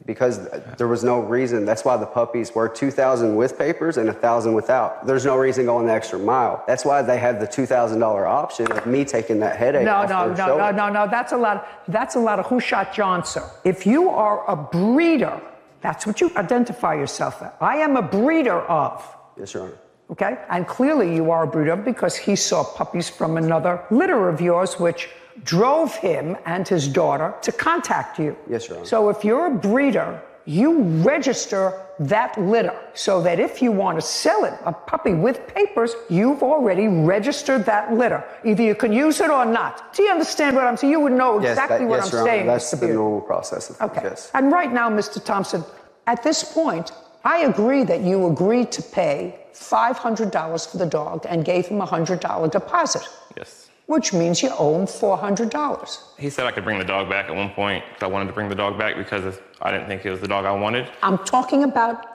Because there was no reason. That's why the puppies were $2,000 with papers and $1,000 without. There's no reason going the extra mile. That's why they have the $2,000 option of me taking that headache off their shoulder. No. That's a lot of who shot Johnson. If you are a breeder, that's what you identify yourself as. I am a breeder of. Yes, Your Honor. Okay? And clearly you are a breeder because he saw puppies from another litter of yours, which drove him and his daughter to contact you. Yes, Your Honor. So if you're a breeder, you register that litter so that if you want to sell it, a puppy with papers, you've already registered that litter. Either you can use it or not. Do you understand what I'm saying? You would know exactly what I'm saying. That's the normal process of okay. Yes. And right now, Mr. Thompson, at this point, I agree that you agreed to pay $500 for the dog and gave him a $100 deposit. Yes. Which means you owe him $400. He said I could bring the dog back at one point because I wanted to bring the dog back because I didn't think it was the dog I wanted. I'm talking about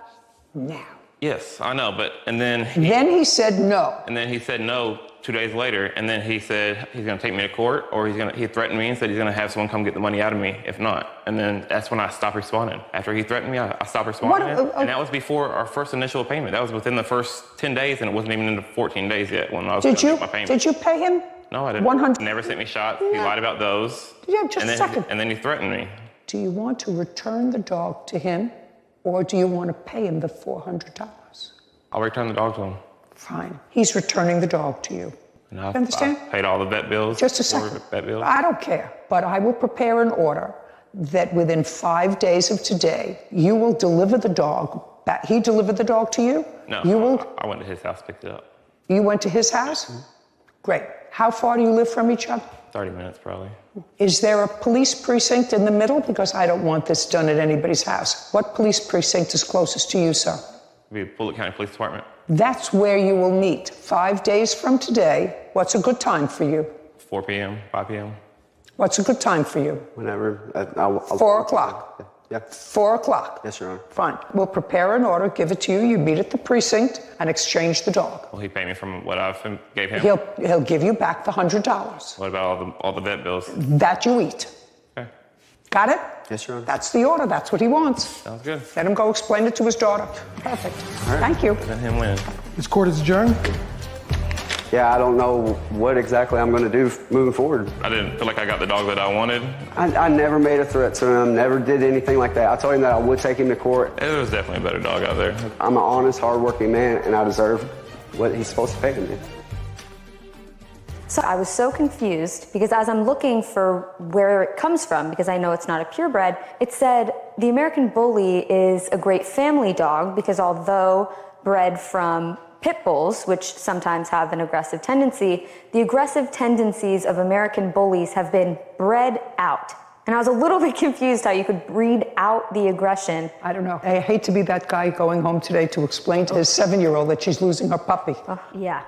now. Yes, I know, and then he said no. And then he said no 2 days later, and then he said he's going to take me to court, or he threatened me and said he's going to have someone come get the money out of me if not. And then that's when I stopped responding. After he threatened me, I stopped responding. And that was before our first initial payment. That was within the first 10 days, and it wasn't even in the 14 days yet when I was going to get my payment. Did you pay him? No, I didn't. 100. Never sent me shots. He lied about those. Yeah, just a second. And then he threatened me. Do you want to return the dog to him, or do you want to pay him the $400? I'll return the dog to him. Fine. He's returning the dog to you. And You understand? I paid all the vet bills. Just a second. Vet bills. I don't care, but I will prepare an order that within 5 days of today, you will deliver the dog back. He delivered the dog to you? No, I went to his house, picked it up. You went to his house? Great. How far do you live from each other? 30 minutes, probably. Is there a police precinct in the middle? Because I don't want this done at anybody's house. What police precinct is closest to you, sir? It'd be Bullitt County Police Department. That's where you will meet. 5 days from today. What's a good time for you? 4 p.m., 5 p.m. What's a good time for you? Whenever. 4 o'clock. Yeah. 4 o'clock. Yes, Your Honor. Fine. We'll prepare an order, give it to you. You meet at the precinct and exchange the dog. Will he pay me from what I gave him? He'll give you back the $100. What about all the vet bills? That you eat. Okay. Got it? Yes, Your Honor. That's the order. That's what he wants. Sounds good. Let him go explain it to his daughter. Perfect. All right. Thank you. Let him win. This court is adjourned. Yeah, I don't know what exactly I'm going to do moving forward. I didn't feel like I got the dog that I wanted. I never made a threat to him, never did anything like that. I told him that I would take him to court. It was definitely a better dog out there. I'm an honest, hardworking man, and I deserve what he's supposed to pay me. So I was so confused because as I'm looking for where it comes from, because I know it's not a purebred, it said the American Bully is a great family dog because although bred from pit bulls, which sometimes have an aggressive tendency, the aggressive tendencies of American Bullies have been bred out. And I was a little bit confused how you could breed out the aggression. I don't know. I hate to be that guy going home today to explain to his 7-year-old that she's losing her puppy. Yeah.